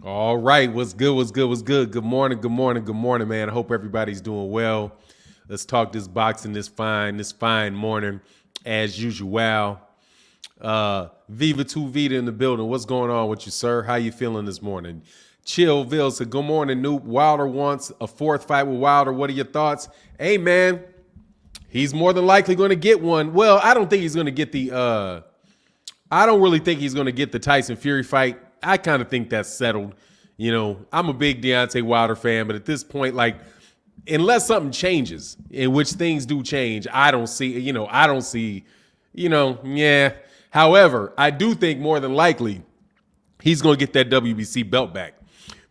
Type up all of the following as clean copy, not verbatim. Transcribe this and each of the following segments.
All right, what's good? What's good? What's good? Good morning. Good morning. Good morning, man. I hope everybody's doing well. Let's talk this boxing this fine morning, as usual. Viva Tu Vida in the building. What's going on with you, sir? How you feeling this morning? Chillville said, "Good morning, Noop. Wilder wants a fourth fight with Wilder. What are your thoughts?" Hey, man, he's more than likely going to get one. Well, I don't think he's going to get the. I don't really think he's going to get the Tyson Fury fight. I kind of think that's settled. You know, I'm a big Deontay Wilder fan, but at this point, like, unless something changes, in which things do change, I don't see, yeah. However, I do think more than likely he's going to get that WBC belt back.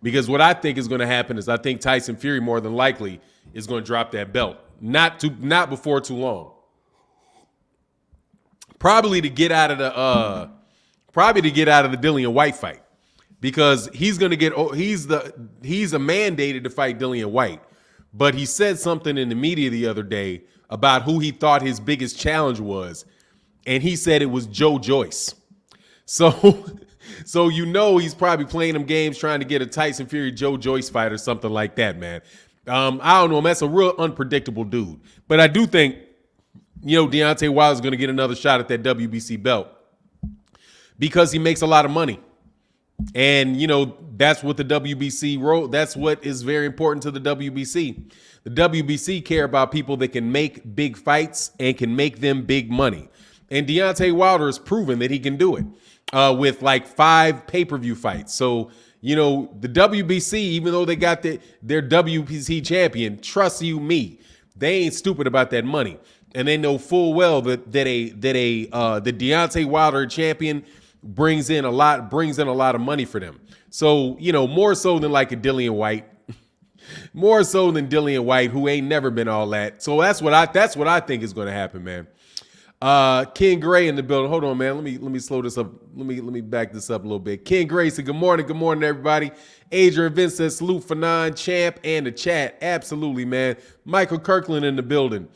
Because what I think is going to happen is I think Tyson Fury more than likely is going to drop that belt. Not before too long. Probably to get out of the Dillian White fight, because he's a mandated to fight Dillian White, but he said something in the media the other day about who he thought his biggest challenge was, and he said it was Joe Joyce. So so he's probably playing them games trying to get a Tyson Fury Joe Joyce fight or something like that, man. I don't know. That's a real unpredictable dude, but I do think Deontay Wilder's going to get another shot at that WBC belt because he makes a lot of money. And, that's what the WBC wrote. That's what is very important to the WBC. The WBC care about people that can make big fights and can make them big money. And Deontay Wilder has proven that he can do it with like 5 pay-per-view fights. So, the WBC, even though they got their WBC champion, trust you me, they ain't stupid about that money. And they know full well that the Deontay Wilder champion brings in a lot of money for them. So, more so than like a Dillian White, more so than Dillian White, who ain't never been all that. So that's what I think is going to happen, man. Ken Gray in the building. Hold on, man. Let me slow this up. Let me back this up a little bit. Ken Gray said, "Good morning, everybody." Adrian Vince says, "Salute Fannon, champ, and the chat." Absolutely, man. Michael Kirkland in the building.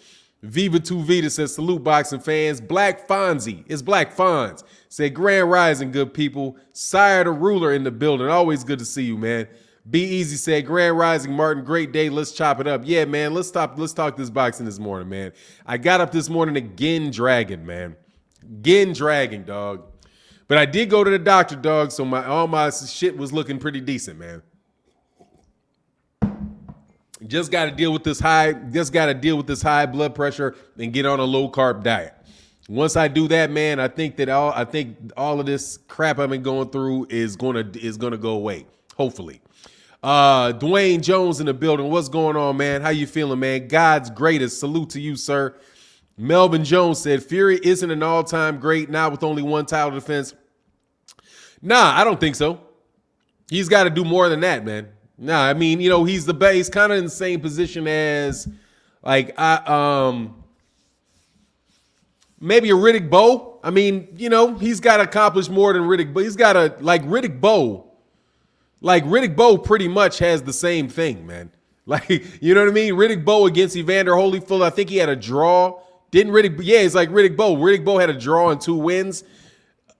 Viva Tu Vida says, "Salute boxing fans." Black Fonzie, it's Black Fonz, said, "Grand Rising, good people." Sire the Ruler in the building. Always good to see you, man. Be Easy said, "Grand Rising, Martin. Great day. Let's chop it up." Yeah, man. Let's talk this boxing this morning, man. I got up this morning again dragging, man. Again dragging, dog. But I did go to the doctor, dog, so all my shit was looking pretty decent, man. Just got to deal with this high blood pressure and get on a low carb diet. Once I do that, man, I think all of this crap I've been going through is gonna go away. Hopefully. Dwayne Jones in the building. What's going on, man? How you feeling, man? God's greatest. Salute to you, sir. Melvin Jones said, "Fury isn't an all-time great now with only one title defense." Nah, I don't think so. He's got to do more than that, man. Nah, I mean, he's the best. He's kind of in the same position as, like, maybe a Riddick Bowe. I mean, he's got to accomplish more than Riddick Bowe. He's got to, like, Riddick Bowe pretty much has the same thing, man. Like, you know what I mean? Riddick Bowe against Evander Holyfield, I think he had a draw. Didn't Riddick? Yeah, it's like Riddick Bowe. Riddick Bowe had a draw and 2 wins.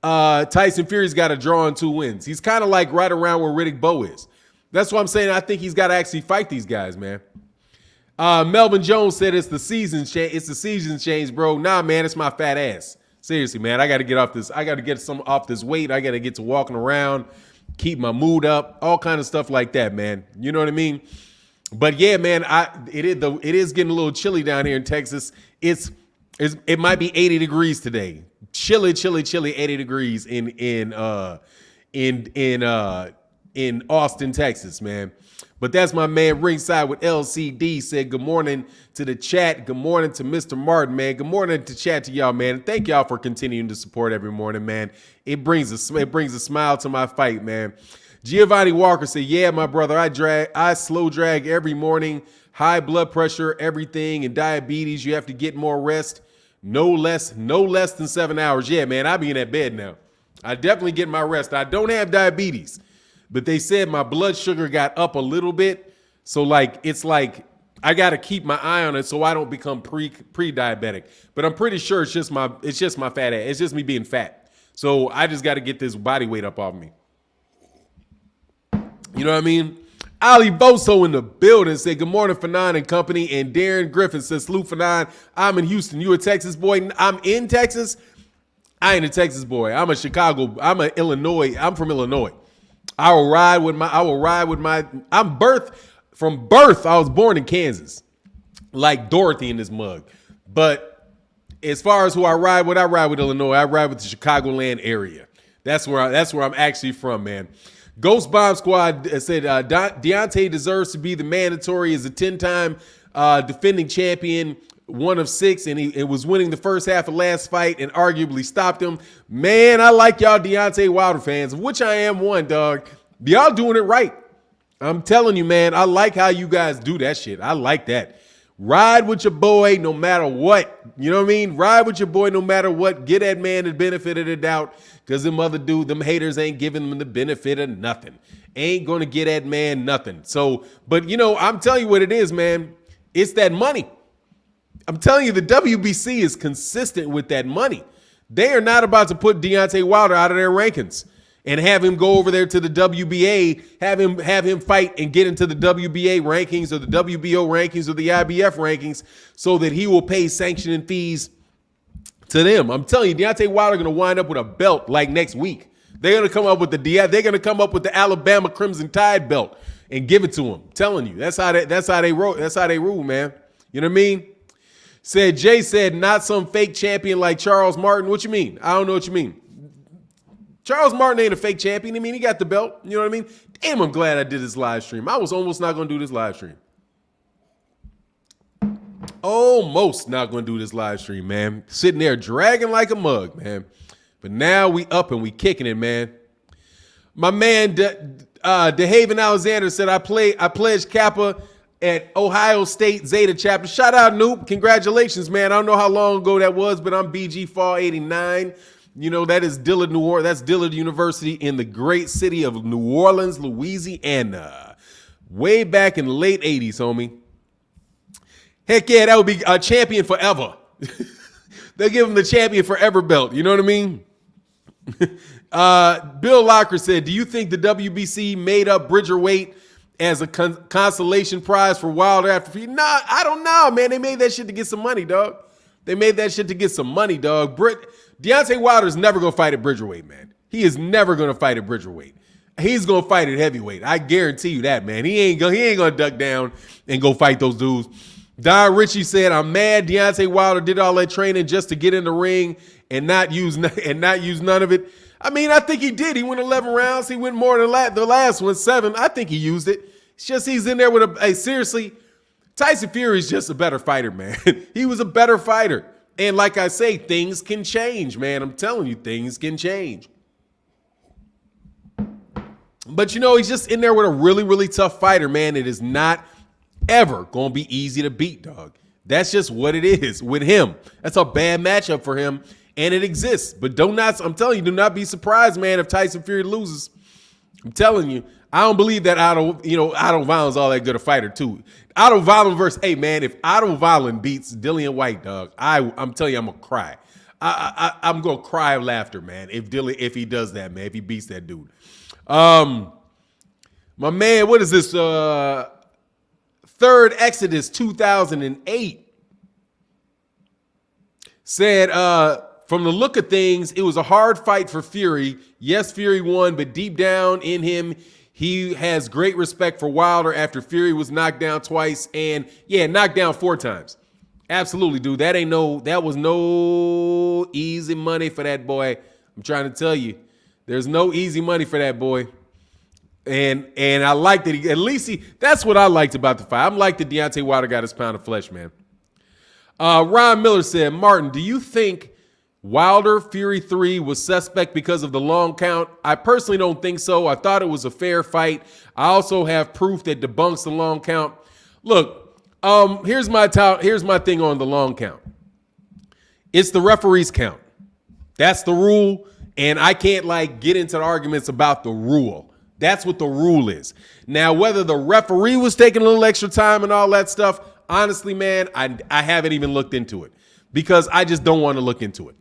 Tyson Fury's got a draw and 2 wins. He's kind of like right around where Riddick Bowe is. That's what I'm saying. I think he's got to actually fight these guys, man. Melvin Jones said it's the season change. It's the season change, bro. Nah, man, it's my fat ass. Seriously, man. I got to get off this. I got to get some off this weight. I got to get to walking around, keep my mood up, all kind of stuff like that, man. You know what I mean? But yeah, man, it is getting a little chilly down here in Texas. It might be 80 degrees today. Chilly 80 degrees in Austin, Texas, man. But that's my man Ringside with LCD said, "Good morning to the chat. Good morning to Mr. Martin, man. Good morning to chat to y'all, man. And thank y'all for continuing to support every morning, man. It brings a smile to my fight, man." Giovanni Walker said, "Yeah, my brother, I slow drag every morning. High blood pressure, everything, and diabetes. You have to get more rest. No less than 7 hours." Yeah, man, I be in that bed now. I definitely get my rest. I don't have diabetes, but they said my blood sugar got up a little bit. So it's like I got to keep my eye on it so I don't become pre-diabetic. But I'm pretty sure it's just my fat ass. It's just me being fat. So I just got to get this body weight up off me. You know what I mean? Ali Boso in the building said, good morning, Fannon and company. And Darren Griffin says, salute, Fannon. I'm in Houston. You a Texas boy? I'm in Texas. I ain't a Texas boy. I'm a Chicago. I'm a Illinois. I'm from Illinois. From birth, I was born in Kansas. Like Dorothy in this mug. But as far as who I ride with Illinois. I ride with the Chicagoland area. That's where I'm actually from, man. Ghost Bomb Squad said Deontay deserves to be the mandatory as a 10-time defending champion, one of 6, and he was winning the first half of last fight and arguably stopped him. Man, I like y'all Deontay Wilder fans, of which I am one, dog. Y'all doing it right. I'm telling you, man, I like how you guys do that shit. I like that. Ride with your boy no matter what. You know what I mean? Ride with your boy no matter what. Get that man the benefit of the doubt, because them haters ain't giving them the benefit of nothing. Ain't going to get that man nothing. So, but you know, I'm telling you what it is, man. It's that money. I'm telling you, the WBC is consistent with that money. They are not about to put Deontay Wilder out of their rankings and have him go over there to the WBA, have him fight and get into the WBA rankings or the WBO rankings or the IBF rankings so that he will pay sanctioning fees to them. I'm telling you, Deontay Wilder going to wind up with a belt like next week. They're going to come up with the Alabama Crimson Tide belt and give it to him. I'm telling you, that's how they rule, man. You know what I mean? Jay said, not some fake champion like Charles Martin. What you mean? I don't know what you mean. Charles Martin ain't a fake champion. I mean, he got the belt. You know what I mean? Damn, I'm glad I did this live stream. I was almost not going to do this live stream. Almost not going to do this live stream, man. Sitting there dragging like a mug, man. But now we up and we kicking it, man. My man, DeHaven Alexander said, I pledged Kappa at Ohio State Zeta chapter. Shout out, Noob. Congratulations, man. I don't know how long ago that was, but I'm BG Fall 89. You know, that is Dillard, New Orleans. That's Dillard University in the great city of New Orleans, Louisiana. Way back in the late 80s, homie. Heck yeah, that would be a champion forever. They'll give him the champion forever belt. You know what I mean? Bill Locker said, do you think the WBC made up Bridger weight as a consolation prize for Wilder after? Nah, I don't know, man. They made that shit to get some money, dog. Deontay Wilder is never going to fight at Bridgerweight, man. He is never going to fight at Bridgerweight. He's going to fight at heavyweight. I guarantee you that, man. He ain't going to duck down and go fight those dudes. Don Ritchie said, I'm mad Deontay Wilder did all that training just to get in the ring and not use none of it. I mean, I think he did. He went 11 rounds. He went more than the last one, 7. I think he used it. It's just he's in there with seriously, Tyson Fury is just a better fighter, man. He was a better fighter. And like I say, things can change, man. I'm telling you, things can change. But, you know, he's just in there with a really, really tough fighter, man. It is not ever going to be easy to beat, dog. That's just what it is with him. That's a bad matchup for him, and it exists. But I'm telling you, do not be surprised, man, if Tyson Fury loses. I'm telling you, I don't believe that Otto Violent's all that good a fighter, too. Otto Violent versus, hey, man, if Otto Violent beats Dillian White, dog, I'm telling you, I'm going to cry. I'm going to cry of laughter, man, if he does that, man, if he beats that dude. My man, what is this? Third Exodus 2008 said, from the look of things, it was a hard fight for Fury. Yes, Fury won, but deep down in him, he has great respect for Wilder after Fury was knocked down twice and, yeah, knocked down 4 times. Absolutely, dude. That was no easy money for that boy. I'm trying to tell you. There's no easy money for that boy. And I like that that's what I liked about the fight. I'm like that Deontay Wilder got his pound of flesh, man. Ron Miller said, Martin, do you think Wilder Fury 3 was suspect because of the long count? I personally don't think so. I thought it was a fair fight. I also have proof that debunks the long count. Look, here's my thing on the long count. It's the referee's count. That's the rule, and I can't get into the arguments about the rule. That's what the rule is. Now, whether the referee was taking a little extra time and all that stuff, honestly, man, I haven't even looked into it because I just don't want to look into it.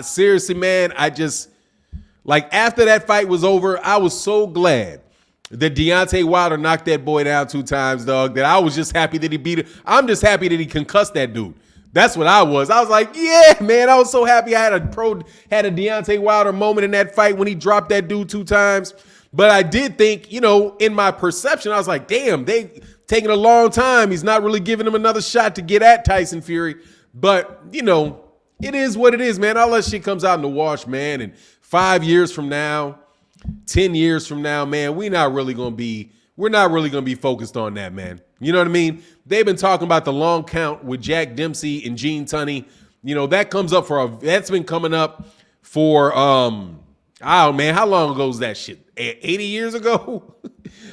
Seriously, man, after that fight was over, I was so glad that Deontay Wilder knocked that boy down 2 times, dog, that I was just happy that he beat him. I'm just happy that he concussed that dude. That's what I was. I was like, yeah, man, I was so happy I had a Deontay Wilder moment in that fight when he dropped that dude 2 times. But I did think, in my perception, I was like, damn, they taking a long time. He's not really giving him another shot to get at Tyson Fury. But, it is what it is, man. All that shit comes out in the wash, man. And 5 years from now, 10 years from now, man, we're not really going to be focused on that, man. You know what I mean? They've been talking about the long count with Jack Dempsey and Gene Tunney. That's been coming up for, how long ago was that shit? 80 years ago?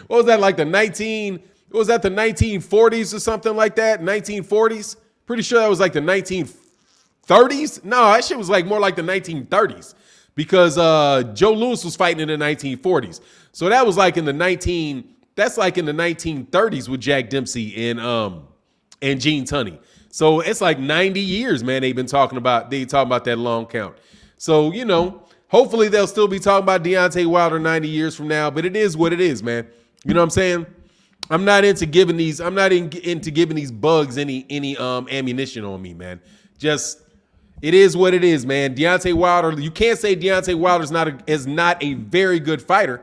What was that, like the 1940s or something like that? 1940s? Pretty sure that was like the 1930s. No, that shit was like more like the 1930s because Joe Louis was fighting in the 1940s. So that was like in the 1930s with Jack Dempsey and Gene Tunney. So it's like 90 years, man. They talking about that long count. So, hopefully they'll still be talking about Deontay Wilder 90 years from now, but it is what it is, man. You know what I'm saying? I'm not into giving these bugs any ammunition on me, man. Just it is what it is, man. Deontay Wilder, you can't say Deontay Wilder is not a very good fighter.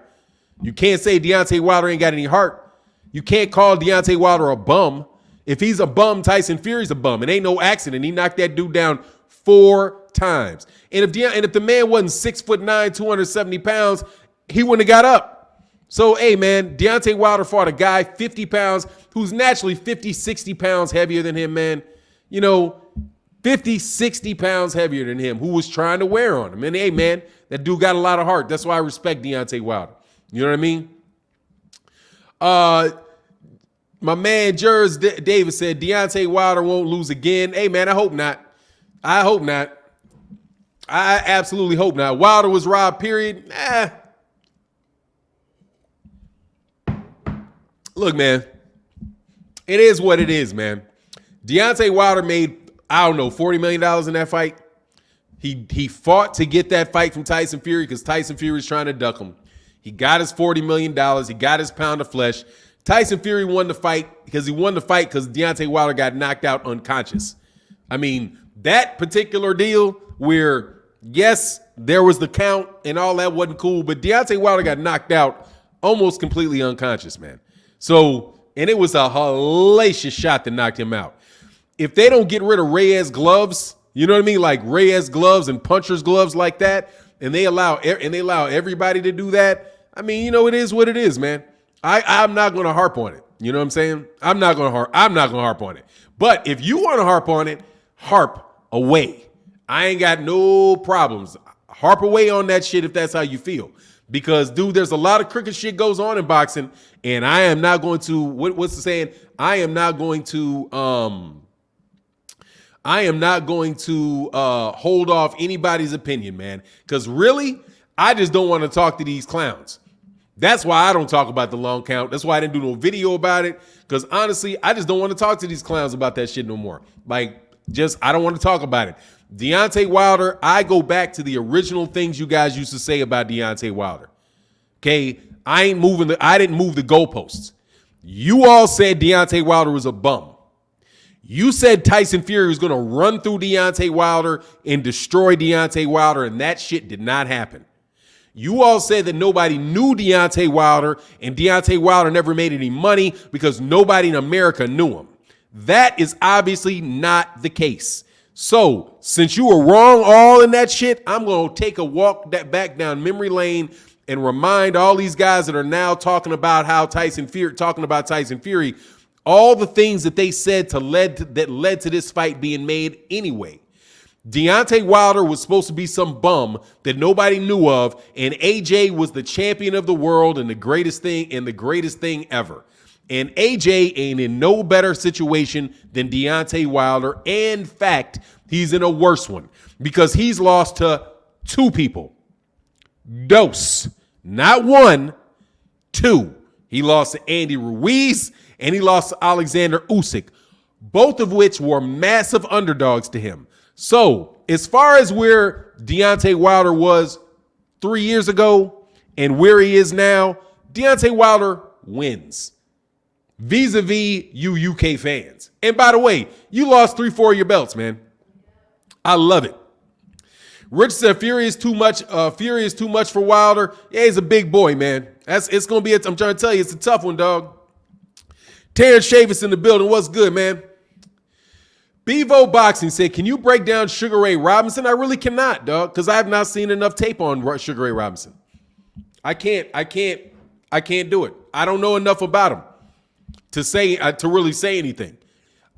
You can't say Deontay Wilder ain't got any heart. You can't call Deontay Wilder a bum. If he's a bum, Tyson Fury's a bum. It ain't no accident. He knocked that dude down 4 times. And if the man wasn't 6'9", 270 pounds, he wouldn't have got up. So, hey, man, Deontay Wilder fought a guy 50 pounds who's naturally 50, 60 pounds heavier than him, man. 50, 60 pounds heavier than him, who was trying to wear on him. And, hey, man, that dude got a lot of heart. That's why I respect Deontay Wilder. You know what I mean? My man, Jers Davis said Deontay Wilder won't lose again. Hey, man, I hope not. I absolutely hope not. Wilder was robbed, period. Look, man, it is what it is, man. Deontay Wilder made, $40 million in that fight. He fought to get that fight from Tyson Fury because Tyson Fury was trying to duck him. He got his $40 million. He got his pound of flesh. Tyson Fury won the fight because Deontay Wilder got knocked out unconscious. I mean, that particular deal where, yes, there was the count and all that wasn't cool, but Deontay Wilder got knocked out almost completely unconscious, man. So, and it was a hellacious shot that knocked him out. If they don't get rid of Reyes gloves, you know what I mean? Like Reyes gloves and puncher's gloves like that, and they allow everybody to do that, I mean, it is what it is, man. I'm not going to harp on it. You know what I'm saying? I'm not going to harp on it. But if you want to harp on it, harp away. I ain't got no problems. Harp away on that shit if that's how you feel. Because, dude, there's a lot of crooked shit goes on in boxing, and I am not going to, what's the saying? I am not going to hold off anybody's opinion, man. Because really, I just don't want to talk to these clowns. That's why I don't talk about the long count. That's why I didn't do no video about it. Because honestly, I just don't want to talk to these clowns about that shit no more. I don't want to talk about it. Deontay Wilder, I go back to the original things you guys used to say about Deontay Wilder. Okay, I didn't move the goalposts. You all said Deontay Wilder was a bum. You said Tyson Fury was going to run through Deontay Wilder and destroy Deontay Wilder, and that shit did not happen. You all said that nobody knew Deontay Wilder, and Deontay Wilder never made any money because nobody in America knew him. That is obviously not the case. So, since you were wrong all in that shit, I'm going to take a walk back down memory lane and remind all these guys that are now talking about Tyson Fury, all the things that they said that led to this fight being made anyway. Deontay Wilder was supposed to be some bum that nobody knew of, and AJ was the champion of the world and the greatest thing ever. And AJ ain't in no better situation than Deontay Wilder. In fact, he's in a worse one because he's lost to 2 people. Dose. Not 1, 2. He lost to Andy Ruiz and he lost to Alexander Usyk, both of which were massive underdogs to him. So, as far as where Deontay Wilder was 3 years ago and where he is now, Deontay Wilder wins. Vis-a-vis you UK fans. And by the way, you lost 3-4 of your belts, man. I love it. Rich said Fury is too much. Fury is too much for Wilder. Yeah, he's a big boy, man. It's gonna be. I'm trying to tell you, it's a tough one, dog. Terrence Chavis in the building. What's good, man? Bevo Boxing said, "Can you break down Sugar Ray Robinson?" I really cannot, dog, because I have not seen enough tape on Sugar Ray Robinson. I can't do it. I don't know enough about him to really say anything.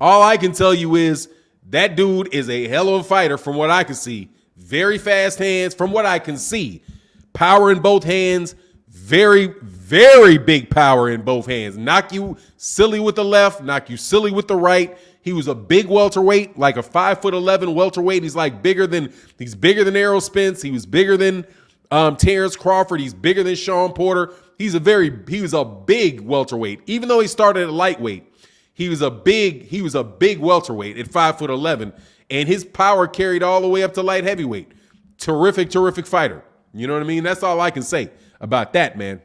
All I can tell you is that dude is a hell of a fighter from what I can see. Very fast hands from what I can see. Power in both hands. Very, very big power in both hands. Knock you silly with the left, knock you silly with the right. He was a big welterweight, like a 5'11" welterweight. He's bigger than Errol Spence. He was bigger than Terrence Crawford. He's bigger than Sean Porter. He was a big welterweight. Even though he started at lightweight, he was a big welterweight at 5'11", and his power carried all the way up to light heavyweight. Terrific fighter. You know what I mean? That's all I can say about that, man.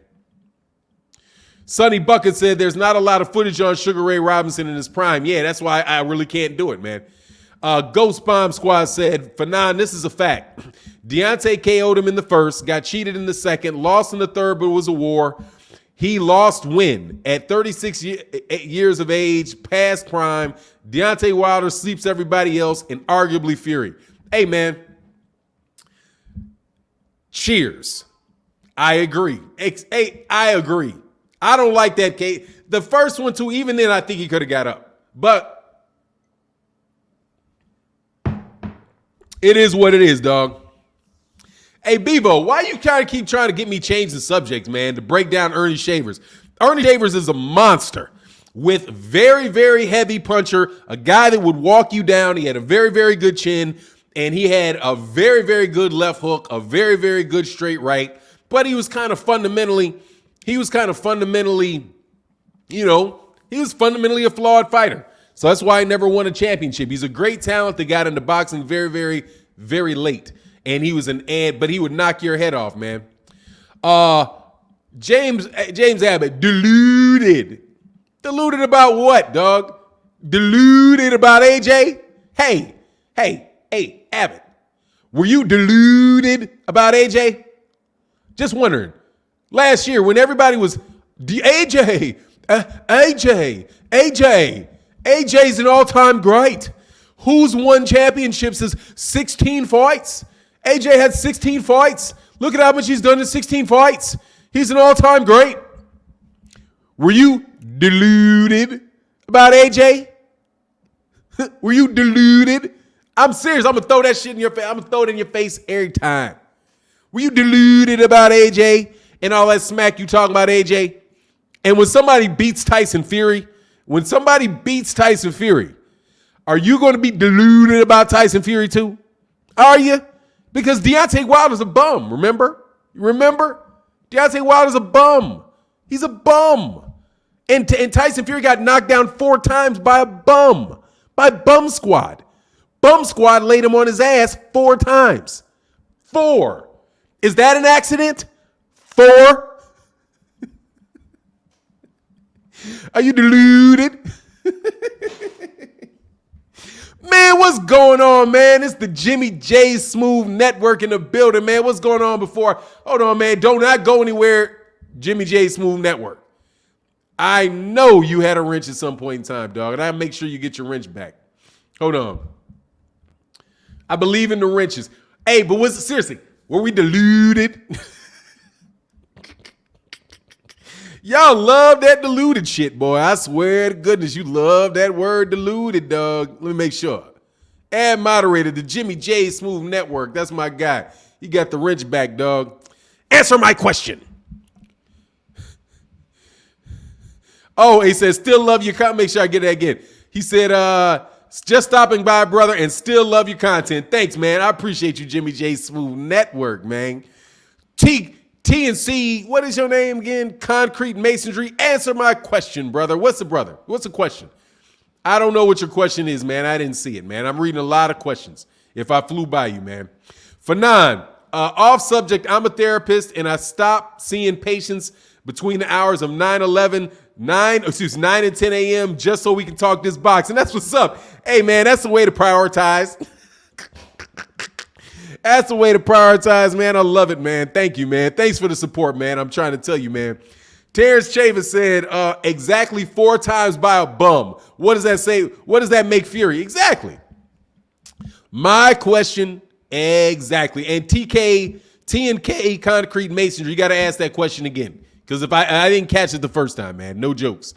Sonny Bucket said there's not a lot of footage on Sugar Ray Robinson in his prime. Yeah, that's why I really can't do it, man. Ghost Bomb Squad said, Fannon, this is a fact. Deontay KO'd him in the first, got cheated in the second, lost in the third, but it was a war. He lost when? At 36 years of age, past prime, Deontay Wilder sleeps everybody else, and arguably Fury. Hey, man. Cheers. I agree. Hey, I agree. I don't like that case. The first one, too, even then, I think he could have got up. But it is what it is, dog. Hey, Bevo, why you keep trying to get me change the subject, man, to break down Ernie Shavers? Ernie Shavers is a monster with very, very heavy puncher, a guy that would walk you down. He had a very, very good chin, and he had a very, very good left hook, a very, very good straight right. But he was kind of fundamentally, he was fundamentally a flawed fighter. So that's why he never won a championship. He's a great talent that got into boxing very, very, very late. And he was but he would knock your head off, man. James Abbott, deluded. Deluded about what, dog? Deluded about AJ? Hey, Abbott. Were you deluded about AJ? Just wondering. Last year, when everybody was AJ's an all-time great. Who's won championships is 16 fights. AJ had 16 fights. Look at how much he's done in 16 fights. He's an all-time great. Were you deluded about AJ? Were you deluded? I'm serious. I'm going to throw that shit in your face. I'm going to throw it in your face every time. Were you deluded about AJ and all that smack you talking about AJ? And when somebody beats Tyson Fury, are you going to be deluded about Tyson Fury too? Are you? Because Deontay Wilder's a bum, remember? Deontay Wilder's a bum. He's a bum. And Tyson Fury got knocked down 4 times by a bum. By Bum Squad. Bum Squad laid him on his ass 4 times. 4. Is that an accident? 4? Are you deluded? Man, what's going on, man? It's the Jimmy J Smooth Network in the building, man. What's going on before? Hold on, man. Do not go anywhere, Jimmy J Smooth Network. I know you had a wrench at some point in time, dog, and I'll make sure you get your wrench back. Hold on. I believe in the wrenches. Hey, but seriously, were we deluded? Y'all love that deluded shit, boy. I swear to goodness, you love that word deluded, dog. Let me make sure. Add moderator, the Jimmy J Smooth Network. That's my guy. He got the wrench back, dog. Answer my question. Oh, he says, still love your content. Make sure I get that again. He said, just stopping by, brother, and still love your content. Thanks, man. I appreciate you, Jimmy J Smooth Network, man. TNC, what is your name again? Concrete Masonry. Answer my question, brother. What's the question? I don't know what your question is, man. I didn't see it, man. I'm reading a lot of questions if I flew by you, man. Fannon, off subject, I'm a therapist and I stopped seeing patients between the hours of 9 and 10 a.m. just so we can talk this boxing. That's what's up. Hey, man, that's the way to prioritize. That's the way to prioritize, man. I love it, man. Thank you, man. Thanks for the support, man. I'm trying to tell you, man. Terrence Chavis said, exactly 4 times by a bum. What does that say? What does that make Fury? Exactly. My question, exactly. And TNK Concrete Masonry, you got to ask that question again. Because if I didn't catch it the first time, man, no jokes.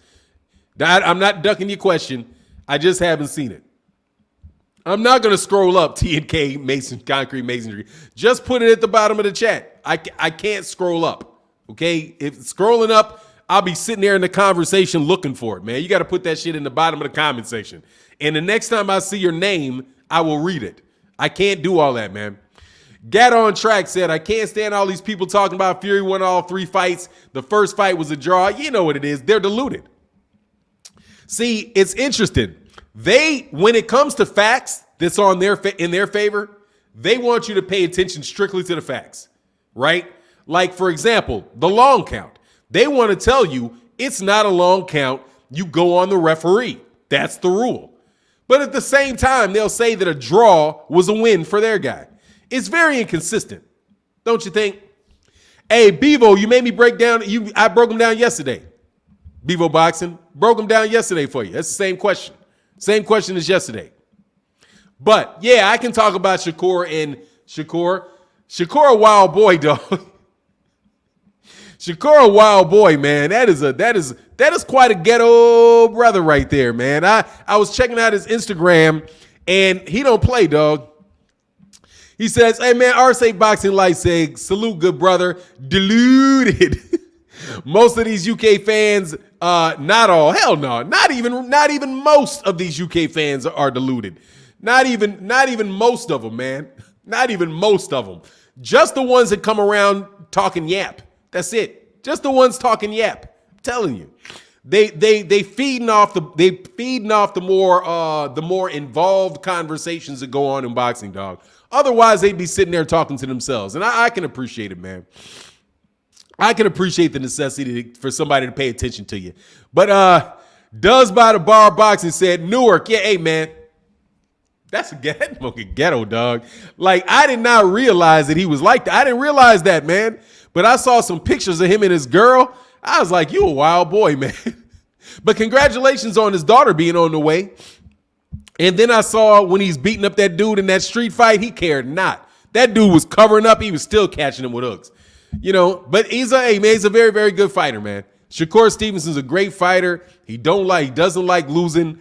I'm not ducking your question. I just haven't seen it. I'm not going to scroll up TNK Concrete Masonry. Just put it at the bottom of the chat. I can't scroll up, okay? If scrolling up, I'll be sitting there in the conversation looking for it, man. You got to put that shit in the bottom of the comment section. And the next time I see your name, I will read it. I can't do all that, man. Gat on Track said, I can't stand all these people talking about Fury won all 3 fights. The first fight was a draw. You know what it is. They're deluded. See, it's interesting. When it comes to facts that's on in their favor, they want you to pay attention strictly to the facts, right? Like, for example, the long count. They want to tell you it's not a long count. You go on the referee. That's the rule. But at the same time, they'll say that a draw was a win for their guy. It's very inconsistent, don't you think? Hey, Bevo, you made me break down. I broke them down yesterday. Bevo Boxing broke them down yesterday for you. That's the same question. Same question as yesterday. But yeah, I can talk about Shakur and Shakur a wild boy, dog. Shakur a wild boy, man. That is quite a ghetto brother right there, man. I was checking out his Instagram and he don't play, dog. He says, hey man, RSA Boxing Light say, salute good brother, deluded. Most of these UK fans, not all, hell no, not even most of these UK fans are deluded. Not even most of them, man. Not even most of them. Just the ones that come around talking yap. That's it. Just the ones talking yap. I'm telling you. They feeding off the more involved conversations that go on in boxing, dog. Otherwise, they'd be sitting there talking to themselves. And I can appreciate it, man. I can appreciate the necessity for somebody to pay attention to you. But Does by the Bar Boxing said, Newark, yeah, hey, man. That's a ghetto, dog. Like, I did not realize that he was like that. I didn't realize that, man. But I saw some pictures of him and his girl. I was like, you a wild boy, man. But congratulations on his daughter being on the way. And then I saw when he's beating up that dude in that street fight, he cared not. That dude was covering up. He was still catching him with hooks. You know, but he's a very, very good fighter, man. Shakur Stevenson's a great fighter. He doesn't like losing.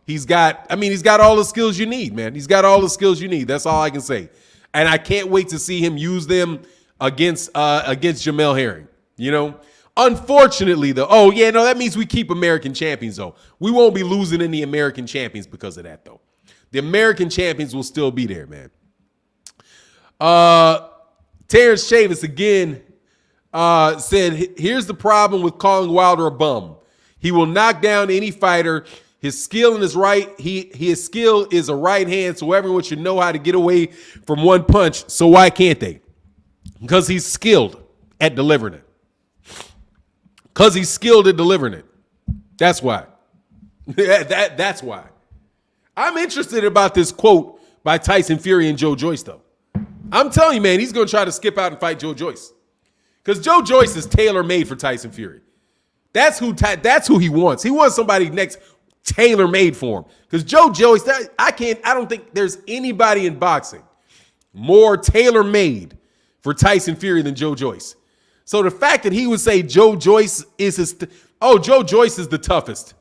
He's got all the skills you need, man. He's got all the skills you need. That's all I can say. And I can't wait to see him use them against Jamel Herring. You know, unfortunately, though, that means we keep American champions, though. We won't be losing any American champions because of that, though. The American champions will still be there, man. Terrence Chavis again said, here's the problem with calling Wilder a bum. He will knock down any fighter. His skill in his his skill is a right hand, so everyone should know how to get away from one punch. So why can't they? Because he's skilled at delivering it. That's why. That's why. I'm interested about this quote by Tyson Fury and Joe Joyce, though. I'm telling you, man, he's going to try to skip out and fight Joe Joyce. Because Joe Joyce is tailor-made for Tyson Fury. That's who he wants. He wants somebody next tailor-made for him. Because Joe Joyce, I don't think there's anybody in boxing more tailor-made for Tyson Fury than Joe Joyce. So the fact that he would say Joe Joyce is Joe Joyce is the toughest.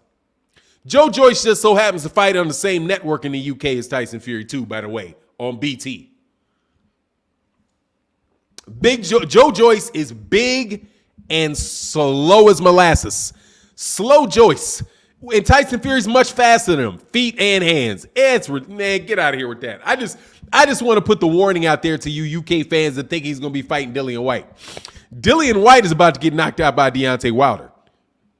Joe Joyce just so happens to fight on the same network in the UK as Tyson Fury too, by the way, on BT. Joe Joyce is big and slow as molasses. Slow Joyce. And Tyson Fury's much faster than him, feet and hands. Man, get out of here with that. I just want to put the warning out there to you UK fans that think he's going to be fighting Dillian White. Dillian White is about to get knocked out by Deontay Wilder.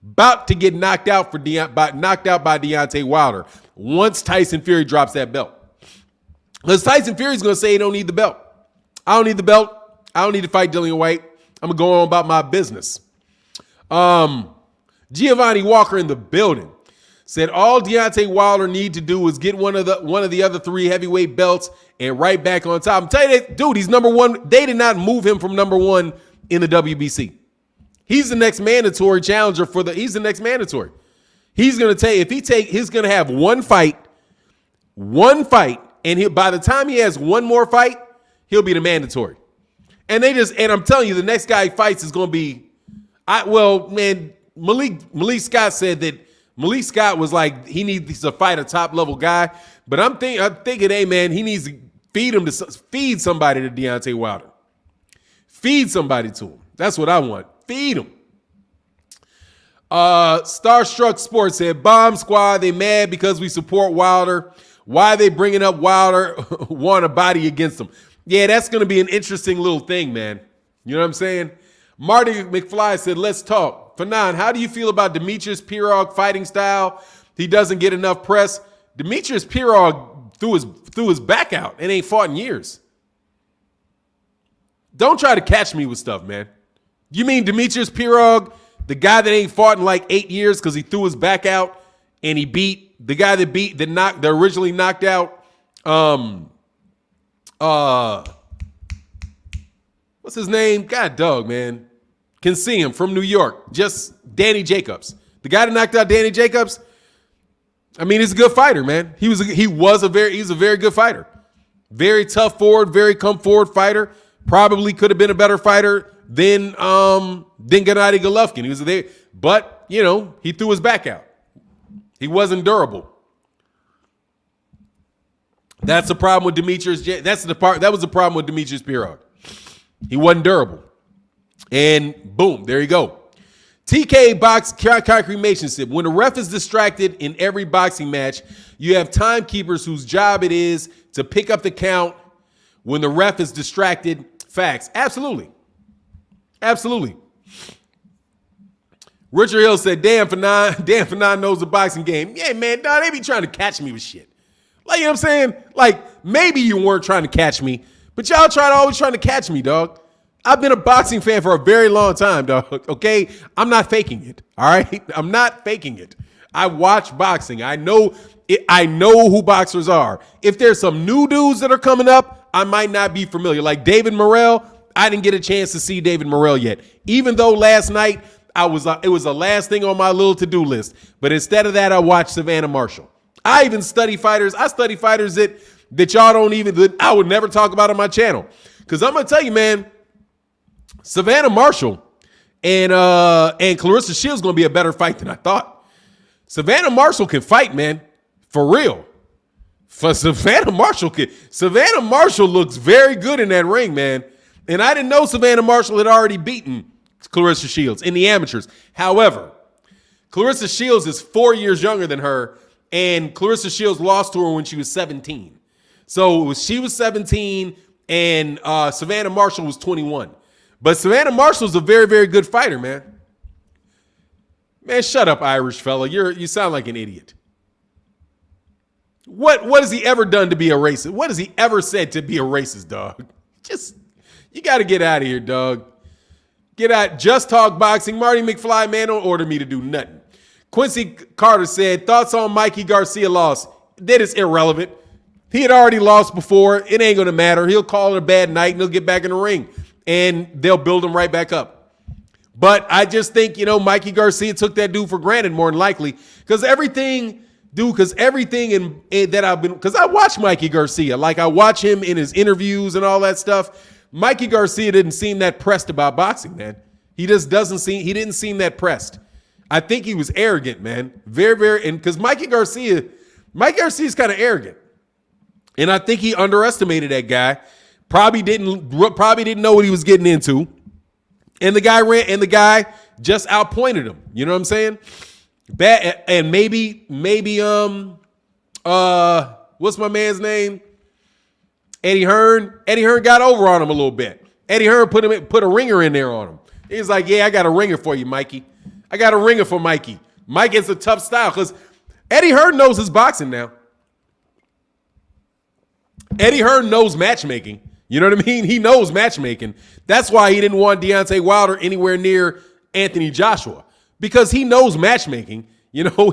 About to get knocked out by Deontay Wilder once Tyson Fury drops that belt. Because Tyson Fury's going to say he don't need the belt. I don't need the belt. I don't need to fight Dillian White. I'm going to go on about my business. Giovanni Walker in the building said all Deontay Wilder need to do is get one of the other 3 heavyweight belts and right back on top. I'm telling you, dude, he's number 1. They did not move him from number 1 in the WBC. He's the next mandatory challenger he's the next mandatory. He's going to he's going to have one fight, and by the time he has one more fight, he'll be the mandatory. And I'm telling you, the next guy he fights is going to be, Malik Scott said that Malik Scott was like, he needs to fight a top level guy. But I'm thinking, hey man, he needs to feed somebody to Deontay Wilder. Feed somebody to him. That's what I want. Feed him. Starstruck Sports said, Bomb Squad, they mad because we support Wilder. Why are they bringing up Wilder? Want a body against him? Yeah, that's going to be an interesting little thing, man. You know what I'm saying? Marty McFly said, let's talk. Fannon, how do you feel about Demetrius Pirog fighting style? He doesn't get enough press. Demetrius Pirog threw his back out and ain't fought in years. Don't try to catch me with stuff, man. You mean Demetrius Pirog, the guy that ain't fought in like 8 years because he threw his back out and he beat the guy that originally knocked out what's his name? God dog, man. Can see him from New York. Just Danny Jacobs. The guy that knocked out Danny Jacobs, I mean, he's a good fighter, man. He's a very good fighter. Very tough forward, very come forward fighter. Probably could have been a better fighter than Gennady Golovkin. He was there, but he threw his back out. He wasn't durable. That's the problem with Demetrius. That was the problem with Demetrius Pirog. He wasn't durable. And boom, there you go. TK Box Concrete Mason said, when the ref is distracted in every boxing match, you have timekeepers whose job it is to pick up the count when the ref is distracted. Facts. Absolutely. Absolutely. Richard Hill said, damn, Fannon knows the boxing game. Yeah, man, dog, they be trying to catch me with shit. Like, you know what I'm saying? Like, maybe you weren't trying to catch me, but y'all always trying to catch me, dog. I've been a boxing fan for a very long time, dog, okay? I'm not faking it, all right? I'm not faking it. I watch boxing. I know who boxers are. If there's some new dudes that are coming up, I might not be familiar. Like David Morrell, I didn't get a chance to see David Morrell yet. Even though last night, it was the last thing on my little to-do list. But instead of that, I watched Savannah Marshall. I even study fighters. I study fighters that y'all don't even, that I would never talk about on my channel. Because I'm going to tell you, man, Savannah Marshall and Clarissa Shields going to be a better fight than I thought. Savannah Marshall can fight, man. For real. Savannah Marshall looks very good in that ring, man. And I didn't know Savannah Marshall had already beaten Clarissa Shields in the amateurs. However, Clarissa Shields is 4 years younger than her, and Clarissa Shields lost to her when she was 17. So she was 17, and Savannah Marshall was 21. But Savannah Marshall's a very, very good fighter, man. Man, shut up, Irish fella. You sound like an idiot. What has he ever done to be a racist? What has he ever said to be a racist, dog? You got to get out of here, dog. Get out. Just talk boxing. Marty McFly, man, don't order me to do nothing. Quincy Carter said, thoughts on Mikey Garcia loss? That is irrelevant. He had already lost before. It ain't going to matter. He'll call it a bad night and he'll get back in the ring. And they'll build him right back up. But I just think, Mikey Garcia took that dude for granted more than likely. Because everything because I watch Mikey Garcia. Like, I watch him in his interviews and all that stuff. Mikey Garcia didn't seem that pressed about boxing, man. He didn't seem that pressed. I think he was arrogant, man. Very, very, and because Mikey Garcia is kind of arrogant. And I think he underestimated that guy. Probably didn't know what he was getting into. And the guy just outpointed him. You know what I'm saying? Bad, and maybe what's my man's name? Eddie Hearn. Eddie Hearn got over on him a little bit. Eddie Hearn put a ringer in there on him. He's like, yeah, I got a ringer for you, Mikey. I got a ringer for Mikey. Mike is a tough style because Eddie Hearn knows his boxing now. Eddie Hearn knows matchmaking. You know what I mean? He knows matchmaking. That's why he didn't want Deontay Wilder anywhere near Anthony Joshua because he knows matchmaking. You know,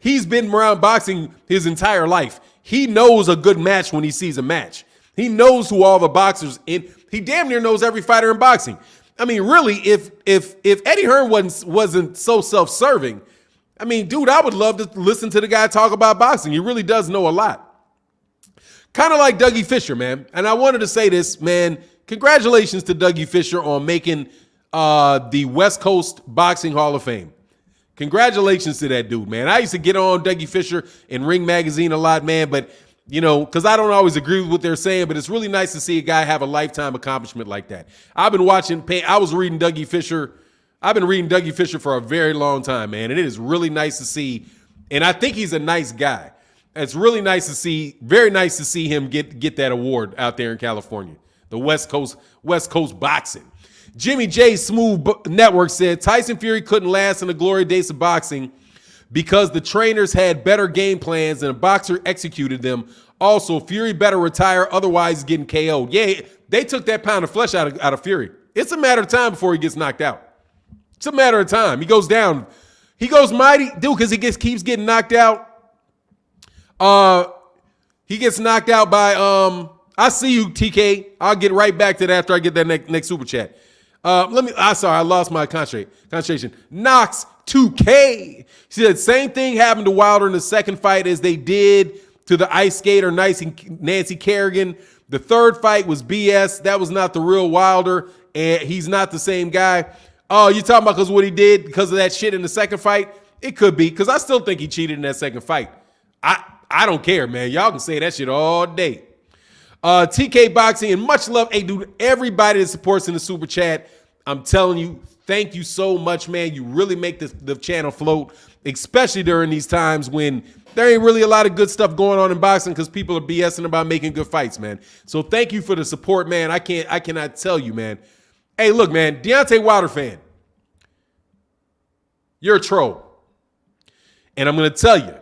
he's been around boxing his entire life. He knows a good match when he sees a match. He knows who all the boxers in. He damn near knows every fighter in boxing. I mean, really, if Eddie Hearn wasn't so self-serving, I mean, dude, I would love to listen to the guy talk about boxing. He really does know a lot. Kind of like Dougie Fisher, man. And I wanted to say this, man. Congratulations to Dougie Fisher on making the West Coast Boxing Hall of Fame. Congratulations to that dude, man. I used to get on Dougie Fisher in Ring Magazine a lot, man, but, you know, because I don't always agree with what they're saying, but it's really nice to see a guy have a lifetime accomplishment like that. I've been reading Dougie Fisher. I've been reading Dougie Fisher for a very long time, man, and it is really nice to see, and I think he's a nice guy. It's really nice to see, very nice to see him get that award out there in California, the West Coast Boxing. Jimmy J Smooth Network said Tyson Fury couldn't last in the glory days of boxing because the trainers had better game plans and a boxer executed them. Also, Fury better retire, otherwise getting KO'd. Yeah, they took that pound of flesh out of Fury. It's a matter of time before he gets knocked out. It's a matter of time. He goes down. He goes mighty, dude, because he keeps getting knocked out. He gets knocked out by I see you, TK. I'll get right back to that after I get that next super chat. I lost my concentration. Knox 2K. She said same thing happened to Wilder in the second fight as they did to the ice skater Nancy Kerrigan. The third fight was BS. That was not the real Wilder, and he's not the same guy. Oh, you talking about because what he did because of that shit in the second fight? It could be, because I still think he cheated in that second fight. I don't care, man. Y'all can say that shit all day. TK Boxing, and much love. Hey, dude, everybody that supports in the super chat, I'm telling you, thank you so much, man. You really make the channel float, especially during these times when there ain't really a lot of good stuff going on in boxing because people are BSing about making good fights, man. So thank you for the support, man. I cannot tell you, man. Hey, look, man, Deontay Wilder fan, you're a troll. And I'm going to tell you,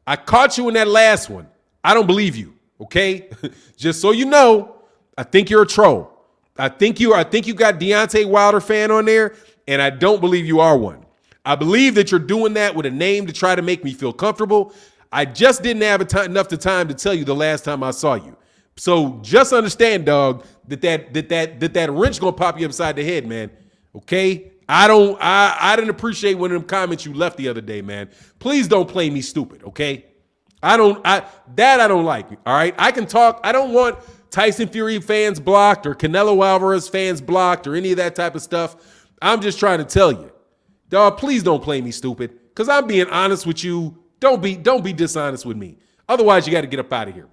I caught you in that last one. I don't believe you, okay? Just so you know, I think you're a troll. I think you got Deontay Wilder fan on there, and I don't believe you are one. I believe that you're doing that with a name to try to make me feel comfortable. I just didn't have enough time to tell you the last time I saw you. So just understand, dog, that wrench gonna pop you upside the head, man. Okay? I didn't appreciate one of them comments you left the other day, man. Please don't play me stupid, okay? I don't like. All right? I can talk. I don't want Tyson Fury fans blocked or Canelo Alvarez fans blocked or any of that type of stuff. I'm just trying to tell you, dog, please don't play me stupid, because I'm being honest with you. Don't be dishonest with me. Otherwise, you got to get up out of here.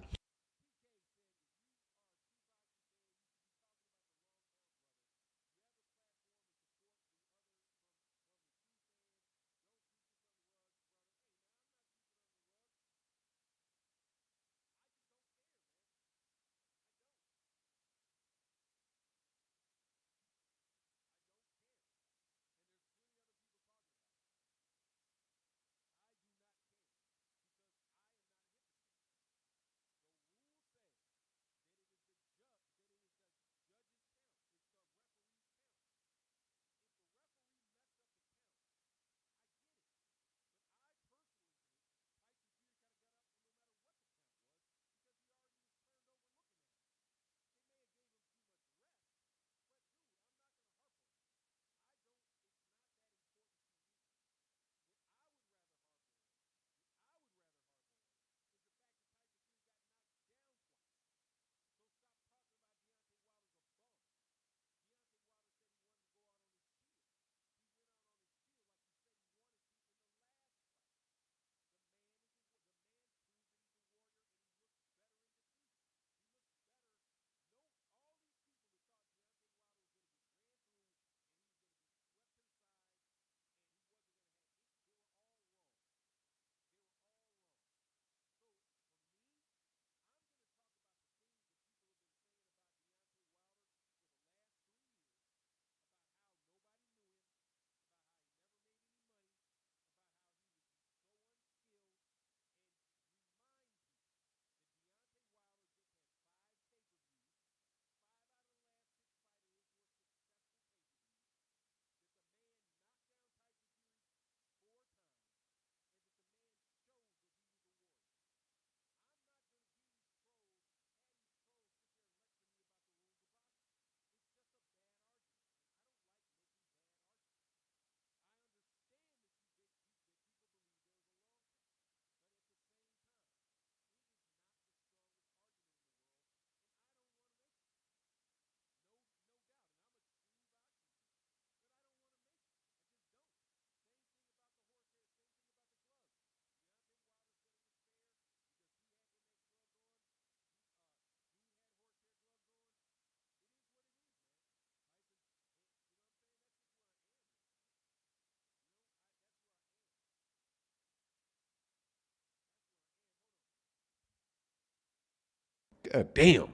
God damn.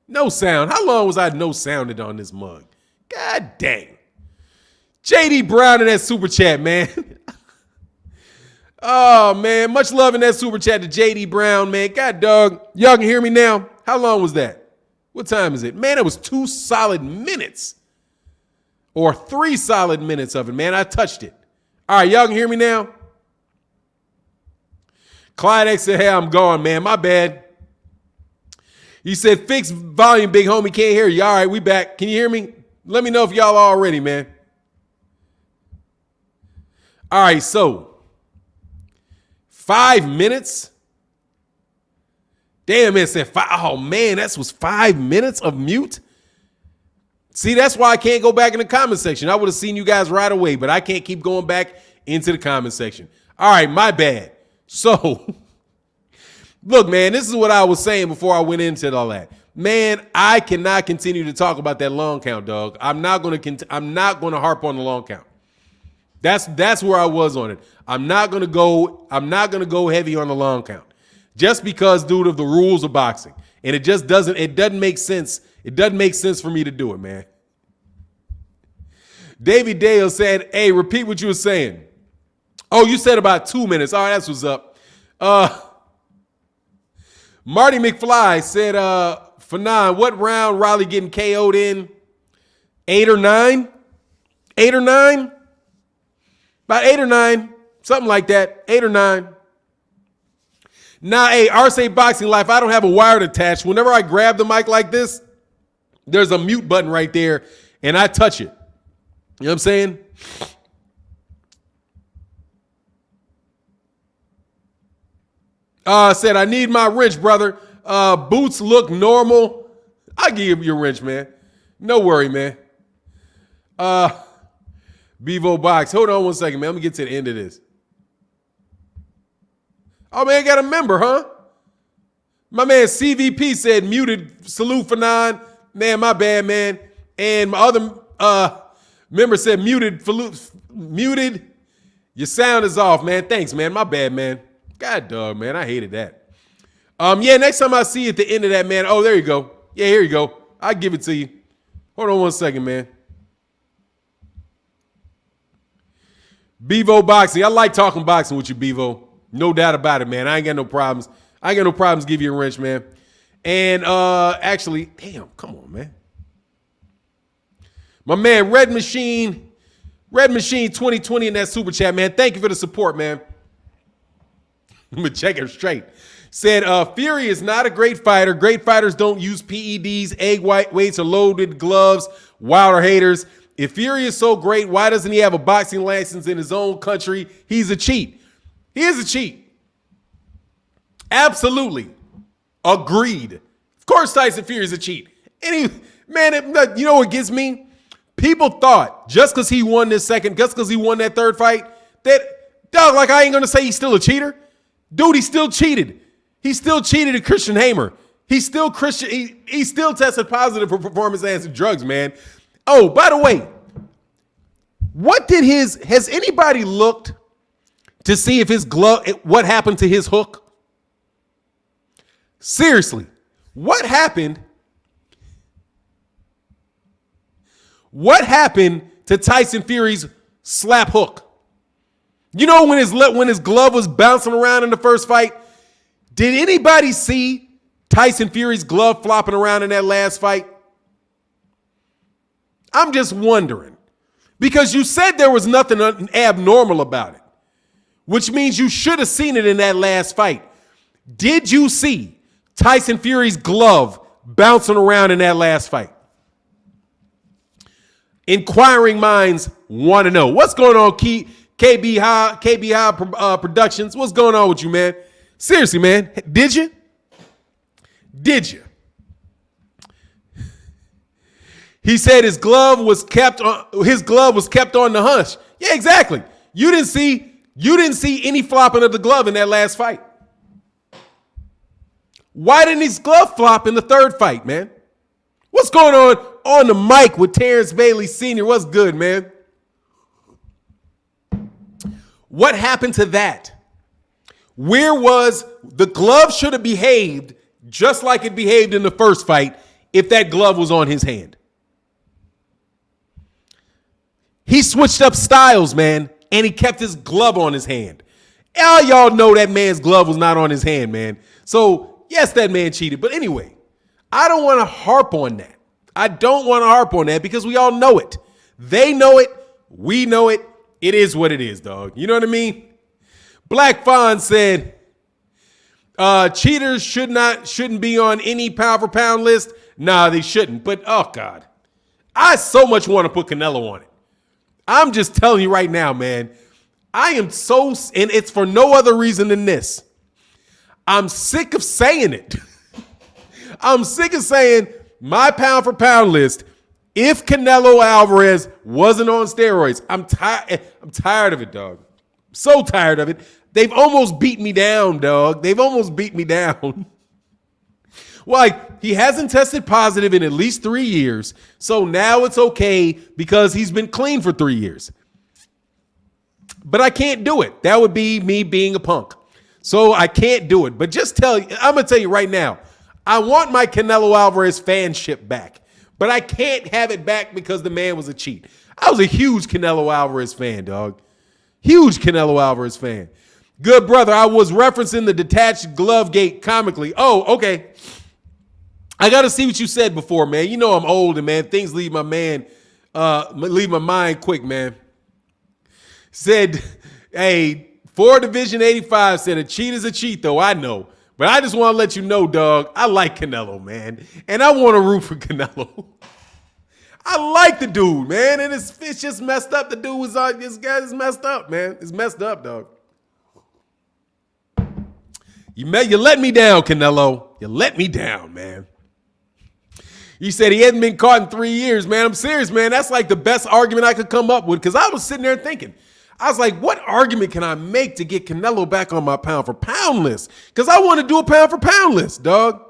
No sound. How long was I no sounded on this mug? God dang. JD Brown in that super chat, man. Oh, man. Much love in that super chat to JD Brown, man. God, dog. Y'all can hear me now? How long was that? What time is it? Man, it was 2 solid minutes. Or 3 solid minutes of it, man. I touched it. All right, y'all can hear me now? Clyde X said, hey, I'm gone, man. My bad. He said, fix volume, big homie. Can't hear you. All right, we back. Can you hear me? Let me know if y'all are ready, man. All right, so 5 minutes. Damn, it said 5. Oh, man, that was 5 minutes of mute. See, that's why I can't go back in the comment section. I would have seen you guys right away, but I can't keep going back into the comment section. All right, my bad. So, look, man, this is what I was saying before I went into all that. Man, I cannot continue to talk about that long count, dog. I'm not going to harp on the long count. That's where I was on it. I'm not going to go heavy on the long count. Just because, dude, of the rules of boxing. And it doesn't make sense. It doesn't make sense for me to do it, man. David Dale said, hey, repeat what you were saying. Oh, you said about 2 minutes. All right, that's what's up. Marty McFly said, Fannon, what round Riley getting KO'd in? 8 or 9? 8 or 9? About 8 or 9. Something like that. 8 or 9. Now, hey, RSA Boxing Life, I don't have a wire attached. Whenever I grab the mic like this, there's a mute button right there, and I touch it. You know what I'm saying? Said, I need my wrench, brother. Boots look normal. I'll give you your wrench, man. No worry, man. Bevo Box. Hold on one second, man. Let me get to the end of this. Oh, man, got a member, huh? My man CVP said muted. Salute for 9. Man, my bad, man. And my other member said muted. Muted. Your sound is off, man. Thanks, man. My bad, man. God dog, man. I hated that. Yeah, next time I see you at the end of that, man. Oh, there you go. Yeah, here you go. I'll give it to you. Hold on one second, man. Bevo Boxing. I like talking boxing with you, Bevo. No doubt about it, man. I ain't got no problems. I ain't got no problems give you a wrench, man. And actually, damn, come on, man. My man, Red Machine 2020 in that super chat, man. Thank you for the support, man. I'm gonna check it straight. Said, Fury is not a great fighter. Great fighters don't use PEDs, egg white weights, or loaded gloves. Wilder haters. If Fury is so great, why doesn't he have a boxing license in his own country? He's a cheat. He is a cheat. Absolutely. Agreed. Of course Tyson Fury is a cheat. Man, you know what gets me? People thought just because he won this second, just because he won that third fight, that, dog, like I ain't going to say he's still a cheater. Dude, he still cheated. He still cheated at Christian Hamer. He still tested positive for performance-enhancing drugs, man. Oh, by the way, has anybody looked to see if his glove, what happened to his hook? Seriously, what happened? What happened to Tyson Fury's slap hook? You know when his glove was bouncing around in the first fight? Did anybody see Tyson Fury's glove flopping around in that last fight? I'm just wondering. Because you said there was nothing abnormal about it, which means you should have seen it in that last fight. Did you see Tyson Fury's glove bouncing around in that last fight? Inquiring minds want to know. What's going on, KB High Productions? What's going on with you, man? Seriously, man. Did you? He said his glove was kept on the hush. Yeah, exactly. You didn't see any flopping of the glove in that last fight. Why didn't his glove flop in the third fight, man? What's going on the mic with Terrence Bailey Sr.? What's good, man? What happened to that? Where was the glove should have behaved just like it behaved in the first fight if that glove was on his hand. He switched up styles, man, and he kept his glove on his hand. All y'all know that man's glove was not on his hand, man. So, yes, that man cheated. But anyway, I don't want to harp on that. I don't want to harp on that because we all know it. They know it. We know it. It is what it is, dog. You know what I mean? Black Fawn said, cheaters shouldn't be on any pound for pound list. Nah, they shouldn't. But, oh, God. I so much want to put Canelo on it. I'm just telling you right now, man. I am so, and it's for no other reason than this. I'm sick of saying it. I'm sick of saying my pound for pound list. If Canelo Alvarez wasn't on steroids, I'm tired of it, dog. So tired of it. They've almost beat me down, dog. They've almost beat me down. Like, he hasn't tested positive in at least 3 years. So now it's okay because he's been clean for 3 years. But I can't do it. That would be me being a punk. So I can't do it. But I'm going to tell you right now, I want my Canelo Alvarez fanship back. But I can't have it back because the man was a cheat. I was a huge Canelo Alvarez fan, dog. Huge Canelo Alvarez fan. Good brother, I was referencing the detached glove gate comically. Oh, okay. I got to see what you said before, man. You know I'm old, and man, things leave my mind quick, man. Said, hey, 4 Division 85 said a cheat is a cheat, though. I know. But I just want to let you know, dog, I like Canelo, man. And I want to root for Canelo. I like the dude, man. And it's just messed up. The dude was on, this guy is messed up, man. It's messed up, dog. You let me down, Canelo. You let me down, man. You said he hadn't been caught in 3 years, man. I'm serious, man. That's like the best argument I could come up with because I was sitting there thinking, I was like, what argument can I make to get Canelo back on my pound for pound list? Because I want to do a pound for pound list, dog.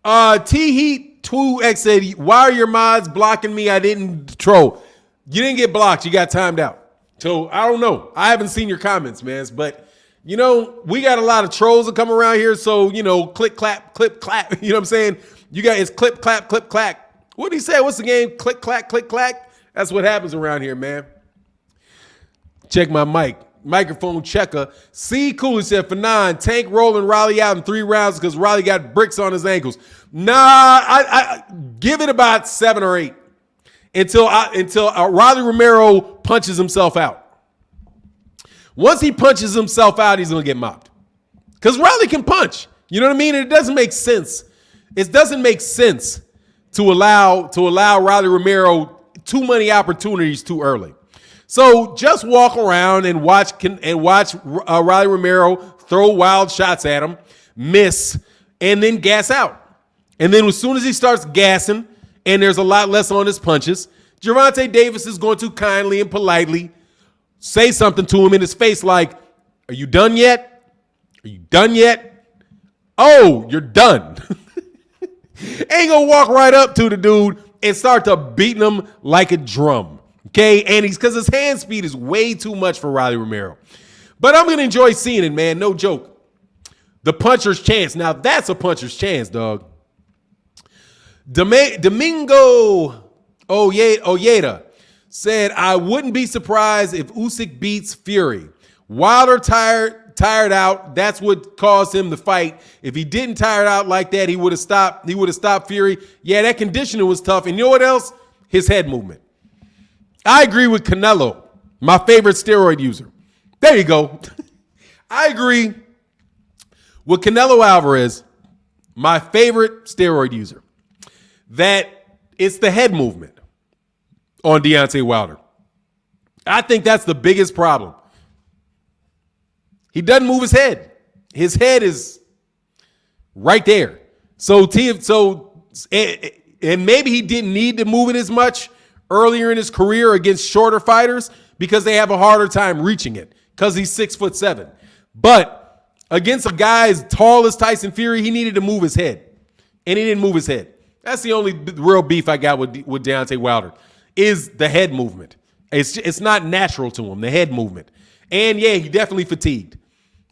T-Heat2X said, why are your mods blocking me? I didn't troll. You didn't get blocked. You got timed out. So I don't know. I haven't seen your comments, man. But, you know, we got a lot of trolls that come around here. So, you know, click, clap, clip, clap. You know what I'm saying? You got it's clip, clap, clip, clack. What did he say? What's the game? Click, clack, click, clack. That's what happens around here, man. Check my microphone checker. C. Cooley said, for 9, Tank rolling Riley out in 3 rounds because Riley got bricks on his ankles. Nah, I give it about 7 or 8 until Riley Romero punches himself out. Once he punches himself out, he's going to get mopped. Because Riley can punch. You know what I mean? And it doesn't make sense. It doesn't make sense to allow Riley Romero too many opportunities too early. So just walk around and watch Riley Romero throw wild shots at him, miss, and then gas out. And then as soon as he starts gassing and there's a lot less on his punches, Gervonta Davis is going to kindly and politely say something to him in his face like, are you done yet? Are you done yet? Oh, you're done. Ain't gonna walk right up to the dude and start to beating him like a drum. Okay, and because his hand speed is way too much for Riley Romero. But I'm gonna enjoy seeing it, man. No joke. The puncher's chance. Now that's a puncher's chance, dog. Domingo Ojeda said, I wouldn't be surprised if Usyk beats Fury. Wilder tired out. That's what caused him to fight. If he didn't tire out like that, he would have stopped Fury. Yeah, that conditioning was tough. And you know what else? His head movement. I agree with Canelo, my favorite steroid user. There you go. I agree with Canelo Alvarez, my favorite steroid user, that it's the head movement on Deontay Wilder. I think that's the biggest problem. He doesn't move his head. His head is right there. And maybe he didn't need to move it as much earlier in his career against shorter fighters because they have a harder time reaching it because he's 6'7". But against a guy as tall as Tyson Fury, he needed to move his head. And he didn't move his head. That's the only real beef I got with Deontay Wilder is the head movement. It's not natural to him, the head movement. And yeah, he definitely fatigued.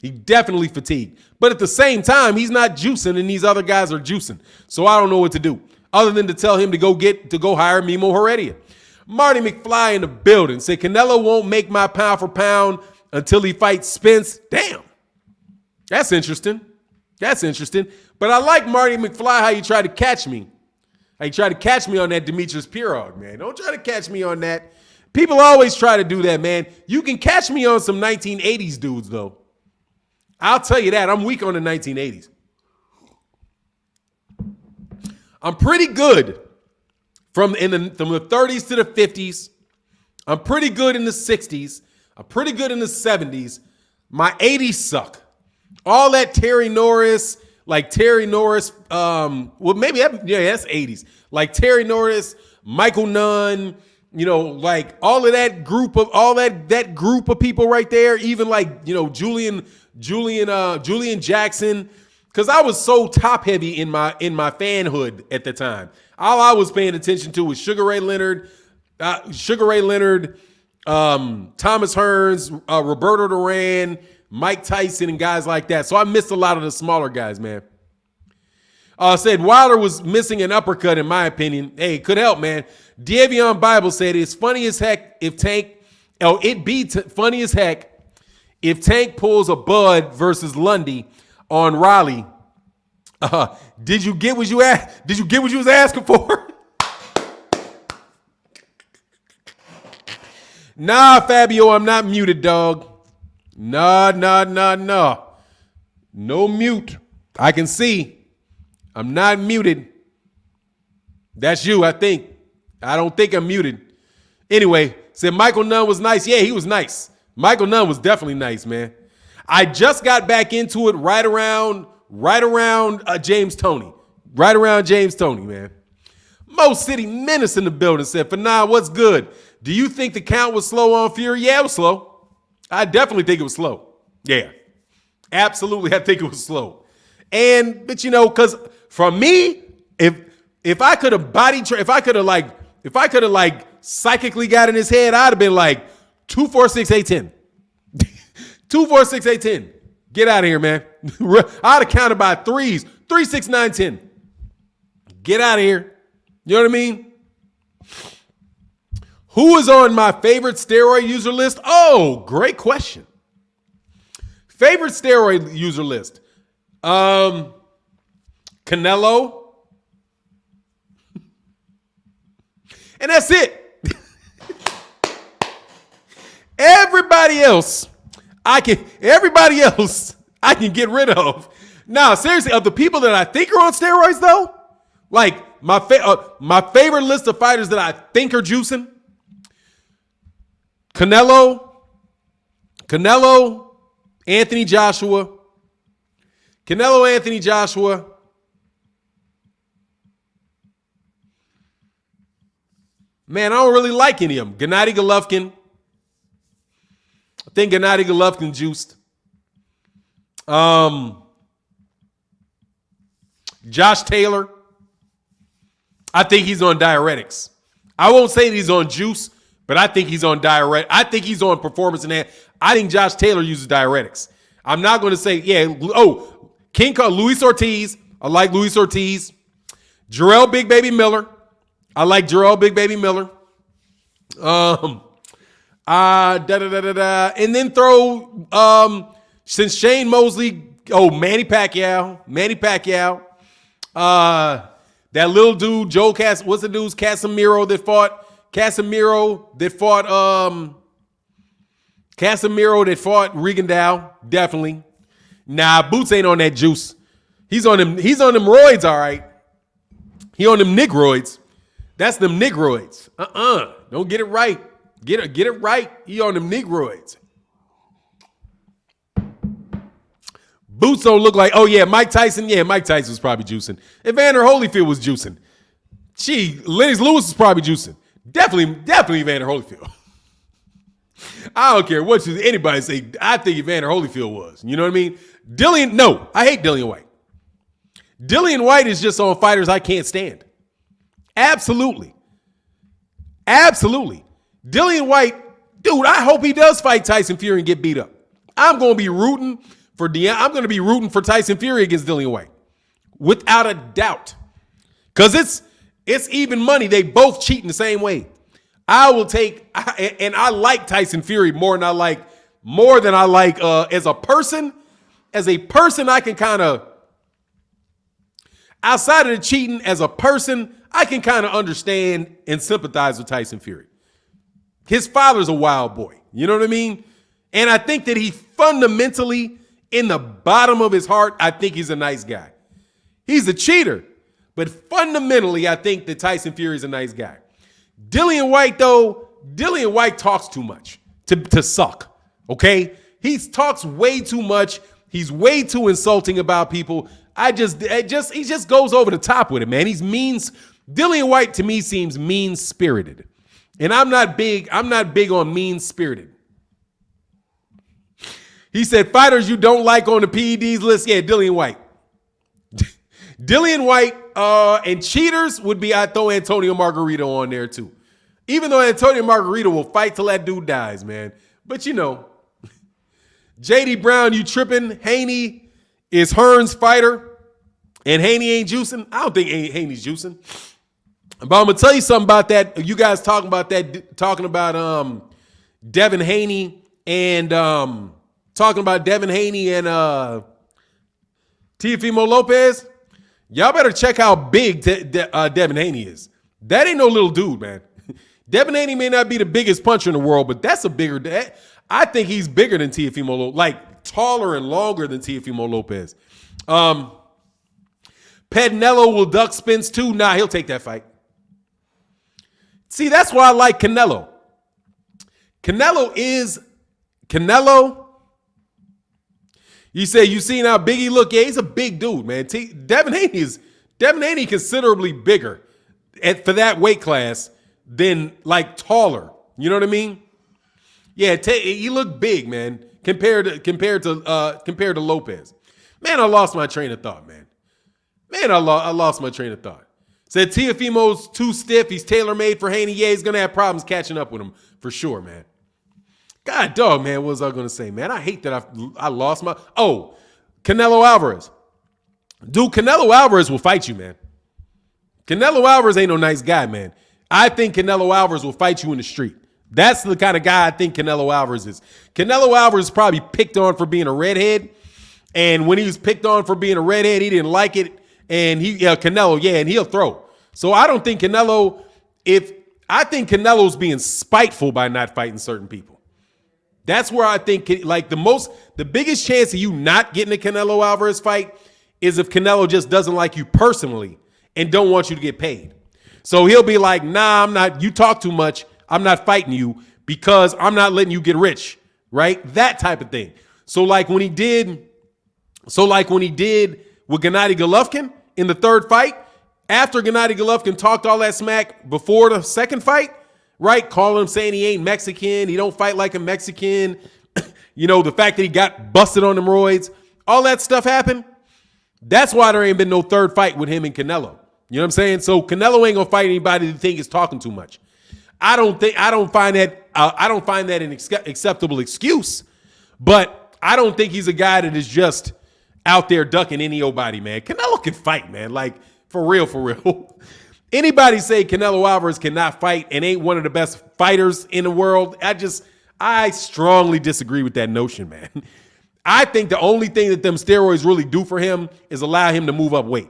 He definitely fatigued. But at the same time, he's not juicing and these other guys are juicing. So I don't know what to do other than to tell him to go hire Mimo Heredia. Marty McFly in the building said Canelo won't make my pound for pound until he fights Spence. Damn. That's interesting. That's interesting. But I like Marty McFly, how you try to catch me. How you try to catch me on that Demetrius Pirog, man. Don't try to catch me on that. People always try to do that, man. You can catch me on some 1980s dudes, though. I'll tell you that. I'm weak on the 1980s. I'm pretty good from the 30s to the 50s. I'm pretty good in the 60s. I'm pretty good in the 70s. My 80s suck. All that Terry Norris, that's 80s. Like Terry Norris, Michael Nunn, like all of that group of people right there, even like, Julian Jackson, because I was so top heavy in my fanhood at the time. All I was paying attention to was Sugar Ray Leonard, Thomas Hearns, Roberto Duran, Mike Tyson, and guys like that. So I missed a lot of the smaller guys, man. Said Wilder was missing an uppercut, in my opinion. Hey, it could help, man. Davion Bible said it's funny as heck if Tank. Funny as heck if Tank pulls a Bud versus Lundy on Raleigh. Did you get what you asked? Did you get what you was asking for? Nah, Fabio, I'm not muted, dog. Nah. No mute. I can see. I'm not muted. That's you, I think. I don't think I'm muted. Anyway, said Michael Nunn was nice. Yeah, he was nice. Michael Nunn was definitely nice, man. I just got back into it right around James Toney. Right around James Toney, man. Mo City Menace in the building said, Fannon, what's good? Do you think the count was slow on Fury? Yeah, it was slow. I definitely think it was slow. Yeah. Absolutely, I think it was slow. But because for me, if I could have psychically got in his head, I'd have been like 2-4-6-8-10. 2-4-6-8-10. Get out of here, man. I'd have counted by threes. 3-6-9-10. Get out of here. You know what I mean? Who is on my favorite steroid user list? Oh, great question. Favorite steroid user list. Canelo. And that's it. Everybody else I can get rid of. Now, seriously, of the people that I think are on steroids, though, like my favorite list of fighters that I think are juicing: Canelo, Anthony Joshua. Man, I don't really like any of them. Gennady Golovkin. I think Gennady Golovkin juiced. Josh Taylor. I think he's on diuretics. I won't say that he's on juice, but I think he's on diuretic. I think he's on performance enhancement. I think Josh Taylor uses diuretics. I'm not going to say, King Kong, Luis Ortiz. I like Luis Ortiz. Jarrell Big Baby Miller. I like Jarrell Big Baby Miller. And then throw, since Shane Mosley, Manny Pacquiao. That little dude, what's the dude's Casemiro that fought Rigondeaux, definitely. Nah, Boots ain't on that juice. He's on them roids, all right. He on them Nigroids. That's them Nigroids. Don't get it right. Get it right. He on them Nigroids. Boots don't look like, Mike Tyson. Yeah, Mike Tyson was probably juicing. Evander Holyfield was juicing. Lennox Lewis was probably juicing. Definitely Evander Holyfield. I don't care what anybody say. I think Evander Holyfield was. You know what I mean? I hate Dillian White. Dillian White is just on fighters I can't stand. Absolutely. Dillian White, dude, I hope he does fight Tyson Fury and get beat up. I'm going to be rooting I'm going to be rooting for Tyson Fury against Dillian White, without a doubt, because it's even money. They both cheat in the same way. I will take, and I like Tyson Fury more than I like as a person. As a person, I can kind of, outside of the cheating, as a person, I can kind of understand and sympathize with Tyson Fury. His father's a wild boy. You know what I mean? And I think that he fundamentally, in the bottom of his heart, I think he's a nice guy. He's a cheater. But fundamentally, I think that Tyson Fury is a nice guy. Dillian White, though, Dillian White talks too much to suck. Okay? He talks way too much. He's way too insulting about people. He just goes over the top with it, man. He's mean. Dillian White to me seems mean-spirited. And I'm not big on mean-spirited. He said, fighters you don't like on the PEDs list. Yeah, Dillian White. Dillian White and cheaters would be, I'd throw Antonio Margarito on there too. Even though Antonio Margarito will fight till that dude dies, man. But you know, JD Brown, you tripping. Haney is Hearn's fighter. And Haney ain't juicing. I don't think Haney's juicing. But I'm going to tell you something about that. You guys talking about Devin Haney and Teofimo Lopez. Y'all better check how big Devin Haney is. That ain't no little dude, man. Devin Haney may not be the biggest puncher in the world, but that's a bigger. I think he's bigger than Teofimo Lopez, like taller and longer than Teofimo Lopez. Pednello will duck spins too. Nah, he'll take that fight. See, that's why I like Canelo. Canelo. You say you seen how big he look? Yeah, he's a big dude, man. Devin Haney considerably bigger for that weight class than like taller. You know what I mean? Yeah, he looked big, man, compared to Lopez. Man, I lost my train of thought, man. I lost my train of thought. Said Teofimo's too stiff. He's tailor-made for Haney. Yeah, he's going to have problems catching up with him for sure, man. God dog, man, what was I going to say, man? I hate that I lost my... Oh, Canelo Alvarez. Dude, Canelo Alvarez will fight you, man. Canelo Alvarez ain't no nice guy, man. I think Canelo Alvarez will fight you in the street. That's the kind of guy I think Canelo Alvarez is. Canelo Alvarez probably picked on for being a redhead. And when he was picked on for being a redhead, he didn't like it. And and he'll throw. So I don't think Canelo, I think Canelo's being spiteful by not fighting certain people. That's where I think like the biggest chance of you not getting a Canelo Alvarez fight is if Canelo just doesn't like you personally and don't want you to get paid. So he'll be like, nah, I'm not, you talk too much. I'm not fighting you because I'm not letting you get rich, right? That type of thing. So like when he did with Gennady Golovkin in the third fight, after Gennady Golovkin talked all that smack before the second fight, right? Calling him saying he ain't Mexican, he don't fight like a Mexican, the fact that he got busted on them roids, all that stuff happened. That's why there ain't been no third fight with him and Canelo. You know what I'm saying? So Canelo ain't gonna fight anybody that think is talking too much. I don't find that an acceptable excuse, but I don't think he's a guy that is just out there ducking anybody, man. Canelo can fight, man. Like, for real. Anybody say Canelo Alvarez cannot fight and ain't one of the best fighters in the world, I strongly disagree with that notion, man. I think the only thing that them steroids really do for him is allow him to move up weight.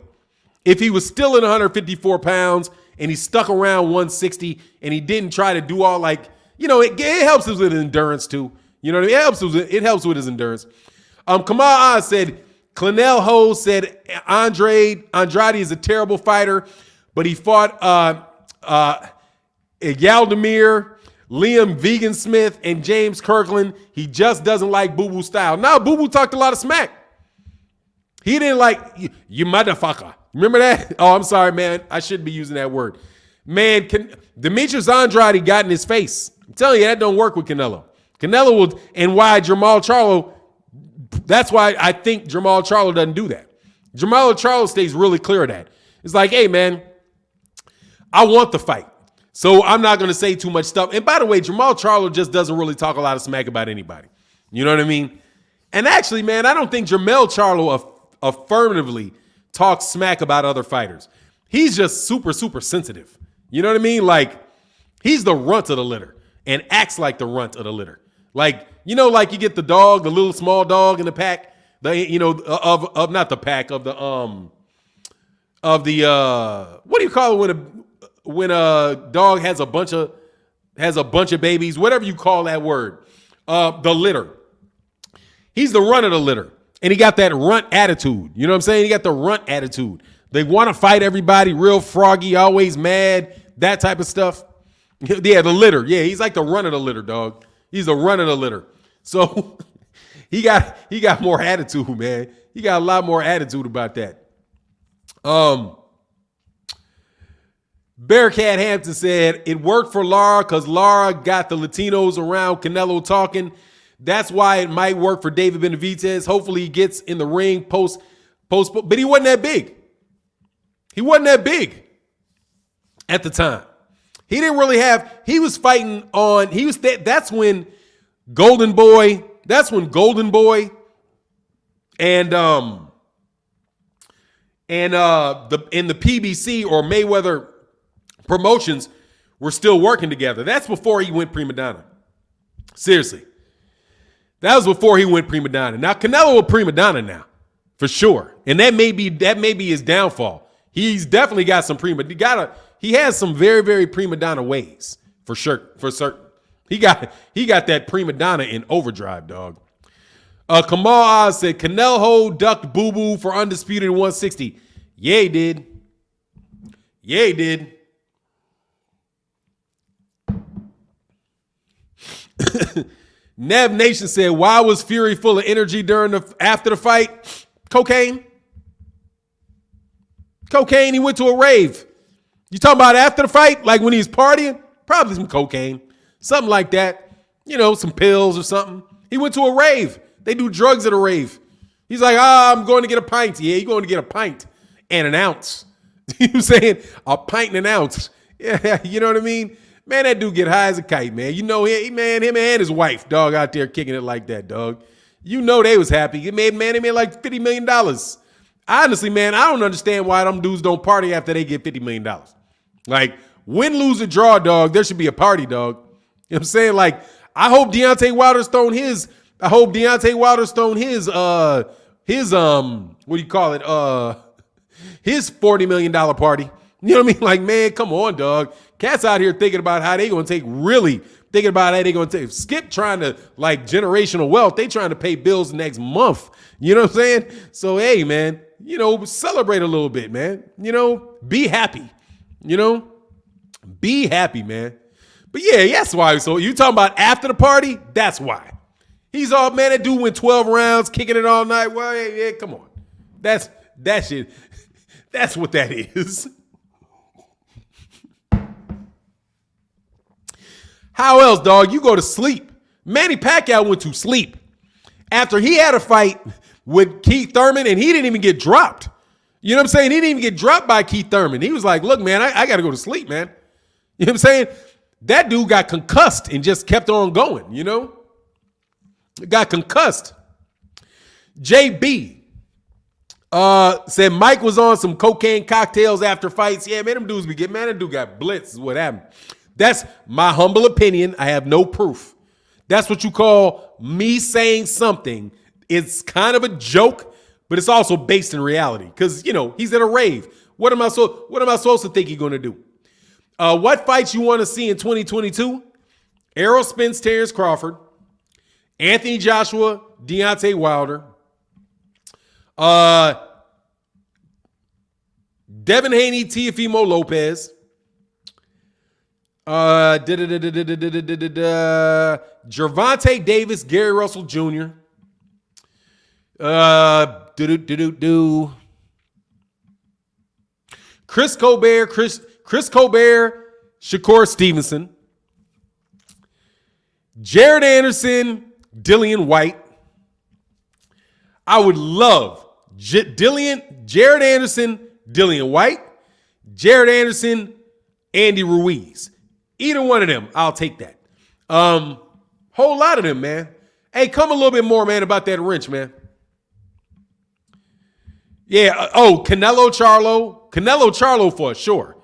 If he was still in 154 pounds and he stuck around 160 and he didn't try to do all it helps us with endurance too. You know what I mean? It helps with his endurance. Kamal Oz said, Clennell Ho said Andrade is a terrible fighter, but he fought Yaldemir, Liam Vegan Smith, and James Kirkland. He just doesn't like Boo Boo style. Now, Boo Boo talked a lot of smack. He didn't like, you motherfucker. Remember that? Oh, I'm sorry, man. I shouldn't be using that word. Man, Demetrius Andrade got in his face. I'm telling you, that don't work with Canelo. Canelo will, and why Jermall Charlo, that's why I think Jermall Charlo doesn't do that. Jermall Charlo stays really clear of that. It's like, hey, man, I want the fight. So I'm not going to say too much stuff. And by the way, Jermall Charlo just doesn't really talk a lot of smack about anybody. You know what I mean? And actually, man, I don't think Jermell Charlo affirmatively talks smack about other fighters. He's just super, super sensitive. You know what I mean? Like, he's the runt of the litter and acts like the runt of the litter. Like, you know, like you get the dog, the little small dog in the pack, of not the pack, of the what do you call it when a dog has a bunch of babies, whatever you call that word, the litter. He's the runt of the litter, and he got that runt attitude. You know what I'm saying? He got the runt attitude. They want to fight everybody, real froggy, always mad, that type of stuff. Yeah, the litter. Yeah, he's like the runt of the litter, dog. He's the runt of the litter. So he got more attitude, man. He got a lot more attitude about that. Bearcat Hampton said it worked for Lara because Lara got the Latinos around Canelo talking. That's why it might work for David Benavidez. Hopefully he gets in the ring post, but he wasn't that big. He wasn't that big at the time. He didn't really have, he was fighting on, that's when Golden Boy and the PBC or Mayweather Promotions were still working together. That's before he went prima donna. Seriously. That was before he went prima donna. Now Canelo a prima donna now, for sure. And that may be his downfall. He's definitely got some he has some very, very prima donna ways, for sure, for certain. He got that prima donna in overdrive, dog. Kamal Oz said Canelo ducked Boo Boo for undisputed 160. Yeah, he did. Yeah, he did. Nev Nation said, why was Fury full of energy after the fight? Cocaine. Cocaine, he went to a rave. You talking about after the fight? Like when he was partying? Probably some cocaine. Something like that. You know, some pills or something. He went to a rave. They do drugs at a rave. He's like, I'm going to get a pint. Yeah, you're going to get a pint and an ounce. You know what I'm saying? A pint and an ounce. Yeah, you know what I mean? Man, that dude get high as a kite, man. You know, him and his wife, dog, out there kicking it like that, dog. You know they was happy. They made like $50 million. Honestly, man, I don't understand why them dudes don't party after they get $50 million. Like, win, lose, or draw, dog, there should be a party, dog. You know what I'm saying? Like, I hope Deontay Wilder's thrown his what do you call it? His $40 million party. You know what I mean? Like, man, come on, dog. Cats out here thinking about how they going to take Skip trying to like generational wealth. They trying to pay bills next month. You know what I'm saying? So, hey, man, you know, celebrate a little bit, man. You know, be happy. You know, be happy, man. But yeah, that's why. So you talking about after the party? That's why. He's all, man, that dude went 12 rounds, kicking it all night. Well, yeah, come on. That shit. That's what that is. How else, dog? You go to sleep. Manny Pacquiao went to sleep after he had a fight with Keith Thurman, and he didn't even get dropped. You know what I'm saying? He didn't even get dropped by Keith Thurman. He was like, look, man, I got to go to sleep, man. You know what I'm saying? That dude got concussed and just kept on going, you know? Got concussed. JB said Mike was on some cocaine cocktails after fights. Yeah, man, them dudes be getting, man, that dude got blitzed is what happened. That's my humble opinion. I have no proof. That's what you call me saying something. It's kind of a joke, but it's also based in reality because, you know, he's at a rave. What am I supposed to think he's going to do? What fights you want to see in 2022? Errol Spence, Terrence Crawford, Anthony Joshua, Deontay Wilder, Devin Haney, Teofimo Lopez, Gervonta Davis, Gary Russell Jr., Chris Colbert, Shakur Stevenson, Jared Anderson, Dillian White. I would love Jared Anderson, Dillian White, Jared Anderson, Andy Ruiz. Either one of them, I'll take that. Whole lot of them, man. Hey, come a little bit more, man, about that wrench, man. Yeah. Canelo Charlo for sure.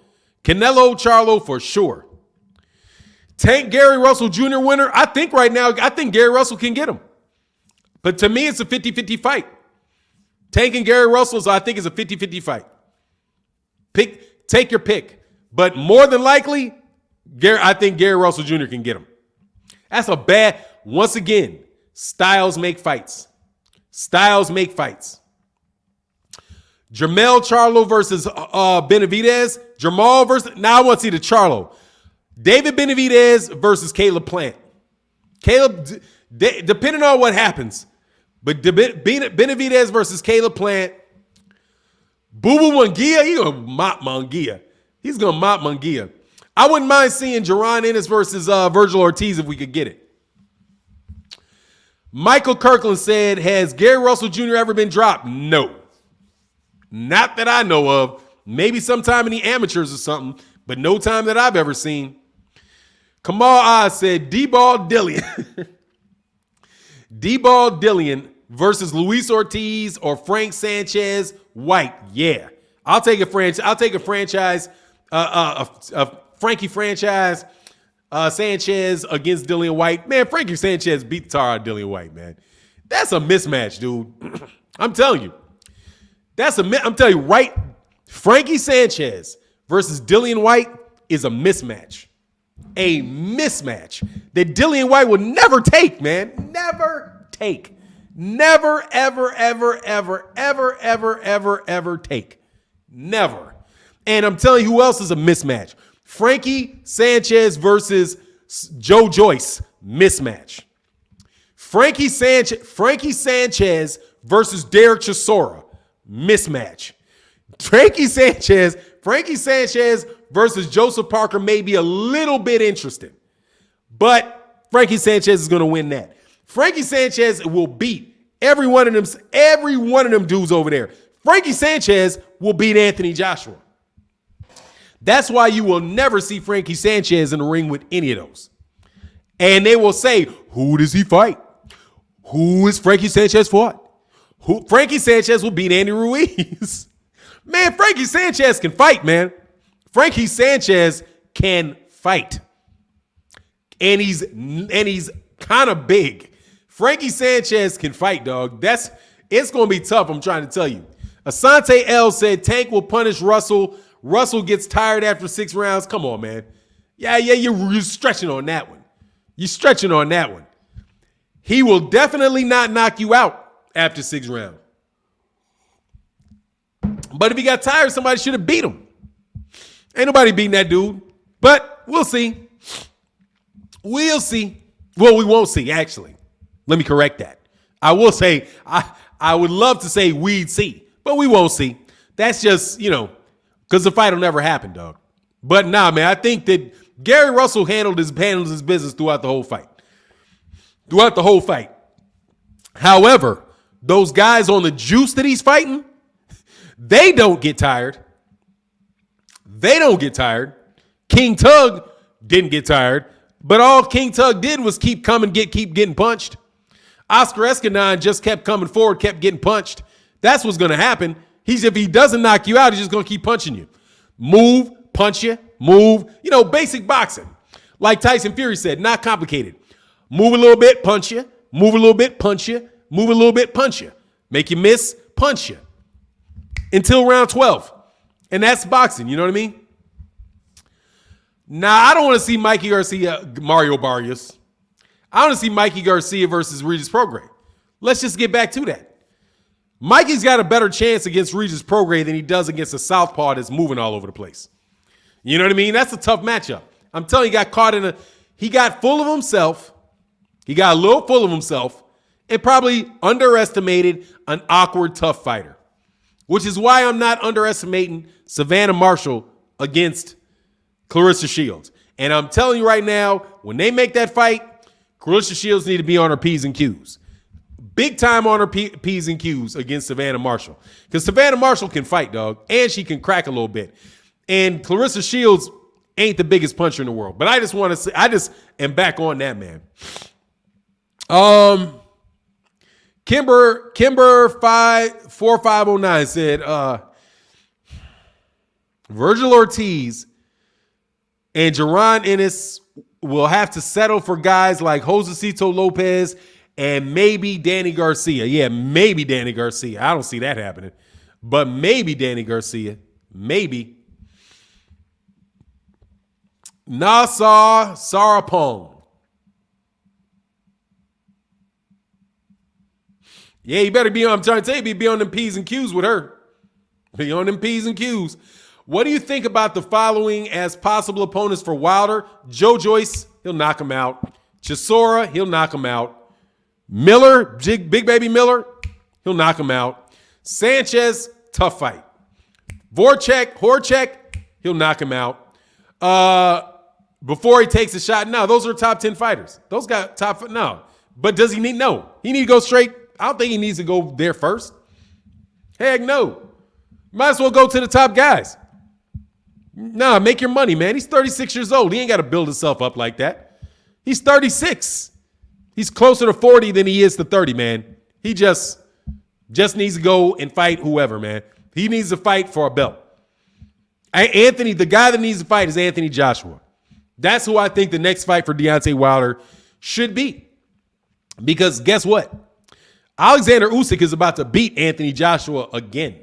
Canelo Charlo for sure. Tank Gary Russell Jr. winner. I think right now, Gary Russell can get him. But to me, it's a 50-50 fight. Tank and Gary Russell, so I think it's a 50-50 fight. Take your pick. But more than likely, I think Gary Russell Jr. can get him. That's a bad, once again, styles make fights. Styles make fights. Jermell Charlo versus Benavidez. Jamal versus, now I want to see the Charlo. David Benavidez versus Caleb Plant. Caleb, depending on what happens, but Benavidez versus Caleb Plant. Boo Boo Munguia, he's going to mop Munguia. He's going to mop Munguia. I wouldn't mind seeing Jaron Ennis versus Virgil Ortiz if we could get it. Michael Kirkland said, has Gary Russell Jr. ever been dropped? No. Not that I know of. Maybe sometime in the amateurs or something, but no time that I've ever seen. Kamal Oz said, D-Ball Dillian. D-Ball Dillian versus Luis Ortiz or Frank Sanchez White. Yeah. I'll take a franchise, Frankie franchise, Sanchez against Dillian White. Man, Frankie Sanchez beat the tar out of Dillian White, man. That's a mismatch, dude. I'm telling you. I'm telling you, right? Frankie Sanchez versus Dillian White is a mismatch. A mismatch that Dillian White will never take, man. Never take. Never, ever, ever, ever, ever, ever, ever, ever take. Never. And I'm telling you who else is a mismatch. Frankie Sanchez versus Joe Joyce. Mismatch. Frankie Sanchez versus Derek Chisora. Mismatch. Frankie Sanchez versus Joseph Parker may be a little bit interesting, but Frankie Sanchez is going to win that. Frankie Sanchez will beat every one of them dudes over there. Frankie Sanchez will beat Anthony Joshua. That's why you will never see Frankie Sanchez in the ring with any of those. And they will say, who does he fight? Who is Frankie Sanchez fought? Frankie Sanchez will beat Andy Ruiz. Man, Frankie Sanchez can fight, man. Frankie Sanchez can fight. And he's kind of big. Frankie Sanchez can fight, dog. It's going to be tough, I'm trying to tell you. Asante L said Tank will punish Russell. Russell gets tired after 6 rounds. Come on, man. Yeah, you're stretching on that one. You're stretching on that one. He will definitely not knock you out after 6 rounds. But if he got tired, somebody should have beat him. Ain't nobody beating that dude. But we'll see. We'll see. Well, we won't see, actually. Let me correct that. I will say, I would love to say we'd see, but we won't see. That's just, because the fight will never happen, dog. But nah, man, I think that Gary Russell handled his business throughout the whole fight. Throughout the whole fight. However, those guys on the juice that he's fighting, they don't get tired. They don't get tired. King Tug didn't get tired, but all King Tug did was keep getting punched. Oscar Escanine just kept coming forward, kept getting punched. That's what's going to happen. If he doesn't knock you out, he's just going to keep punching you. Move, punch you, move. Basic boxing. Like Tyson Fury said, not complicated. Move a little bit, punch you. Move a little bit, punch you. Move a little bit, punch you. Make you miss, punch you. Until round 12. And that's boxing, you know what I mean? Now, I don't want to see Mikey Garcia, Mario Barrios. I want to see Mikey Garcia versus Regis Prograis. Let's just get back to that. Mikey's got a better chance against Regis Prograis than he does against a southpaw that's moving all over the place. You know what I mean? That's a tough matchup. I'm telling you, he got full of himself. He got a little full of himself and probably underestimated an awkward, tough fighter, which is why I'm not underestimating Savannah Marshall against Clarissa Shields. And I'm telling you right now, when they make that fight, Clarissa Shields need to be on her P's and Q's. Big time on her P's and Q's against Savannah Marshall. Because Savannah Marshall can fight, dog, and she can crack a little bit. And Clarissa Shields ain't the biggest puncher in the world. But I just am back on that, man. Kimber 54509 said Virgil Ortiz and Jaron Ennis will have to settle for guys like Josecito Lopez and maybe Danny Garcia. Yeah, maybe Danny Garcia. I don't see that happening. But maybe Danny Garcia. Maybe. Nassau Sarapong. Yeah, you better be on, I'm trying to tell you, be on them P's and Q's with her. Be on them P's and Q's. What do you think about the following as possible opponents for Wilder? Joe Joyce, he'll knock him out. Chisora, he'll knock him out. Miller, Big Baby Miller, he'll knock him out. Sanchez, tough fight. Horchak, he'll knock him out. Before he takes a shot, no, those are top 10 fighters. Those got top, no. But does he need, no. He need to go straight. I don't think he needs to go there first. Heck no. Might as well go to the top guys. Nah, make your money, man. He's 36 years old. He ain't got to build himself up like that. He's 36. He's closer to 40 than he is to 30, man. He just needs to go and fight whoever, man. He needs to fight for a belt. The guy that needs to fight is Anthony Joshua. That's who I think the next fight for Deontay Wilder should be. Because guess what? Alexander Usyk is about to beat Anthony Joshua again.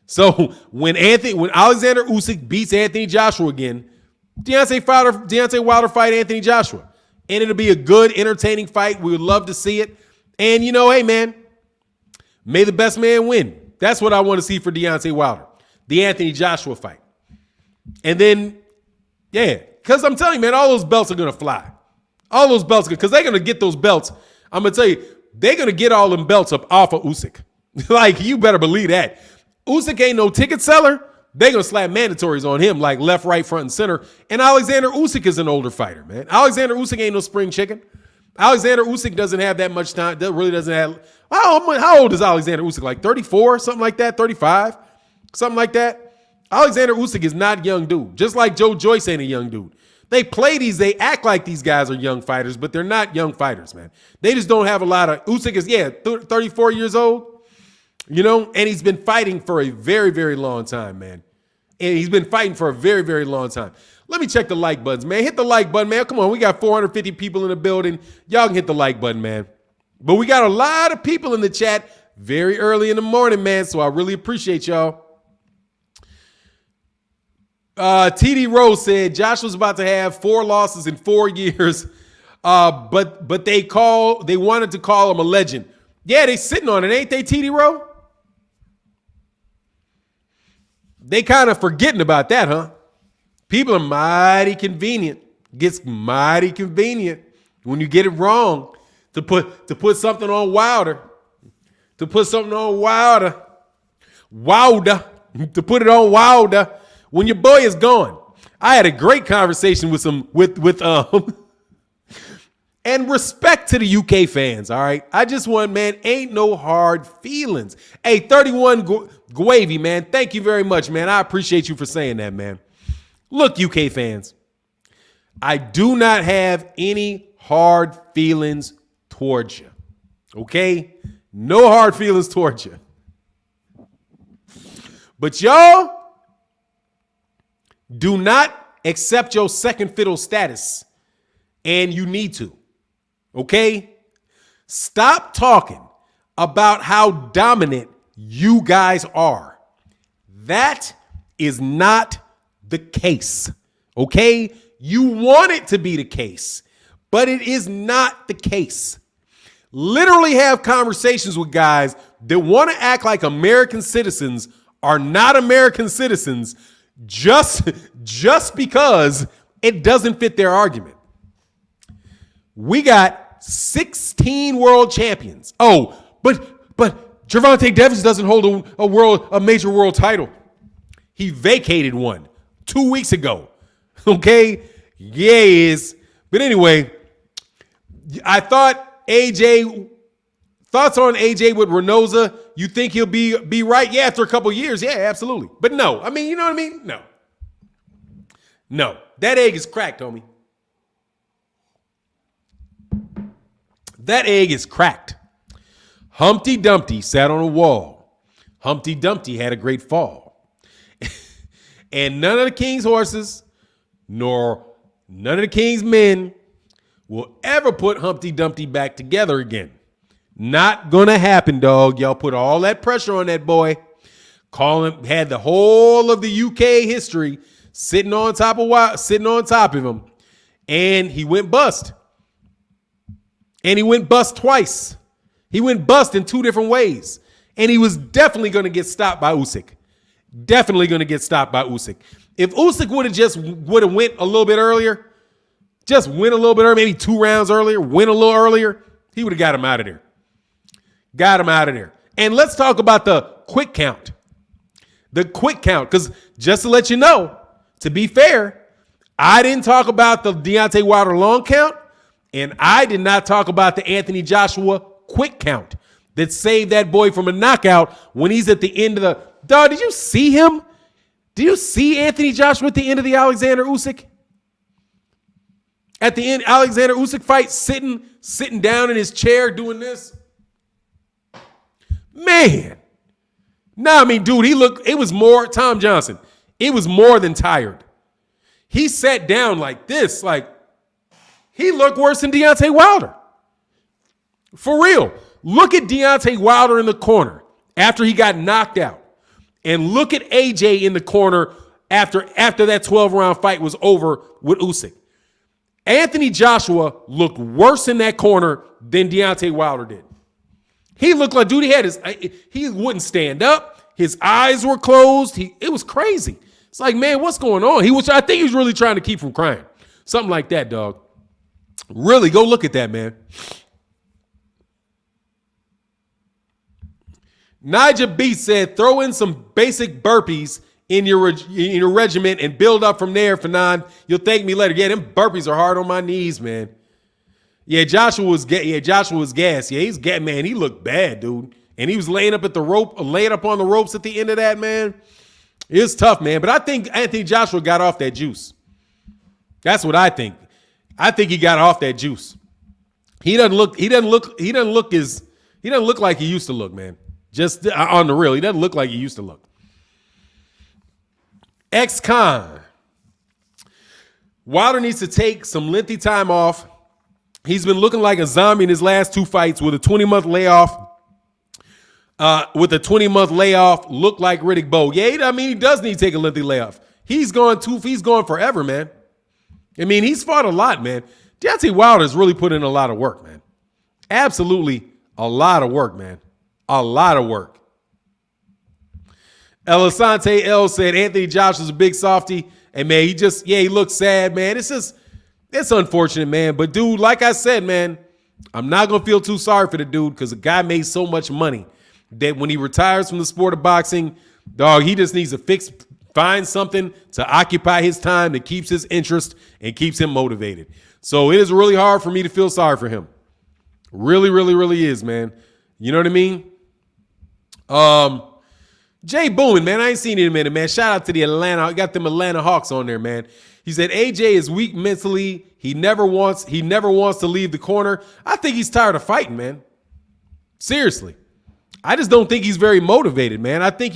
So when Alexander Usyk beats Anthony Joshua again, Deontay Wilder fight Anthony Joshua. And it'll be a good, entertaining fight. We would love to see it. And hey, man, may the best man win. That's what I want to see for Deontay Wilder. The Anthony Joshua fight. And then, yeah, because I'm telling you, man, all those belts are going to fly. All those belts, because they're going to get those belts. I'm going to tell you, they're going to get all them belts up off of Usyk. Like, you better believe that. Usyk ain't no ticket seller. They're going to slap mandatories on him like left, right, front, and center. And Alexander Usyk is an older fighter, man. Alexander Usyk ain't no spring chicken. Alexander Usyk doesn't have that much time. That really doesn't have. How old is Alexander Usyk? Like 34, something like that? 35? Something like that? Alexander Usyk is not a young dude. Just like Joe Joyce ain't a young dude. They act like these guys are young fighters, but they're not young fighters, man. They just don't have a lot of. Usyk is, 34 years old. And he's been fighting for a very, very long time, man. And he's been fighting for a very, very long time. Let me check the like buttons, man. Hit the like button, man. Come on, we got 450 people in the building. Y'all can hit the like button, man. But we got a lot of people in the chat very early in the morning, man. So I really appreciate y'all. TD Rose said Joshua's about to have 4 losses in 4 years. But they wanted to call him a legend. Yeah, they sitting on it, ain't they, TD Rose? They kind of forgetting about that, huh? People are mighty convenient. Gets mighty convenient when you get it wrong to put something on Wilder. To put something on Wilder. To put it on Wilder when your boy is gone. I had a great conversation with and respect to the UK fans, all right? I just want, man, ain't no hard feelings. Hey, 31 Guavy, man, thank you very much, man. I appreciate you for saying that, man. Look, UK fans, I do not have any hard feelings towards you, okay? No hard feelings towards you. But y'all do not accept your second fiddle status, and you need to. Okay? Stop talking about how dominant you guys are. That is not the case. Okay? You want it to be the case, but it is not the case. Literally have conversations with guys that want to act like American citizens are not American citizens just because it doesn't fit their argument. We got 16 world champions. Oh, but Gervonta Davis doesn't hold a major world title. He vacated one 2 weeks ago. Okay? Yeah, he is. But anyway, I thought thoughts on AJ with Reynosa, you think he'll be right? Yeah, after a couple years. Yeah, absolutely. But no. I mean, you know what I mean? No. That egg is cracked, homie. That egg is cracked. Humpty Dumpty sat on a wall. Humpty Dumpty had a great fall. And none of the king's horses, nor none of the king's men will ever put Humpty Dumpty back together again. Not gonna happen, dog. Y'all put all that pressure on that boy. Had the whole of the UK history sitting on top of him, and he went bust. And he went bust twice. He went bust in 2 different ways. And he was definitely going to get stopped by Usyk. Definitely going to get stopped by Usyk. If Usyk would have went a little bit earlier, just went a little bit earlier, maybe 2 rounds earlier, went a little earlier, he would have got him out of there. Got him out of there. And let's talk about the quick count. The quick count, because just to let you know, to be fair, I didn't talk about the Deontay Wilder long count, and I did not talk about the Anthony Joshua quick count that saved that boy from a knockout when he's at the end of the... Dog, did you see him? Did you see Anthony Joshua at the end of the Alexander Usyk? At the end, Alexander Usyk fight, sitting down in his chair doing this? Man. Nah, I mean, dude, it was more, Tom Johnson, it was more than tired. He sat down like this, like, he looked worse than Deontay Wilder. For real. Look at Deontay Wilder in the corner after he got knocked out. And look at AJ in the corner after that 12-round fight was over with Usyk. Anthony Joshua looked worse in that corner than Deontay Wilder did. He looked like, dude, he wouldn't stand up. His eyes were closed. It was crazy. It's like, man, what's going on? I think he was really trying to keep from crying. Something like that, dog. Really, go look at that, man. Nigel B said, throw in some basic burpees in your regiment and build up from there, Fannon. You'll thank me later. Yeah, them burpees are hard on my knees, man. Yeah, Joshua was gassed. Yeah, he's gas, man. He looked bad, dude. And he was laying up on the ropes at the end of that, man. It was tough, man. But I think Anthony Joshua got off that juice. That's what I think. I think he got off that juice. He doesn't look like he used to look, man. Just on the real, he doesn't look like he used to look. Ex-Con. Wilder needs to take some lengthy time off. He's been looking like a zombie in his last 2 fights with a 20-month layoff. Looked like Riddick Bowe. Yeah, I mean, he does need to take a lengthy layoff. He's gone forever, man. I mean, he's fought a lot, man. Deontay Wilder has really put in a lot of work, man. Absolutely a lot of work, man. A lot of work. Elisante L said Anthony Joshua's a big softy. And, man, he looks sad, man. It's unfortunate, man. But, dude, like I said, man, I'm not going to feel too sorry for the dude because the guy made so much money that when he retires from the sport of boxing, dog, he just needs to find something to occupy his time that keeps his interest and keeps him motivated. So it is really hard for me to feel sorry for him. Really, really, really is, man. You know what I mean? Jay Boomin, man, I ain't seen him in a minute, man. Shout out to the I got them Atlanta Hawks on there, man. He said AJ is weak mentally. He never wants to leave the corner. I think he's tired of fighting, man. Seriously. I just don't think he's very motivated, man. I think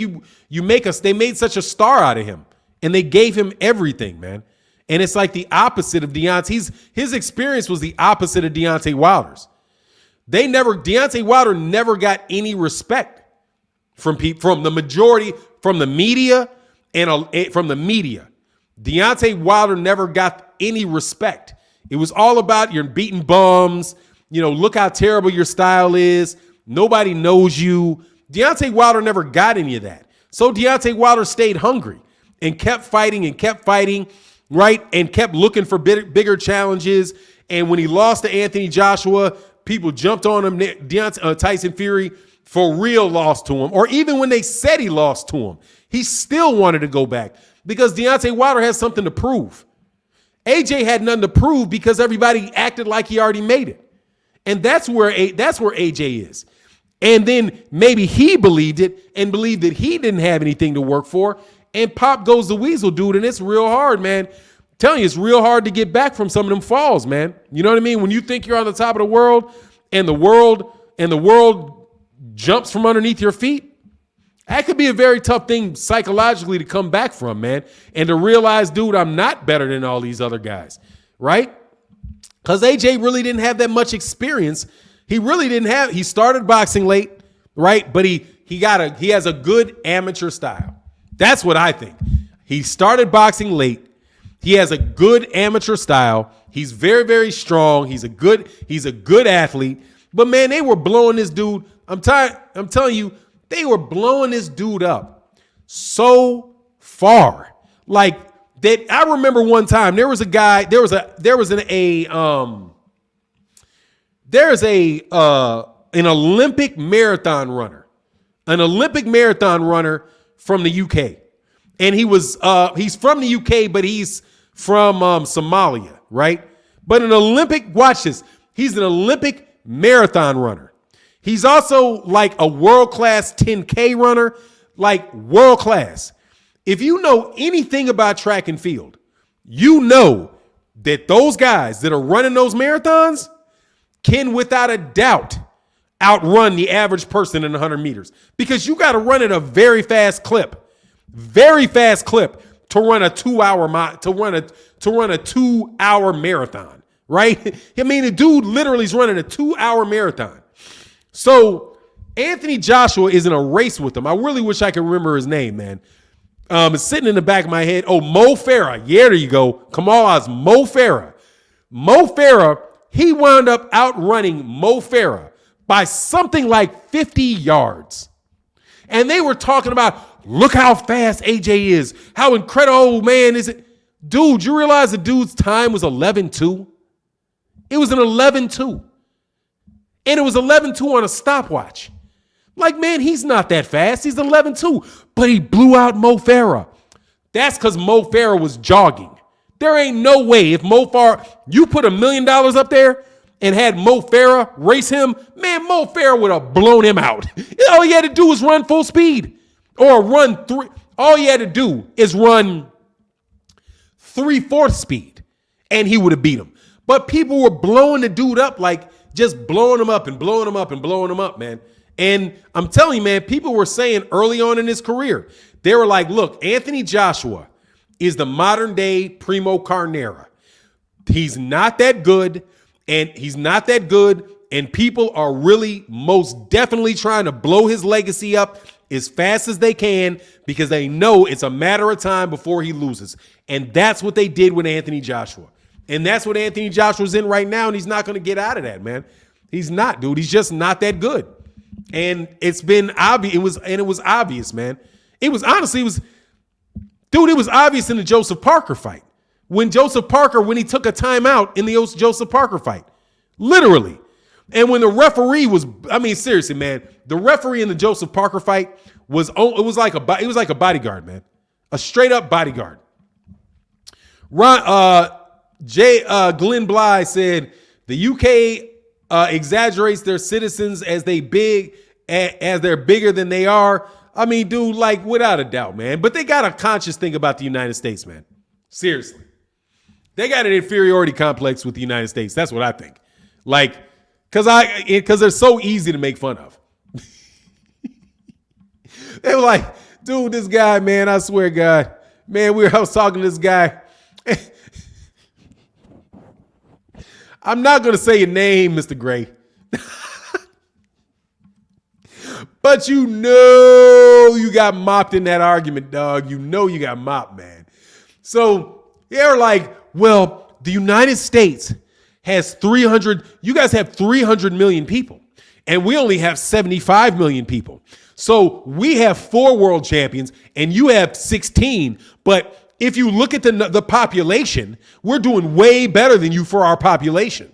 they made such a star out of him and they gave him everything, man. And it's like the opposite of Deontay. His experience was the opposite of Deontay Wilder's. Deontay Wilder never got any respect from the majority, from the media and from the media. Deontay Wilder never got any respect. It was all about you're beating bums. You know, look how terrible your style is. Nobody knows you. Deontay Wilder never got any of that. So Deontay Wilder stayed hungry and kept fighting, right? And kept looking for bigger challenges. And when he lost to Anthony Joshua, people jumped on him. Tyson Fury for real lost to him. Or even when they said he lost to him, he still wanted to go back because Deontay Wilder has something to prove. AJ had nothing to prove because everybody acted like he already made it. And that's where AJ is. And then maybe he believed it and believed that he didn't have anything to work for. And pop goes the weasel, dude. And it's real hard, man. I'm telling you, it's real hard to get back from some of them falls, man. You know what I mean? When you think you're on the top of the world and the world jumps from underneath your feet, that could be a very tough thing psychologically to come back from, man. And to realize, dude, I'm not better than all these other guys, right? Because AJ really didn't have that much experience. He started boxing late, right? But he has a good amateur style. That's what I think. He started boxing late. He has a good amateur style. He's very, very strong. He's a good athlete. But man, they were blowing this dude. I'm telling you, they were blowing this dude up so far. Like that. I remember one time there was an Olympic marathon runner. An Olympic marathon runner from the UK. And he's from the UK, but he's from Somalia, right? But watch this. He's an Olympic marathon runner. He's also like a world-class 10K runner, like world-class. If you know anything about track and field, you know that those guys that are running those marathons can, without a doubt, outrun the average person in 100 meters, because you got to run at a very fast clip to run a 2-hour marathon, right? I mean, the dude literally is running a 2-hour marathon. So Anthony Joshua is in a race with him. I really wish I could remember his name, man. It's sitting in the back of my head. Oh, Mo Farah. Yeah, there you go. Kamal Oz, Mo Farah. Mo Farah, he wound up outrunning Mo Farah by something like 50 yards. And they were talking about, look how fast AJ is. How incredible, man, is it? Dude, you realize the dude's time was 11:2? It was an 11:2. And it was 11:2 on a stopwatch. Like, man, he's not that fast. He's 11:2. But he blew out Mo Farah. That's because Mo Farah was jogging. There ain't no way if you put $1 million up there and had Mo Farah race him, man, Mo Farah would have blown him out. All he had to do was run full speed. Or run all he had to do is run 3/4 speed, and he would have beat him. But people were blowing the dude up, like just blowing him up and blowing him up and blowing him up, man. And I'm telling you, man, people were saying early on in his career, they were like, look, Anthony Joshua is the modern day Primo Carnera. He's not that good, and people are really most definitely trying to blow his legacy up as fast as they can, because they know it's a matter of time before he loses. And that's what they did with Anthony Joshua. And that's what Anthony Joshua's in right now, and he's not going to get out of that, man. He's not, dude. He's just not that good. And it's been obvious. It was obvious, man. It was obvious in the Joseph Parker fight. When he took a timeout in the Joseph Parker fight. Literally. And when the referee seriously, man, the referee in the Joseph Parker fight was like a bodyguard, man. A straight up bodyguard. Glenn Bly said the UK exaggerates their citizens as they're bigger than they are. I mean, dude, like, without a doubt, man. But they got a conscious thing about the United States, man. Seriously. They got an inferiority complex with the United States. That's what I think. Like, because they're so easy to make fun of. They were like, dude, this guy, man, I swear, God, man, I was talking to this guy. I'm not going to say your name, Mr. Gray. But you know you got mopped in that argument, dog. You know you got mopped, man. So they're like, well, the United States has 300. You guys have 300 million people, and we only have 75 million people. So we have 4 world champions, and you have 16. But if you look at the population, we're doing way better than you for our population.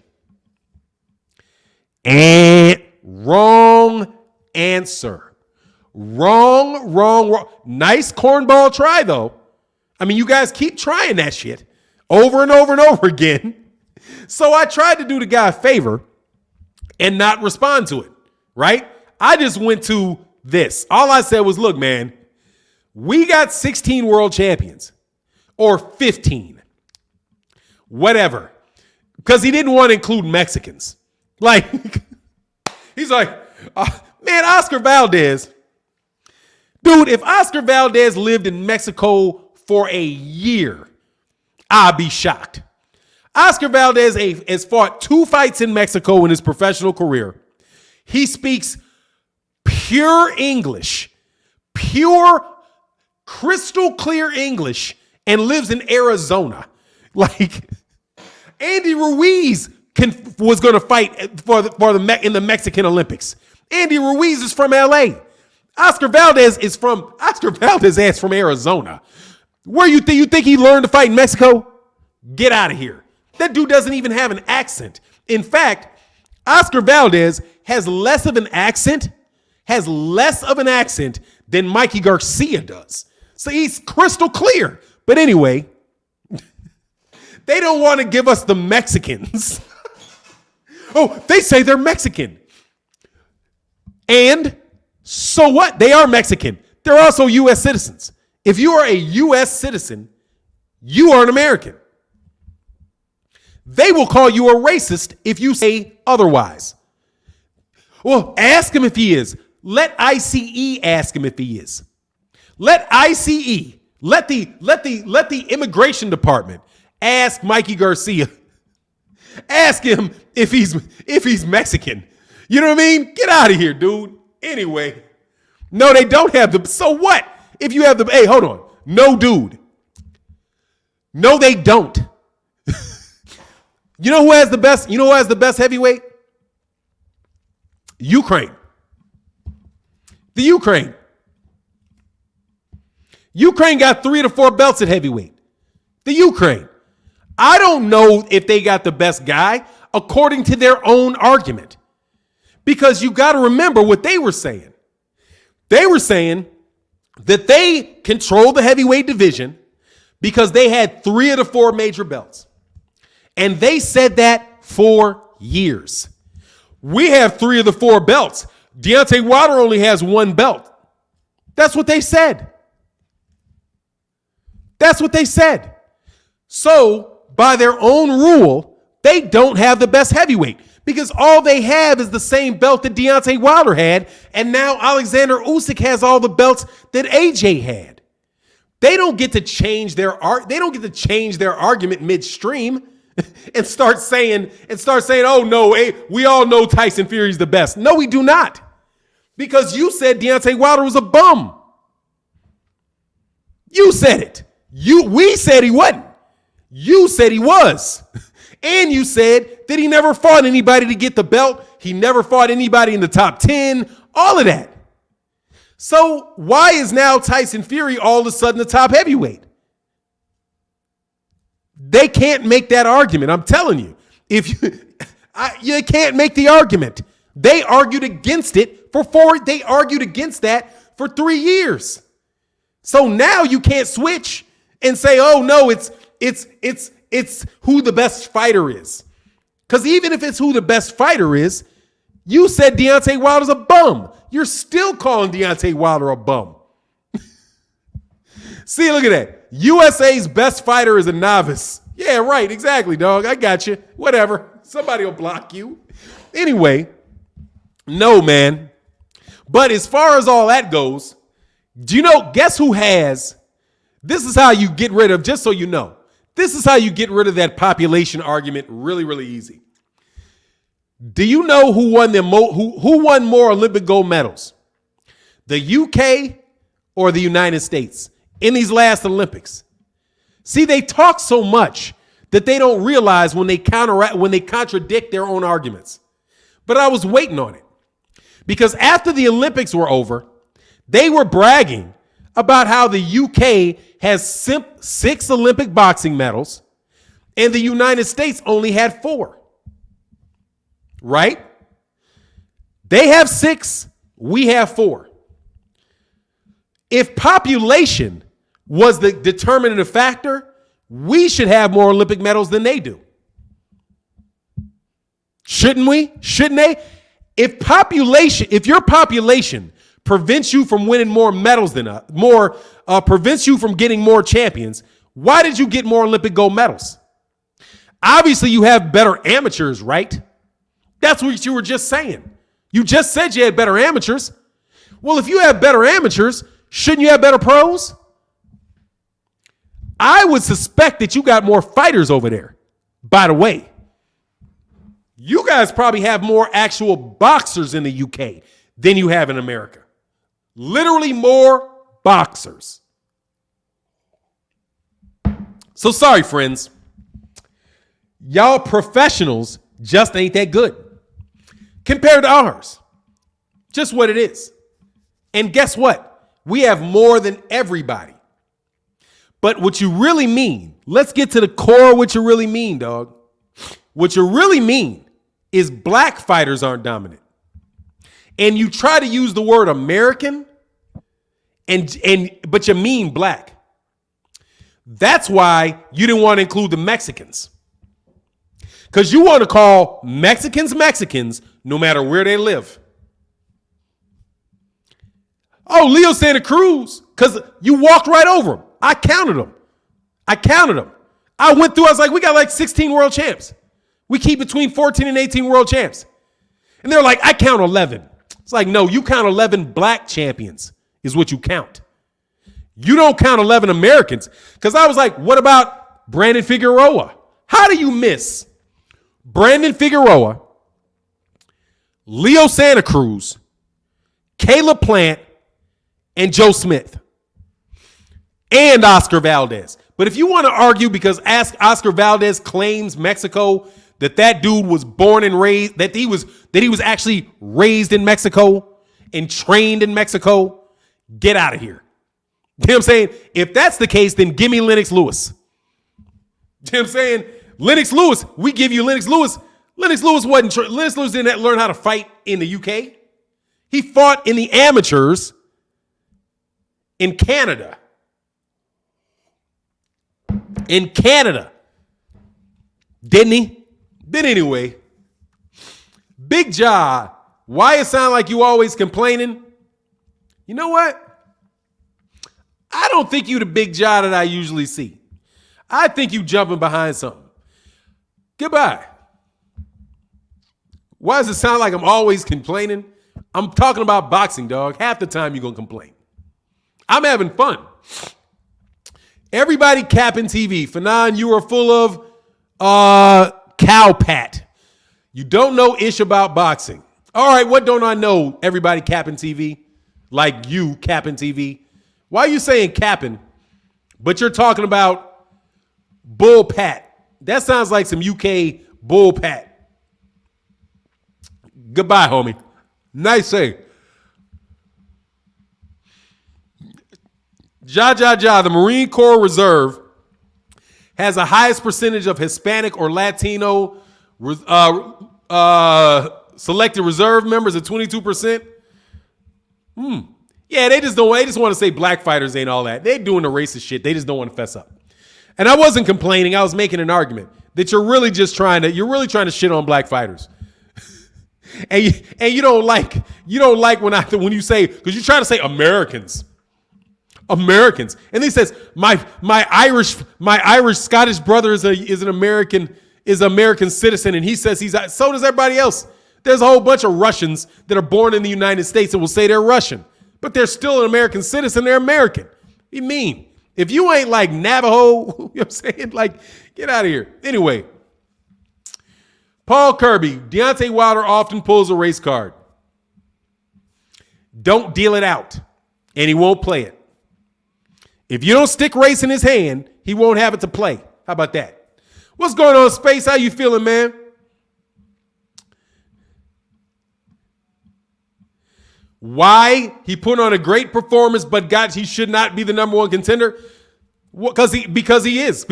And wrong answer. Wrong. Nice cornball try, though. I mean, you guys keep trying that shit over and over and over again. So I tried to do the guy a favor and not respond to it, right? I just went to this. All I said was, look, man, we got 16 world champions. Or 15. Whatever. Because he didn't want to include Mexicans. Like, He's like, man, Oscar Valdez. Dude, if Oscar Valdez lived in Mexico for a year, I'd be shocked. Oscar Valdez has fought 2 fights in Mexico in his professional career. He speaks pure English, pure, crystal clear English, and lives in Arizona. Like, Andy Ruiz was going to fight in the Mexican Olympics. Andy Ruiz is from LA. Oscar Valdez ass from Arizona. Where you think he learned to fight in Mexico? Get out of here. That dude doesn't even have an accent. In fact, Oscar Valdez has less of an accent than Mikey Garcia does. So he's crystal clear. But anyway, they don't want to give us the Mexicans. Oh, they say they're Mexican. And so what? They are Mexican. They're also U.S. citizens. If you are a U.S. citizen, you are an American. They will call you a racist if you say otherwise. Well, ask him if he is. Let ICE ask him if he is. Let ICE, let the immigration department ask Mikey Garcia. Ask him if he's Mexican. You know what I mean? Get out of here, dude. Anyway, no, they don't have the. So what? If you have the. Hey, hold on. No, dude. No, they don't. You know who has the best? You know who has the best heavyweight? Ukraine. The Ukraine. Ukraine got 3 to 4 belts at heavyweight. The Ukraine. I don't know if they got the best guy according to their own argument. Because you got to remember what they were saying. They were saying that they control the heavyweight division because they had 3 of the 4 major belts. And they said that for years. We have 3 of the 4 belts. Deontay Wilder only has 1 belt. That's what they said. That's what they said. So, by their own rule, they don't have the best heavyweight because all they have is the same belt that Deontay Wilder had, and now Alexander Usyk has all the belts that AJ had. They don't get to change their argument midstream and start saying, oh no, hey, we all know Tyson Fury's the best. No, we do not. Because you said Deontay Wilder was a bum. You said it. We said he wasn't. You said he was. And you said that he never fought anybody to get the belt. He never fought anybody in the top 10. All of that. So why is now Tyson Fury all of a sudden the top heavyweight? They can't make that argument. I'm telling you. You can't make the argument. They argued against it They argued against that for 3 years. So now you can't switch and say, oh no, it's who the best fighter is. Because even if it's who the best fighter is, you said Deontay Wilder's a bum. You're still calling Deontay Wilder a bum. See, look at that. USA's best fighter is a novice. Yeah, right. Exactly, dog. I got you. Whatever. Somebody will block you. Anyway, no, man. But as far as all that goes, do you know, guess who has, this is how you get rid of, just so you know, this is how you get rid of that population argument really, really easy. Do you know who won more Olympic gold medals? The UK or the United States in these last Olympics? See, they talk so much that they don't realize when they contradict their own arguments. But I was waiting on it. Because after the Olympics were over, they were bragging about how the UK has 6 Olympic boxing medals and the United States only had 4. Right? They have 6, we have 4. If population was the determinative factor, we should have more Olympic medals than they do. Shouldn't we? Shouldn't they? If your population prevents you from winning more medals than prevents you from getting more champions, why did you get more Olympic gold medals? Obviously, you have better amateurs, right? That's what you were just saying. You just said you had better amateurs. Well, if you have better amateurs, shouldn't you have better pros? I would suspect that you got more fighters over there. By the way, you guys probably have more actual boxers in the UK than you have in America. Literally more boxers. So sorry, friends. Y'all professionals just ain't that good compared to ours. Just what it is. And guess what? We have more than everybody. But what you really mean, let's get to the core of what you really mean, dog. What you really mean is black fighters aren't dominant. And you try to use the word American, but you mean black. That's why you didn't want to include the Mexicans. Because you want to call Mexicans Mexicans no matter where they live. Oh, Leo Santa Cruz, because you walked right over him. I counted them. I went through, I was like, we got like 16 world champs. We keep between 14 and 18 world champs. And they're like, I count 11. It's like, no, you count 11 black champions is what you count. You don't count 11 Americans. Because I was like, what about Brandon Figueroa? How do you miss Brandon Figueroa, Leo Santa Cruz, Caleb Plant, and Joe Smith, and Oscar Valdez? But if you want to argue because Oscar Valdez claims Mexico, that dude was born and raised, that he was actually raised in Mexico and trained in Mexico, get out of here. You know what I'm saying? If that's the case, then give me Lennox Lewis. You know what I'm saying? Lennox Lewis, we give you Lennox Lewis. Lennox Lewis didn't learn how to fight in the UK. He fought in the amateurs in Canada. In Canada. Didn't he? But anyway, Big Jaw, why it sound like you always complaining? You know what? I don't think you the Big Jaw that I usually see. I think you jumping behind something. Goodbye. Why does it sound like I'm always complaining? I'm talking about boxing, dog. Half the time you're going to complain. I'm having fun. Everybody capping TV. Fannon, you are full of cow pat. You don't know ish about boxing. All right, what don't I know? Everybody capping TV. Like you capping TV. Why are you saying capping, but you're talking about bull pat? That sounds like some UK bull pat. Goodbye, homie. Nice say. The Marine Corps Reserve has the highest percentage of Hispanic or Latino selected reserve members at 22%. Yeah, they just want to say black fighters ain't all that. They doing the racist shit. They just don't want to fess up. And I wasn't complaining. I was making an argument that you're really trying to shit on black fighters. and you don't like when you say, because you're trying to say Americans. And he says, my Irish Scottish brother is an American citizen, and he says so does everybody else. There's a whole bunch of Russians that are born in the United States and will say they're Russian, but they're still an American citizen. They're American. What do you mean? If you ain't like Navajo, you know what I'm saying? Like, get out of here. Anyway, Paul Kirby, Deontay Wilder often pulls a race card. Don't deal it out, and he won't play it. If you don't stick race in his hand, he won't have it to play. How about that? What's going on, Space? How you feeling, man? Why he put on a great performance, but he should not be the number one contender? Because he is.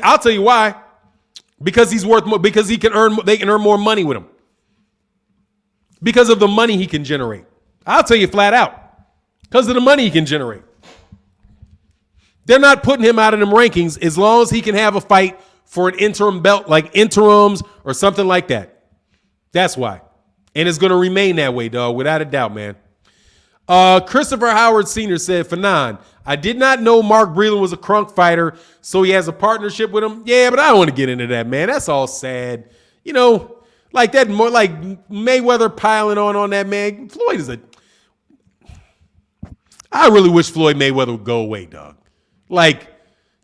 I'll tell you why. Because he's worth more. Because they can earn more money with him. Because of the money he can generate. I'll tell you flat out. Because of the money he can generate. They're not putting him out of them rankings as long as he can have a fight for an interim belt, like interims or something like that. That's why. And it's going to remain that way, dog, without a doubt, man. Christopher Howard Sr. said, Fannon, I did not know Mark Breland was a crunk fighter, so he has a partnership with him. Yeah, but I don't want to get into that, man. That's all sad. You know, Like that, more like Mayweather piling on that man. Floyd is a. I really wish Floyd Mayweather would go away, dog. Like,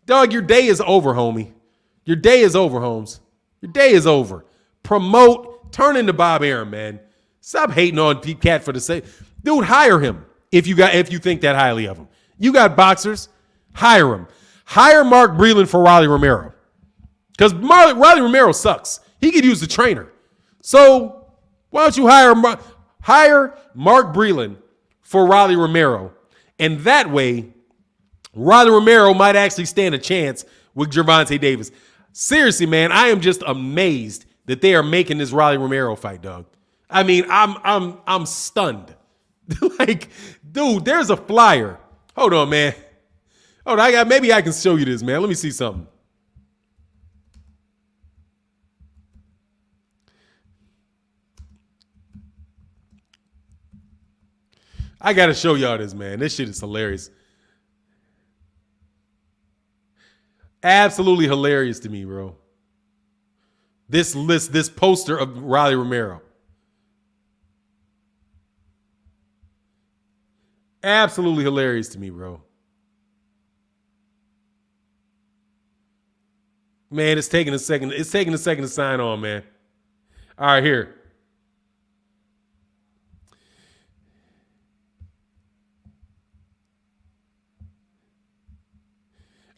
dog, your day is over, homie. Your day is over, Holmes. Your day is over. Promote, turn into Bob Arum, man. Stop hating on Pete Cat for the sake. Dude, hire him if you think that highly of him. You got boxers, hire him. Hire Mark Breland for Rolly Romero. Because Rolly Romero sucks. He could use the trainer. So why don't you hire Mark Breland for Rolly Romero? And that way, Rolly Romero might actually stand a chance with Gervonta Davis. Seriously, man, I am just amazed that they are making this Rolly Romero fight, dog. I mean, I'm stunned. Like, dude, there's a flyer. Hold on, man. Hold on, maybe I can show you this, man. Let me see something. I got to show y'all this, man. This shit is hilarious. Absolutely hilarious to me, bro. This list, this poster of Rolly Romero. Absolutely hilarious to me, bro. Man, it's taking a second. It's taking a second to sign on, man. All right, here.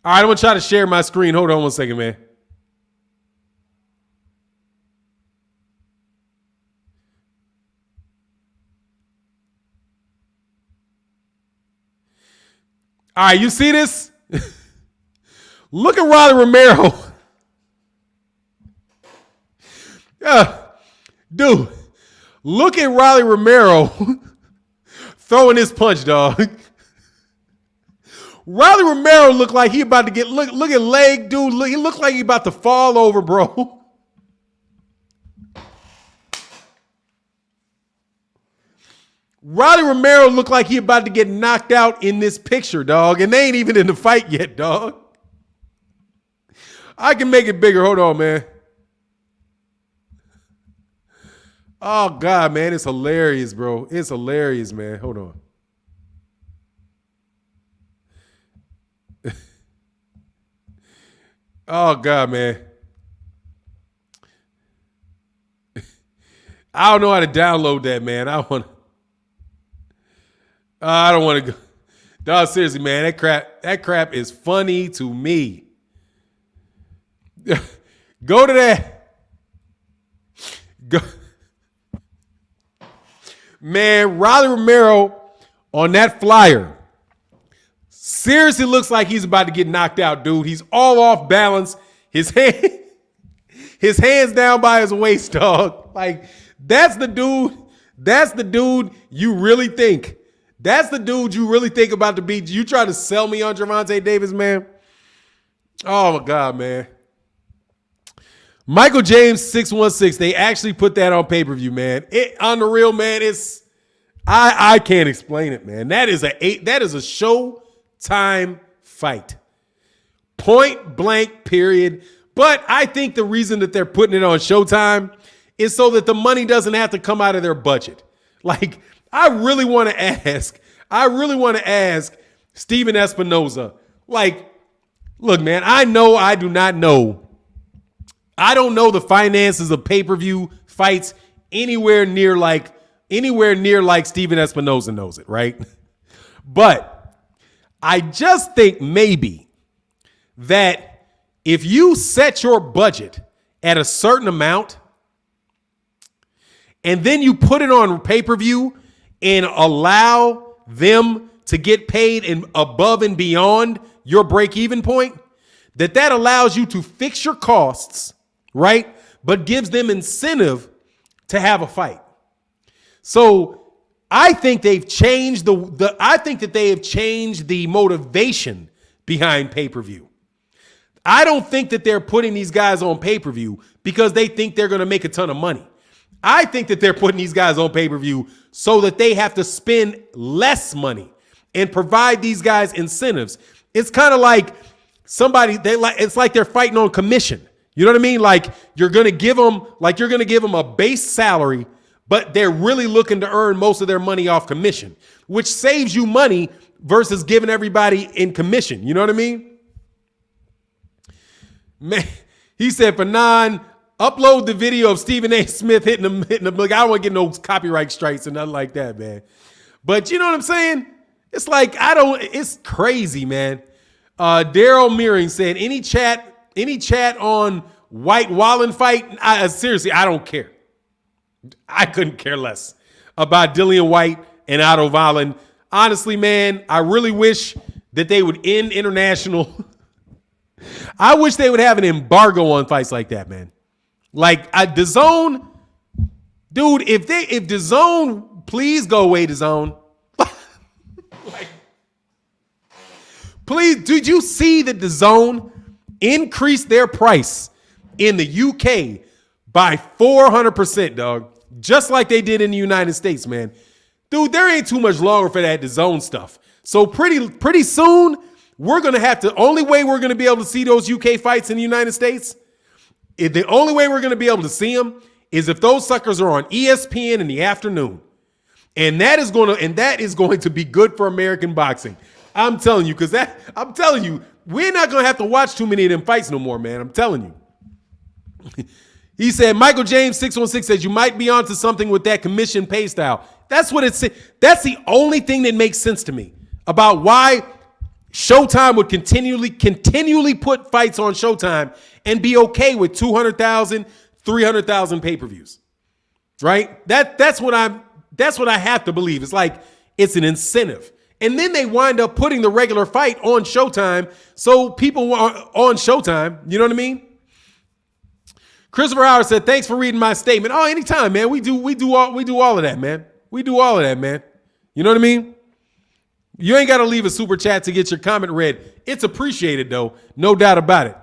All right, I'm going to try to share my screen. Hold on one second, man. All right, you see this? Look at Rolly Romero. Dude, look at Rolly Romero throwing his punch, dog. Rolly Romero looked like he about to get, look at leg, dude. He looked like he about to fall over, bro. Rolly Romero looked like he about to get knocked out in this picture, dog. And they ain't even in the fight yet, dog. I can make it bigger. Hold on, man. Oh, God, man. It's hilarious, bro. It's hilarious, man. Hold on. Oh, God, man. I don't know how to download that, man. I don't want to go. Dog, seriously, man. That crap is funny to me. Go to that. Go. Man, Rolly Romero on that flyer seriously looks like he's about to get knocked out, dude. He's all off balance. His hands down by his waist, dog. Like, that's the dude. That's the dude you really think. That's the dude you really think about to beat. You try to sell me on Gervonta Davis, man. Oh, my God, man. Michael James 616. They actually put that on pay-per-view, man. On the real, man, it's I can't explain it, man. That is a Showtime fight. Point blank, period. But I think the reason that they're putting it on Showtime is so that the money doesn't have to come out of their budget. Like, I really want to ask Steven Espinoza, like, look, man, I don't know the finances of pay-per-view fights anywhere near like Steven Espinoza knows it, right? But I just think maybe that if you set your budget at a certain amount and then you put it on pay-per-view and allow them to get paid and above and beyond your break-even point, that allows you to fix your costs, right? But gives them incentive to have a fight. So I think they've changed I think that they have changed the motivation behind pay-per-view. I don't think that they're putting these guys on pay-per-view because they think they're going to make a ton of money. I think that they're putting these guys on pay-per-view so that they have to spend less money and provide these guys incentives. It's kind of like it's like they're fighting on commission. You know what I mean? Like you're going to give them a base salary, but they're really looking to earn most of their money off commission, which saves you money versus giving everybody in commission. You know what I mean? Man, he said, Fannon, upload the video of Stephen A. Smith hitting him. I don't want to get no copyright strikes or nothing like that, man. But you know what I'm saying? It's like, it's crazy, man. Daryl Meering said, any chat on White Wallen fight? Seriously, I don't care. I couldn't care less about Dillian White and Otto Wallen. Honestly, man, I really wish that they would end international. I wish they would have an embargo on fights like that, man. Like DAZN, dude, if DAZN, please go away, DAZN. Like, please, did you see that DAZN increased their price in the UK by 400%, dog? Just like they did in the United States, man. Dude, there ain't too much longer for that DAZN stuff. So pretty soon, only way we're going to be able to see those UK fights in the United States, the only way we're going to be able to see them is if those suckers are on ESPN in the afternoon. And that is going to be good for American boxing. I'm telling you, we're not going to have to watch too many of them fights no more, man. I'm telling you. He said, Michael James 616 says, you might be onto something with that commission pay style. That's what it's. That's the only thing that makes sense to me about why Showtime would continually put fights on Showtime and be okay with 200,000, 300,000 pay-per-views. Right? That's what I have to believe. It's like it's an incentive. And then they wind up putting the regular fight on Showtime so people are on Showtime. You know what I mean? Christopher Howard said, thanks for reading my statement. Oh, anytime, man. We do all of that, man. We do all of that, man. You know what I mean? You ain't got to leave a super chat to get your comment read. It's appreciated, though. No doubt about it.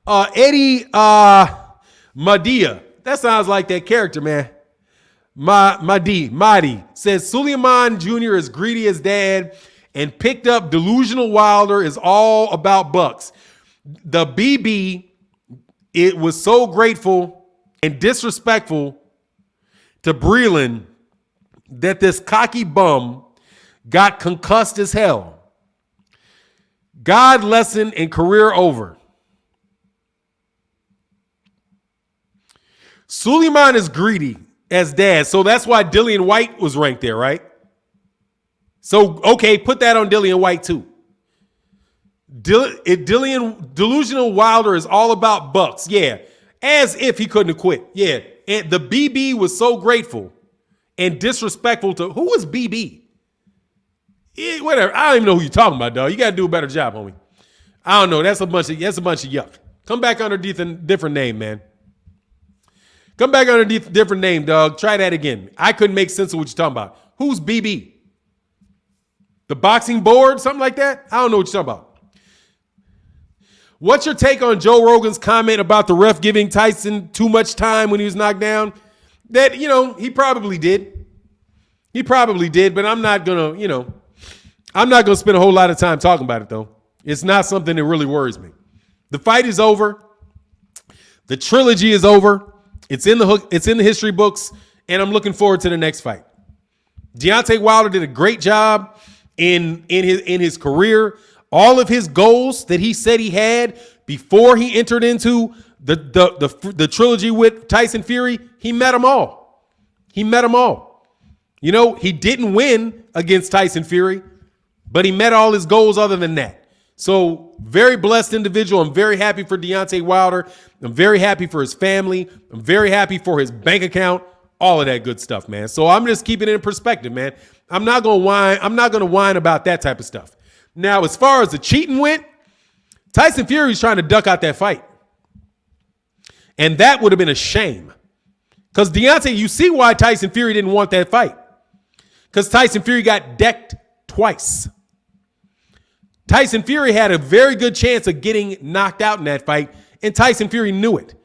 Eddie Madia. That sounds like that character, man. Mahdi says Suleiman Jr. is greedy as dad and picked up delusional Wilder is all about bucks. The BB, it was so grateful and disrespectful to Breland that this cocky bum got concussed as hell. God lesson and career over. Suleiman is greedy as dad, so that's why Dillian White was ranked there, right? So, okay, put that on Dillian White too. Delusional Wilder is all about bucks. Yeah, as if he couldn't have quit. Yeah, and the BB was so grateful and disrespectful to, who was BB? Yeah, whatever. I don't even know who you're talking about, dog. You got to do a better job, homie. I don't know. That's a bunch of yuck. Come back underneath a different name, man. Come back underneath a different name, dog. Try that again. I couldn't make sense of what you're talking about. Who's BB? The boxing board? Something like that? I don't know what you're talking about. What's your take on Joe Rogan's comment about the ref giving Tyson too much time when he was knocked down? That, he probably did. He probably did, but I'm not going to spend a whole lot of time talking about it, though. It's not something that really worries me. The fight is over. The trilogy is over. It's in the history books, and I'm looking forward to the next fight. Deontay Wilder did a great job in his career. All of his goals that he said he had before he entered into the trilogy with Tyson Fury, he met them all. He didn't win against Tyson Fury, but he met all his goals other than that. So very blessed individual. I'm very happy for Deontay Wilder. I'm very happy for his family. I'm very happy for his bank account. All of that good stuff, man. So I'm just keeping it in perspective, man. I'm not going to whine about that type of stuff. Now, as far as the cheating went, Tyson Fury's trying to duck out that fight. And that would have been a shame. Because Deontay, you see why Tyson Fury didn't want that fight. Because Tyson Fury got decked twice. Tyson Fury had a very good chance of getting knocked out in that fight, and Tyson Fury knew it.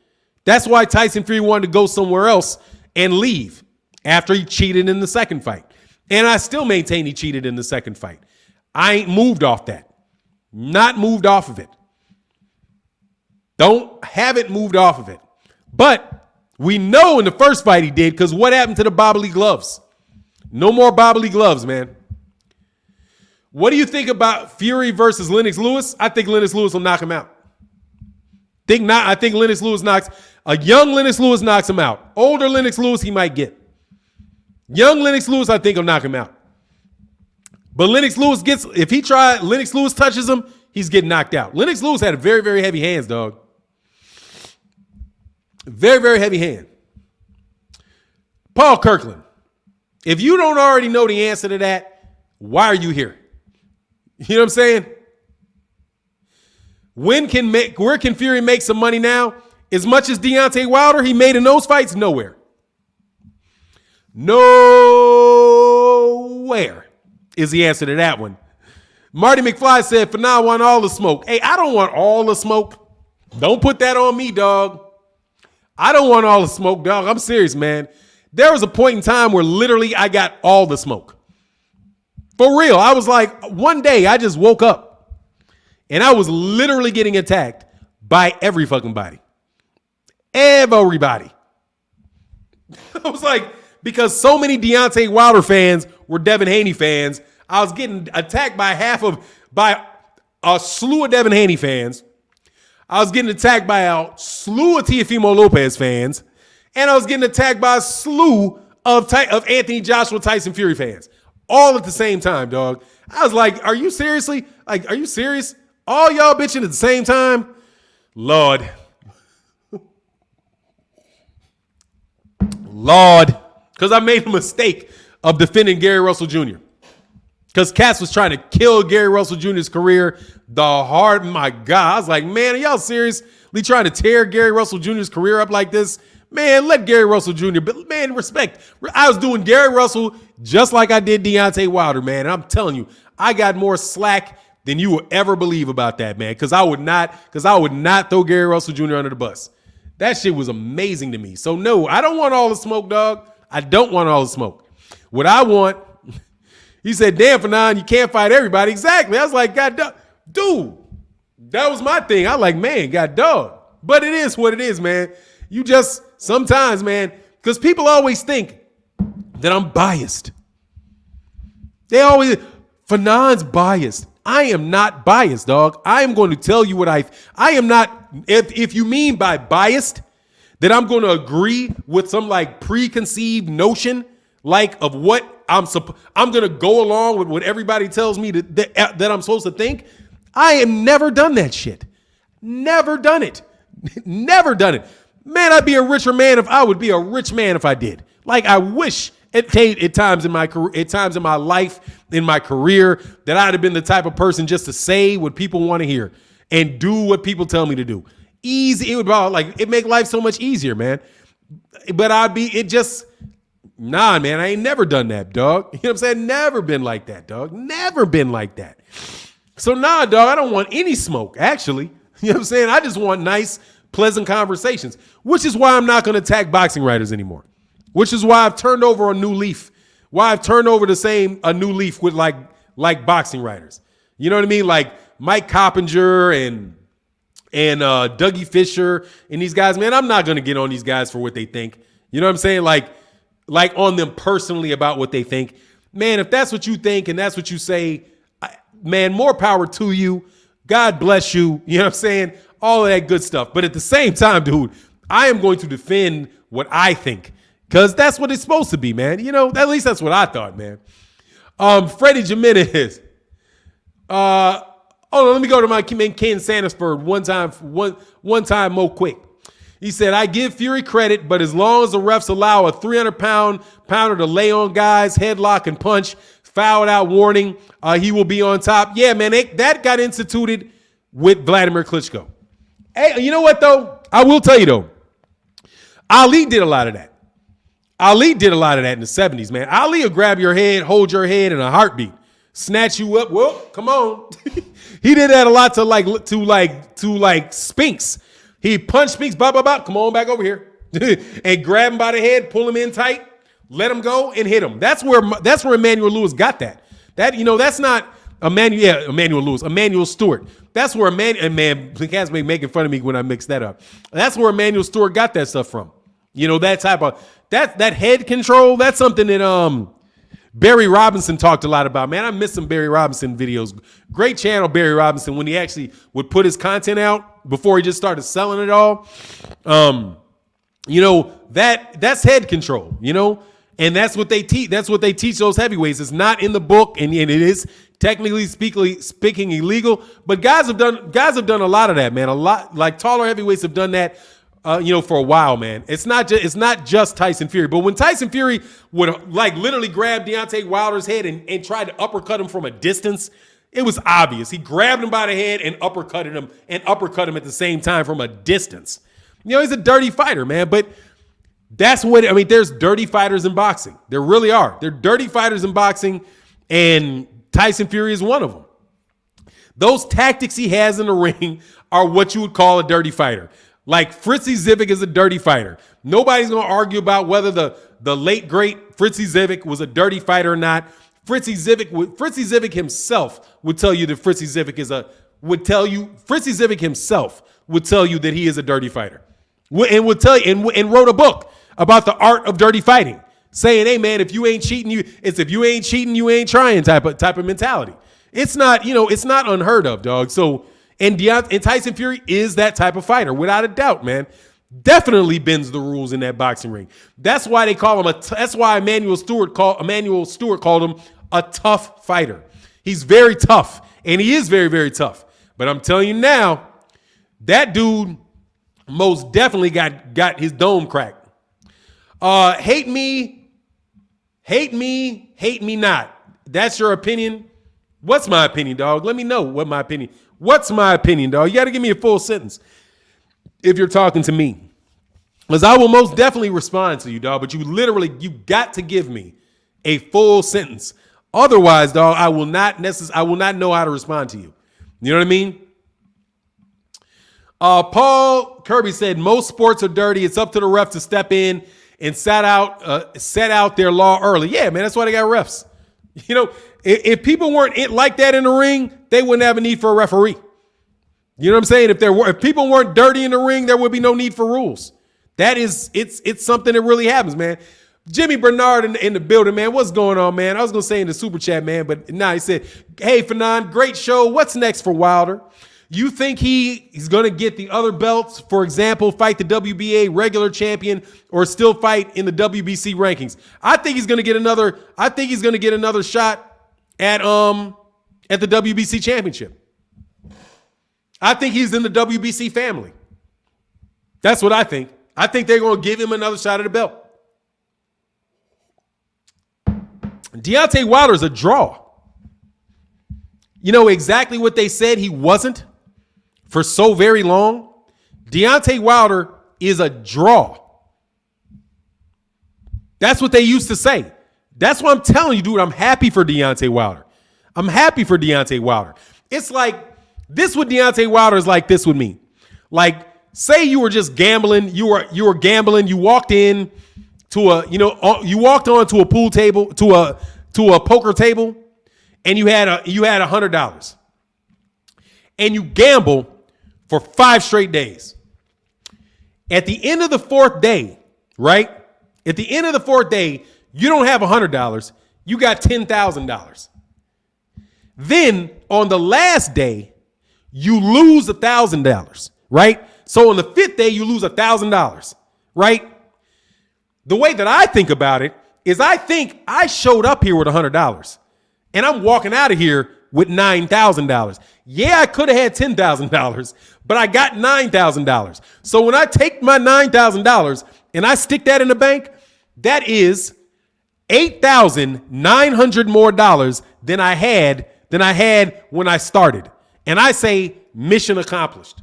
That's why Tyson Fury wanted to go somewhere else and leave after he cheated in the second fight. And I still maintain he cheated in the second fight. I ain't moved off that. Not moved off of it. Haven't moved off of it. But we know in the first fight he did, because what happened to the bobbly gloves? No more bobbly gloves, man. What do you think about Fury versus Lennox Lewis? I think Lennox Lewis will knock him out. I think Lennox Lewis a young Lennox Lewis knocks him out. Older Lennox Lewis he might get. Young Lennox Lewis I think will knock him out. But Lennox Lewis Lennox Lewis touches him, he's getting knocked out. Lennox Lewis had very, very heavy hands, dog. Very, very heavy hand. Paul Kirkland, if you don't already know the answer to that, why are you here? You know what I'm saying? Where can Fury make some money now? As much as Deontay Wilder he made in those fights, nowhere. Nowhere is the answer to that one. Marty McFly said, for now I want all the smoke. Hey, I don't want all the smoke. Don't put that on me, dog. I don't want all the smoke, dog. I'm serious, man. There was a point in time where literally I got all the smoke. For real. I was like, one day I just woke up and I was literally getting attacked by every fucking body. Everybody. I was like, because so many Deontay Wilder fans were Devin Haney fans, I was getting attacked by a slew of Devin Haney fans. I was getting attacked by a slew of Teofimo Lopez fans, and I was getting attacked by a slew of Anthony Joshua Tyson Fury fans, all at the same time, dog. I was like, are you serious? All y'all bitching at the same time? Lord. Because I made a mistake of defending Gary Russell Jr. Because Cass was trying to kill Gary Russell Jr.'s career my God. I was like, man, are y'all seriously trying to tear Gary Russell Jr.'s career up like this? Man, let Gary Russell Jr., but man, respect. I was doing Gary Russell just like I did Deontay Wilder, man. And I'm telling you, I got more slack than you will ever believe about that, man. Because I would not throw Gary Russell Jr. under the bus. That shit was amazing to me. So no, I don't want all the smoke, dog. I don't want all the smoke. What I want, he said, damn, Fannon, you can't fight everybody. Exactly. I was like, God, dude, that was my thing. I like, man, God, dog. But it is what it is, man. You just, sometimes, man, because people always think that I'm biased. Fannon's biased. I am not biased, dog. I am going to tell you what I am not, if you mean by biased, that I'm going to agree with some like preconceived notion, like of what I'm going to go along with what everybody tells me that I'm supposed to think. I have never done that shit. Never done it. Never done it. Man, I'd be a richer man if I would be a rich man if I did. Like I wish at times in my career, at times in my life, in my career, that I'd have been the type of person just to say what people want to hear and do what people tell me to do. Easy. It would it make life so much easier, man. But nah, man, I ain't never done that, dog. You know what I'm saying? Never been like that, dog. Never been like that. So nah, dog, I don't want any smoke, actually. You know what I'm saying? I just want nice, pleasant conversations, which is why I'm not going to attack boxing writers anymore, which is why I've turned over a new leaf, why I've turned over a new leaf with like boxing writers. You know what I mean? Like Mike Coppinger and Dougie Fisher and these guys, man, I'm not going to get on these guys for what they think. You know what I'm saying? Like on them personally about what they think. Man, if that's what you think and that's what you say, man, more power to you. God bless you. You know what I'm saying? All of that good stuff. But at the same time, dude, I am going to defend what I think because that's what it's supposed to be, man. You know, at least that's what I thought, man. Freddie Jimenez. Hold on, let me go to my man Ken Sandifer one time more quick. He said, I give Fury credit, but as long as the refs allow a 300-pounder to lay on guys, headlock and punch, foul without warning, he will be on top. Yeah, man, that got instituted with Vladimir Klitschko. Hey, you know what, though? I will tell you, though. Ali did a lot of that. Ali did a lot of that in the 70s, man. Ali will grab your head, hold your head in a heartbeat, snatch you up. Whoa, come on. He did that a lot to Spinks. He punched Spinks, blah, blah, blah. Come on back over here. And grab him by the head, pull him in tight, let him go and hit him. That's where Emmanuel Lewis got that. That, you know, that's not Emmanuel Stewart. That's where the cats be making fun of me when I mix that up. That's where Emmanuel Stewart got that stuff from. You know, that type of that head control. That's something that Barry Robinson talked a lot about. Man, I miss some Barry Robinson videos. Great channel, Barry Robinson, when he actually would put his content out before he just started selling it all. You know, that's head control, you know, and that's what they teach. That's what they teach those heavyweights. It's not in the book, and it is technically speaking illegal. But guys have done a lot of that, man. A lot, like taller heavyweights have done that, you know, for a while, man. It's not just Tyson Fury, but when Tyson Fury would like literally grab Deontay Wilder's head and tried to uppercut him from a distance, it was obvious. He grabbed him by the head and uppercut him at the same time from a distance. You know, he's a dirty fighter, man, but that's what, I mean, there's dirty fighters in boxing. There really are. There are dirty fighters in boxing, and Tyson Fury is one of them. Those tactics he has in the ring are what you would call a dirty fighter. Like Fritzy Zivik is a dirty fighter. Nobody's going to argue about whether the late, great Fritzy Zivik was a dirty fighter or not. Fritzy Zivik himself would tell you that Fritzy Zivik himself would tell you that he is a dirty fighter. And would tell you and wrote a book about the art of dirty fighting, saying, "Hey man, if you ain't cheating, you ain't trying" type of mentality. It's not, you know, it's not unheard of, dog. So and Tyson Fury is that type of fighter, without a doubt, man. Definitely bends the rules in that boxing ring. That's why they call him that's why Emmanuel Stewart called him a tough fighter. He's very tough, and he is very, very tough. But I'm telling you now, that dude most definitely got his dome cracked. Hate me not. That's your opinion. What's my opinion, dog? Let me know what's my opinion, dog? You got to give me a full sentence if you're talking to me, because I will most definitely respond to you, dog. But you got to give me a full sentence. Otherwise, dog, I will not know how to respond to you. You know what I mean? Paul Kirby said most sports are dirty. It's up to the ref to step in and set out their law early. Yeah, man, that's why they got refs. You know, if people weren't like that in the ring, they wouldn't have a need for a referee. You know what I'm saying? If people weren't dirty in the ring, there would be no need for rules. It's something that really happens, man. Jimmy Bernard in the building, man. What's going on, man? I was gonna say in the super chat, man, but he said, "Hey, Fannon, great show. What's next for Wilder? You think he's going to get the other belts, for example, fight the WBA regular champion or still fight in the WBC rankings?" I think he's going to get another shot at the WBC championship. I think he's in the WBC family. That's what I think. I think they're going to give him another shot at the belt. Deontay Wilder is a draw. You know exactly what they said he wasn't for so very long? Deontay Wilder is a draw. That's what they used to say. That's what I'm telling you, dude. I'm happy for Deontay Wilder. It's like this with Deontay Wilder is like this with me. Like, say you were just gambling. You were gambling. You walked in to you walked onto a pool table, to a poker table, and you had $100. And you gamble for 5 straight days. At the end of the 4th day, right? At the end of the 4th day, you don't have $100. You got $10,000. Then on the last day, you lose $1,000, right? So on the 5th day, you lose $1,000, right? The way that I think about it is I think I showed up here with $100 and I'm walking out of here with $9,000. Yeah, I could have had $10,000, but I got $9,000. So when I take my $9,000 and I stick that in the bank, that is $8,900 more dollars than I had when I started. And I say mission accomplished.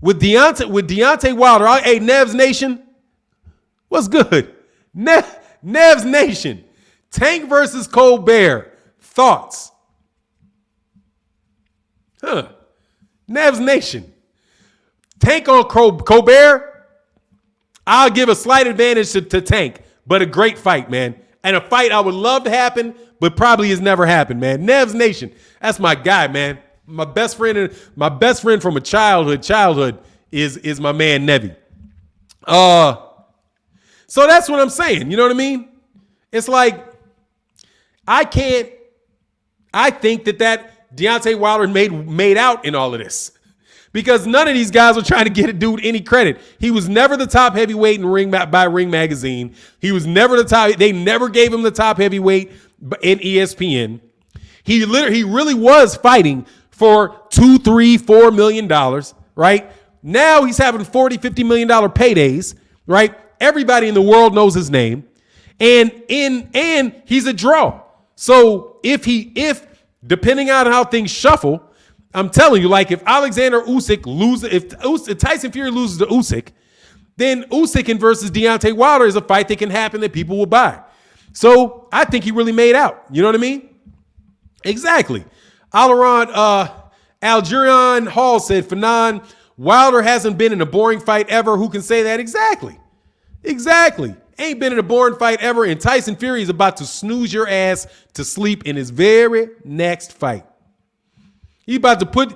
With Deontay Wilder, hey, Nevs Nation, what's good? Nevs Nation, Tank versus Colbert, thoughts? Nevs Nation, Tank on Colbert, I'll give a slight advantage to Tank, but a great fight, man. And a fight I would love to happen, but probably has never happened, man. Nev's Nation, that's my guy, man. My best friend from a childhood is my man Nevi. So that's what I'm saying. You know what I mean? It's like I think that Deontay Wilder made out in all of this. Because none of these guys are trying to get a dude any credit. He was never the top heavyweight by Ring Magazine. He was never the top. They never gave him the top heavyweight in ESPN. He really was fighting for $2, $3, $4 million, right? Now he's having $40, $50 million paydays, right? Everybody in the world knows his name. And he's a draw. So if depending on how things shuffle, I'm telling you, like if Tyson Fury loses to Usyk, then Usyk versus Deontay Wilder is a fight that can happen that people will buy. So I think he really made out. You know what I mean? Exactly. Algerian Hall said, Fannon, Wilder hasn't been in a boring fight ever. Who can say that? Exactly. Ain't been in a boring fight ever. And Tyson Fury is about to snooze your ass to sleep in his very next fight. He about to put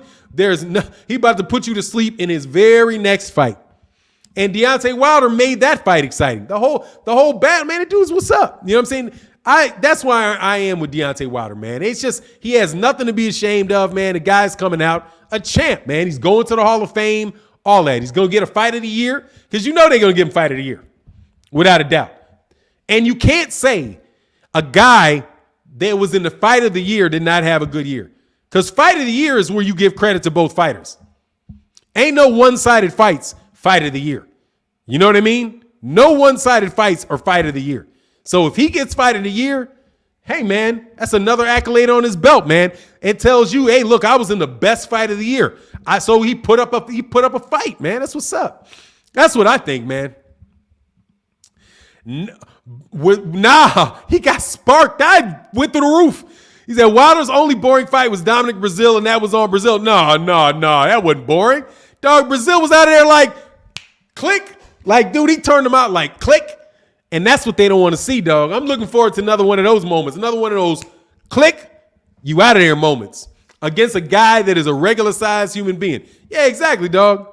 you to sleep in his very next fight. And Deontay Wilder made that fight exciting. The whole battle, man, the dude's what's up. You know what I'm saying? That's why I am with Deontay Wilder, man. It's just he has nothing to be ashamed of, man. The guy's coming out a champ, man. He's going to the Hall of Fame, all that. He's going to get a fight of the year because you know they're going to give him fight of the year, without a doubt. And you can't say a guy that was in the fight of the year did not have a good year. Because fight of the year is where you give credit to both fighters. Ain't no one-sided fights fight of the year. You know what I mean? No one-sided fights are fight of the year. So if he gets fight of the year, hey, man, that's another accolade on his belt, man. It tells you, hey, look, I was in the best fight of the year. So he put up a fight, man. That's what's up. That's what I think, man. Nah, he got sparked. I went through the roof. He said Wilder's only boring fight was Dominic Brazil, and that was on Brazil. No, that wasn't boring. Dog, Brazil was out of there like, click. Like, dude, he turned him out like, click. And that's what they don't want to see, dog. I'm looking forward to another one of those moments. Another one of those, click, you out of there moments. Against a guy that is a regular-sized human being. Yeah, exactly, dog.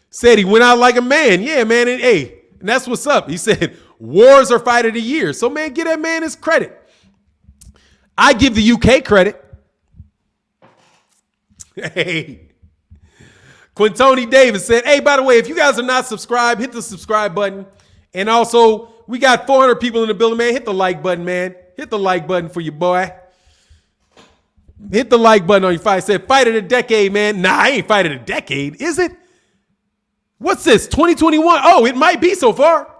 Said he went out like a man. Yeah, man, and that's what's up. He said, wars are fight of the year. So, man, give that man his credit. I give the UK credit. Hey. Quintoni Davis said, hey, by the way, if you guys are not subscribed, hit the subscribe button. And also, we got 400 people in the building, man. Hit the like button, man. Hit the like button for your boy. Hit the like button on your fight. Said, fight of the decade, man. Nah, I ain't fight of the decade. Is it? What's this, 2021? Oh, it might be so far.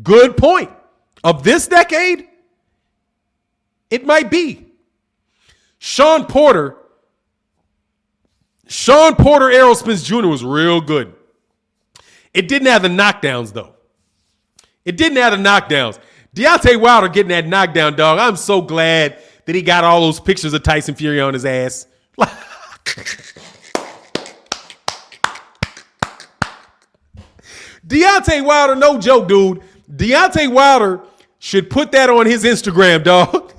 Good point. Of this decade? It might be. Sean Porter Errol Spence Jr. was real good. It didn't have the knockdowns, though. Deontay Wilder getting that knockdown, dog. I'm so glad that he got all those pictures of Tyson Fury on his ass. Deontay Wilder, no joke, dude. Deontay Wilder should put that on his Instagram, dog.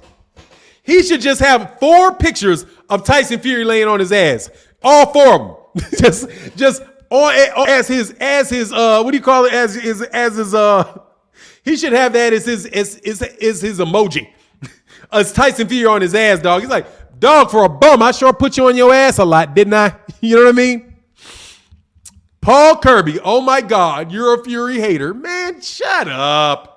He should just have 4 pictures of Tyson Fury laying on his ass. All 4 of them. just on as his what do you call it? As his he should have that as his emoji. As Tyson Fury on his ass, dog. He's like, dog, for a bum, I sure put you on your ass a lot, didn't I? You know what I mean? Paul Kirby, oh my God, you're a Fury hater. Man, shut up.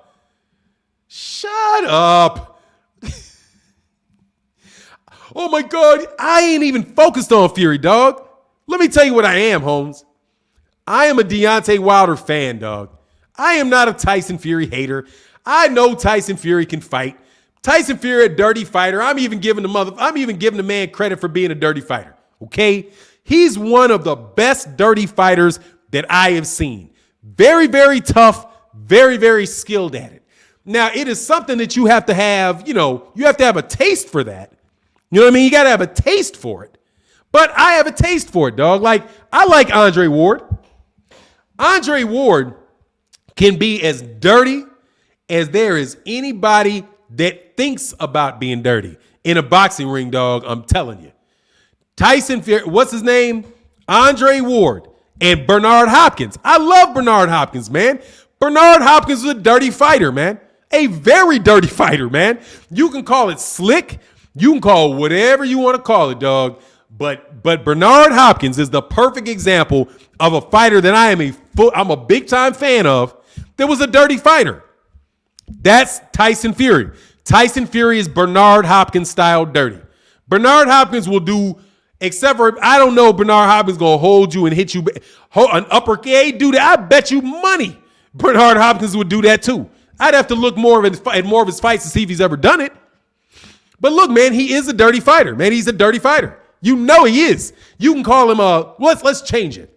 Oh my God, I ain't even focused on Fury, dog. Let me tell you what I am, Holmes. I am a Deontay Wilder fan, dog. I am not a Tyson Fury hater. I know Tyson Fury can fight. Tyson Fury, a dirty fighter. I'm even giving the man credit for being a dirty fighter. Okay? He's one of the best dirty fighters that I have seen. Very, very tough, very, very skilled at it. Now, it is something that you have to have, you have to have a taste for that. You know what I mean? You got to have a taste for it. But I have a taste for it, dog. Like, I like Andre Ward. Andre Ward can be as dirty as there is anybody that thinks about being dirty. In a boxing ring, dog, I'm telling you. Tyson Fury, what's his name? Andre Ward and Bernard Hopkins. I love Bernard Hopkins, man. Bernard Hopkins is a dirty fighter, man. A very dirty fighter, man. You can call it slick. You can call it whatever you want to call it, dog. But Bernard Hopkins is the perfect example of a fighter that I'm a big time fan of that was a dirty fighter. That's Tyson Fury. Tyson Fury is Bernard Hopkins style dirty. Bernard Hopkins will do, except for, I don't know, Bernard Hopkins going to hold you and hit you, an uppercut, do that. I bet you money Bernard Hopkins would do that too. I'd have to look at more of his fights to see if he's ever done it. But look, man, he is a dirty fighter. Man, he's a dirty fighter. You know he is. You can call him let's change it.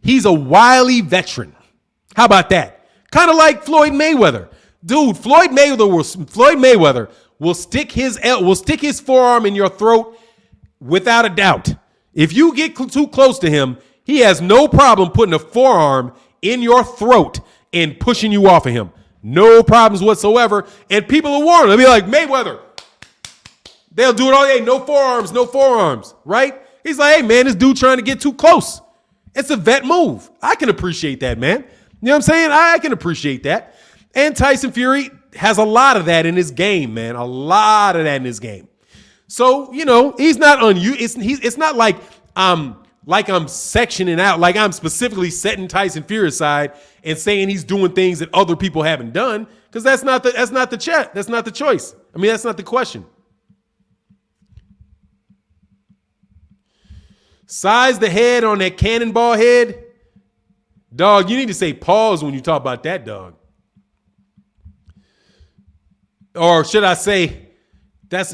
He's a wily veteran. How about that? Kind of like Floyd Mayweather. Dude, Floyd Mayweather will stick his forearm in your throat without a doubt. If you get too close to him, he has no problem putting a forearm in your throat and pushing you off of him. No problems whatsoever. And people will warn him. They'll be like, Mayweather. They'll do it all day. No forearms, right? He's like, hey, man, this dude trying to get too close. It's a vet move. I can appreciate that, man. You know what I'm saying? I can appreciate that. And Tyson Fury has a lot of that in his game, man. A lot of that in his game. So, you know, he's not it's not like I'm sectioning out, like I'm specifically setting Tyson Fury aside and saying he's doing things that other people haven't done, because that's not the choice. I mean, that's not the question. Size the head on that cannonball head. Dog, you need to say pause when you talk about that, dog. Or should I say, that's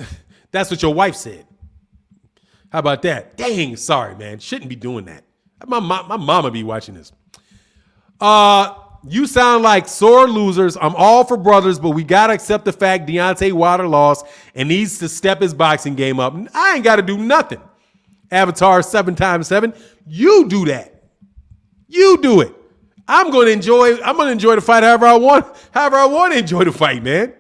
what your wife said. How about that? Dang, sorry, man. Shouldn't be doing that. My mama be watching this. You sound like sore losers. I'm all for brothers, but we got to accept the fact Deontay Wilder lost and needs to step his boxing game up. I ain't got to do nothing. Avatar 7x7. You do that. You do it. I'm going to enjoy the fight however I want to enjoy the fight, man.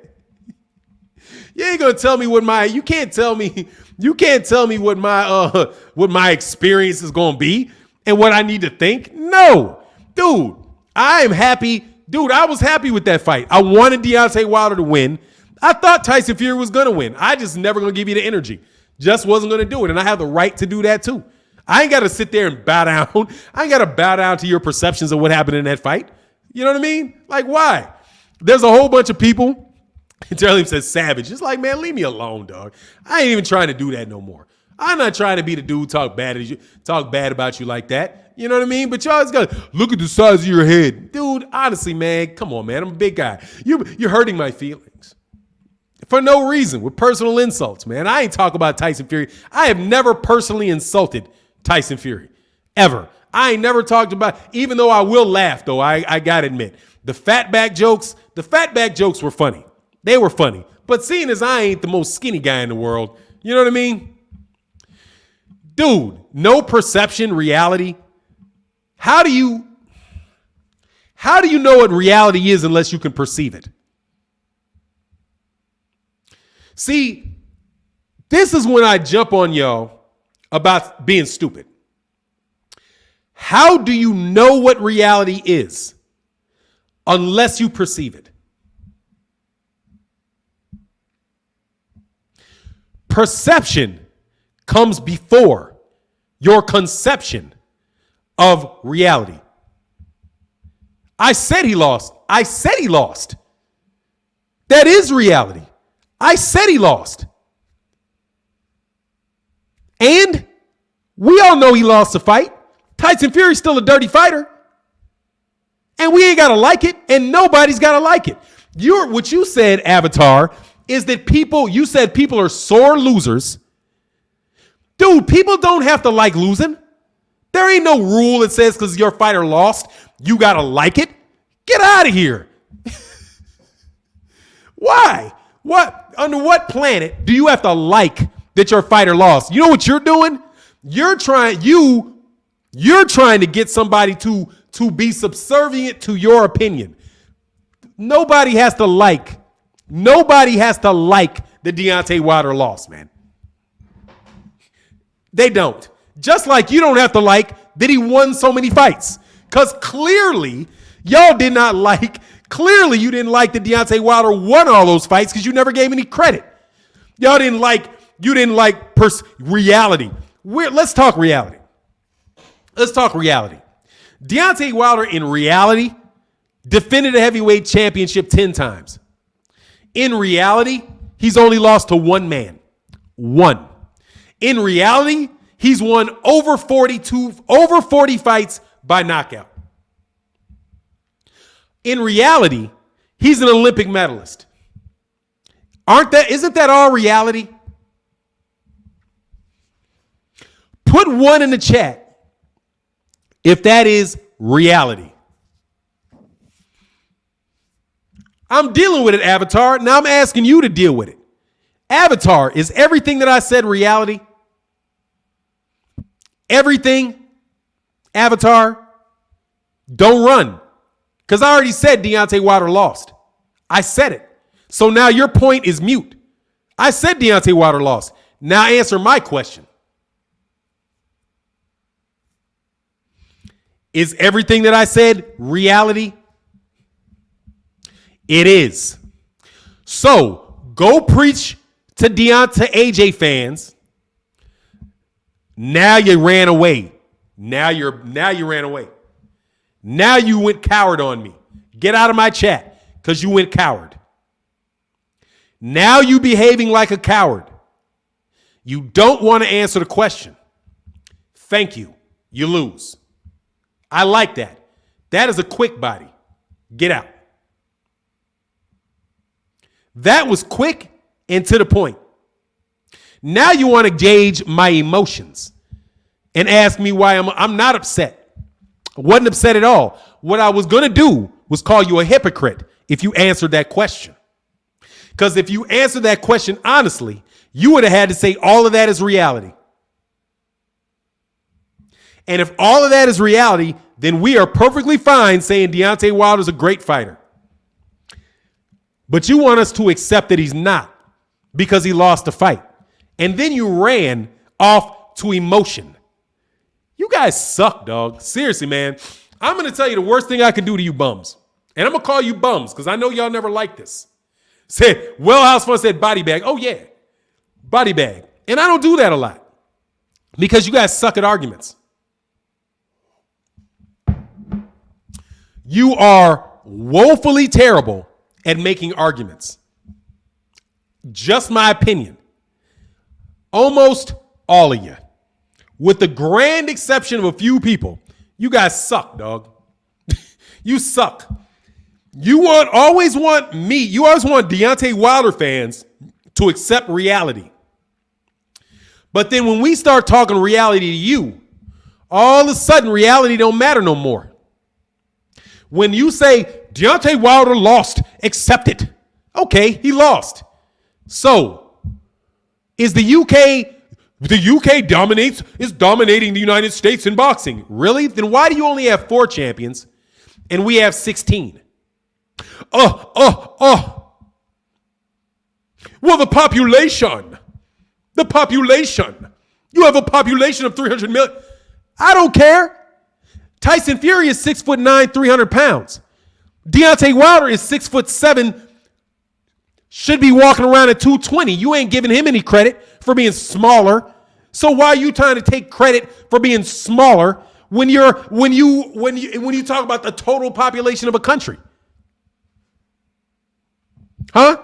You ain't going to tell me you can't tell me what my experience is going to be and what I need to think. No, dude, I am happy. Dude, I was happy with that fight. I wanted Deontay Wilder to win. I thought Tyson Fury was going to win. I just never going to give you the energy. Just wasn't going to do it. And I have the right to do that too. I ain't got to sit there and bow down. I ain't got to bow down to your perceptions of what happened in that fight. You know what I mean? Like, why? There's a whole bunch of people. Charlie says savage. It's like, man, leave me alone, dog. I ain't even trying to do that no more. I'm not trying to be the dude talk bad about you like that. You know what I mean? But y'all always got to look at the size of your head. Dude, honestly, man, come on, man. I'm a big guy. You're hurting my feelings. For no reason, with personal insults, man. I ain't talk about Tyson Fury. I have never personally insulted Tyson Fury, ever. I ain't never talked about, even though I will laugh, though, I got to admit. The fatback jokes were funny. They were funny. But seeing as I ain't the most skinny guy in the world, you know what I mean? Dude, no perception, reality. How do you know what reality is unless you can perceive it? See, this is when I jump on y'all about being stupid. How do you know what reality is unless you perceive it? Perception comes before your conception of reality. I said he lost. That is reality. I said he lost. And we all know he lost the fight. Tyson Fury's still a dirty fighter. And we ain't got to like it, and nobody's got to like it. What you said, Avatar, is that you said people are sore losers. Dude, people don't have to like losing. There ain't no rule that says because your fighter lost, you got to like it. Get out of here. Why? Under what planet do you have to like that your fighter lost? You know what you're doing? You're trying to get somebody to be subservient to your opinion. Nobody has to like Nobody has to like the Deontay Wilder loss, man. They don't. Just like you don't have to like that he won so many fights. Because clearly, y'all did not like, clearly you didn't like that Deontay Wilder won all those fights because you never gave any credit. Y'all didn't like, reality. Let's talk reality. Let's talk reality. Deontay Wilder in reality defended a heavyweight championship 10 times. In reality, he's only lost to one man. One. In reality, he's won over 40 fights by knockout. In reality, he's an Olympic medalist. Isn't that all reality? Put one in the chat if that is reality. I'm dealing with it, Avatar. Now I'm asking you to deal with it. Avatar, is everything that I said reality? Everything? Avatar? Don't run. Because I already said Deontay Wilder lost. I said it. So now your point is mute. I said Deontay Wilder lost. Now answer my question. Is everything that I said reality? It is. So go preach to Deontay AJ fans. Now you ran away. Now you ran away. Now you went coward on me. Get out of my chat because you went coward. Now you behaving like a coward. You don't want to answer the question. Thank you. You lose. I like that. That is a quick body. Get out. That was quick and to the point. Now you want to gauge my emotions and ask me why I'm not upset. I wasn't upset at all. What I was going to do was call you a hypocrite if you answered that question. Because if you answered that question honestly, you would have had to say all of that is reality. And if all of that is reality, then we are perfectly fine saying Deontay Wilder is a great fighter. But you want us to accept that he's not because he lost the fight. And then you ran off to emotion. You guys suck, dog. Seriously, man. I'm going to tell you the worst thing I can do to you bums. And I'm going to call you bums because I know y'all never like this. Said, Wellhouse Fun said body bag. Oh, yeah. Body bag. And I don't do that a lot because you guys suck at arguments. You are woefully terrible at making arguments. Just my opinion. Almost all of you. With the grand exception of a few people. You guys suck, dog. You suck. You always want Deontay Wilder fans to accept reality. But then when we start talking reality to you, all of a sudden reality don't matter no more. When you say Deontay Wilder lost, accept it. Okay, he lost. So, is the UK dominating the United States in boxing? Really? Then why do you only have 4 champions and we have 16? Well, the population. You have a population of 300 million. I don't care. Tyson Fury is 6'9", 300 pounds. Deontay Wilder is 6'7", should be walking around at 220. You ain't giving him any credit for being smaller. So why are you trying to take credit for being smaller when you talk about the total population of a country? Huh?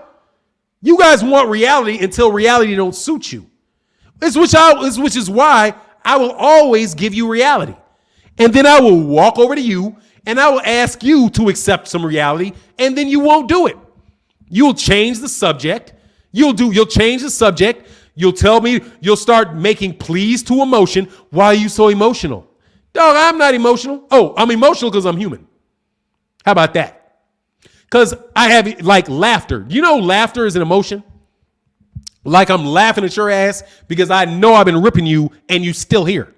You guys want reality until reality don't suit you. Which is why I will always give you reality. And then I will walk over to you and I will ask you to accept some reality, and then you won't do it. You'll change the subject. You'll change the subject. You'll tell me, you'll start making pleas to emotion. Why are you so emotional? Dog, I'm not emotional. Oh, I'm emotional because I'm human. How about that? Because I have like laughter. You know laughter is an emotion? Like I'm laughing at your ass because I know I've been ripping you and you still here.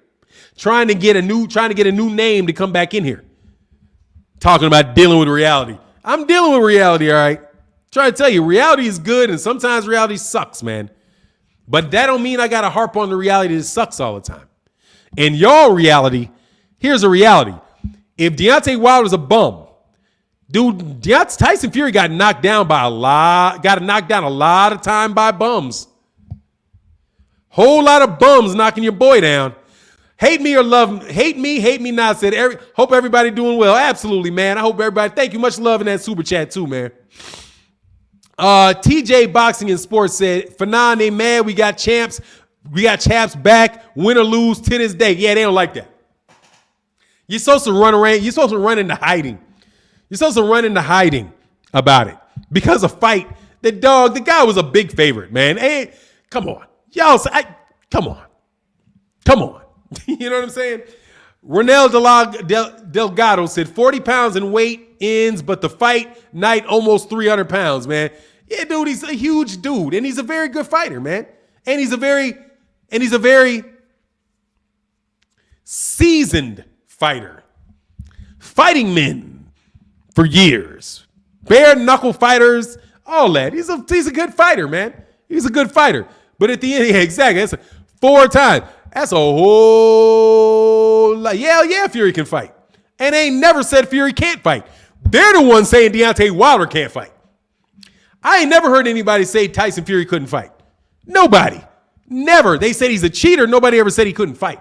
Trying to get a new name to come back in here. Talking about dealing with reality. I'm dealing with reality, all right? trying to tell you, reality is good and sometimes reality sucks, man. But that don't mean I got to harp on the reality that sucks all the time. And y'all reality, here's a reality. If Deontay Wilder's a bum, dude, Tyson Fury got knocked down a lot of time by bums. Whole lot of bums knocking your boy down. Hate me or love me. Hate me not. Hope everybody doing well. Absolutely, man. I hope everybody, thank you. Much love in that super chat too, man. TJ Boxing and Sports said, Fannon, they mad. We got champs. We got champs back, win or lose to this day. Yeah, they don't like that. You're supposed to run around. You're supposed to run into hiding. You're supposed to run into hiding about it because a fight. The guy was a big favorite, man. Hey, come on. Y'all, come on. You know what I'm saying? Ronel Delgado said 40 pounds in weight ends, but the fight night almost 300 pounds, man. Yeah, dude, he's a huge dude, and he's a very good fighter, man. And he's a very seasoned fighter. Fighting men for years. Bare knuckle fighters, all that. He's a good fighter, man. He's a good fighter. But at the end, yeah, exactly. That's 4 times. That's a whole lot. Yeah, Fury can fight. And they ain't never said Fury can't fight. They're the ones saying Deontay Wilder can't fight. I ain't never heard anybody say Tyson Fury couldn't fight. Nobody. Never. They said he's a cheater. Nobody ever said he couldn't fight.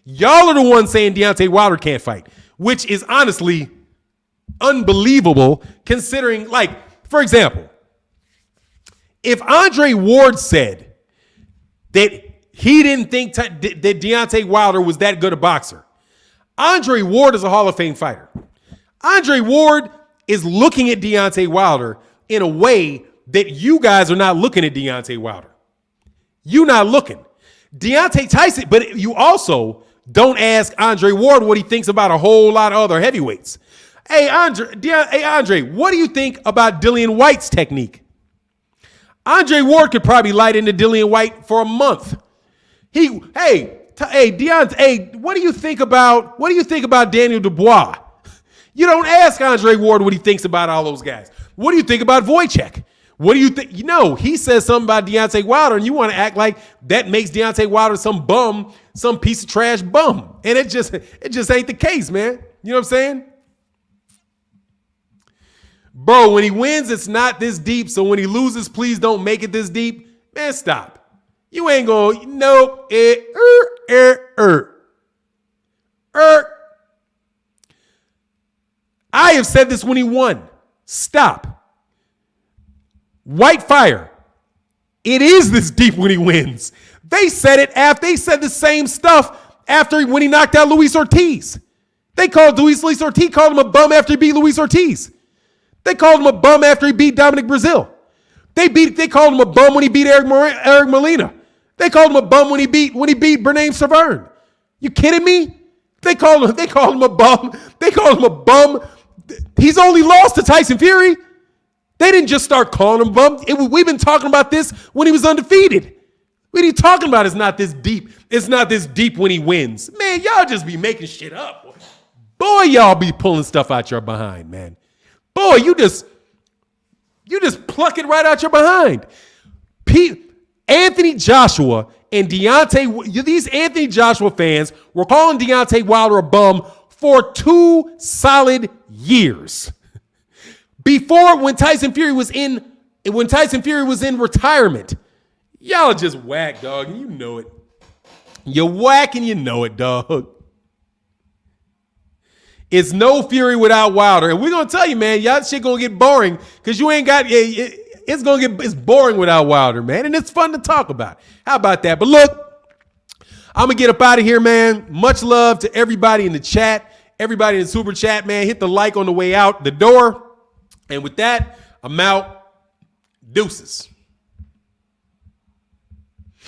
Y'all are the ones saying Deontay Wilder can't fight, which is honestly unbelievable considering, like, for example, if Andre Ward said that he didn't think that Deontay Wilder was that good a boxer, Andre Ward is a Hall of Fame fighter. Andre Ward is looking at Deontay Wilder in a way that you guys are not looking at Deontay Wilder. You not looking. Deontay Tyson, but you also don't ask Andre Ward what he thinks about a whole lot of other heavyweights. Hey, Andre, what do you think about Dillian White's technique? Andre Ward could probably light into Dillian White for a month. Deontay, what do you think about Daniel Dubois? You don't ask Andre Ward what he thinks about all those guys. What do you think about Wojciech? What do you think? You know, he says something about Deontay Wilder, and you want to act like that makes Deontay Wilder some bum, some piece of trash bum. And it just ain't the case, man. You know what I'm saying? Bro, when he wins, it's not this deep. So when he loses, please don't make it this deep. Man, stop. You ain't going, nope. I have said this when he won. Stop. White Fire. It is this deep when he wins. They said it after they said the same stuff when he knocked out Luis Ortiz. They called Luis Ortiz, called him a bum after he beat Luis Ortiz. They called him a bum after he beat Dominic Brazil. They called him a bum when he beat Eric Molina. They called him a bum when he beat Bernaim Severn. You kidding me? They called him a bum. They called him a bum. He's only lost to Tyson Fury. They didn't just start calling him bum. We've been talking about this when he was undefeated. What are you talking about? It's not this deep. It's not this deep when he wins. Man, y'all just be making shit up. Boy, y'all be pulling stuff out your behind, man. Boy, you just pluck it right out your behind. Anthony Joshua and Deontay, these Anthony Joshua fans were calling Deontay Wilder a bum for 2 solid years. When Tyson Fury was in retirement. Y'all just whack, dog. You know it. You're whack and you know it, dog. It's no Fury without Wilder. And we're going to tell you, man, y'all shit going to get boring because you ain't got it's boring without Wilder, man. And it's fun to talk about. How about that? But look, I'm going to get up out of here, man. Much love to everybody in the chat, everybody in the super chat, man. Hit the like on the way out the door. And with that, I'm out. Deuces.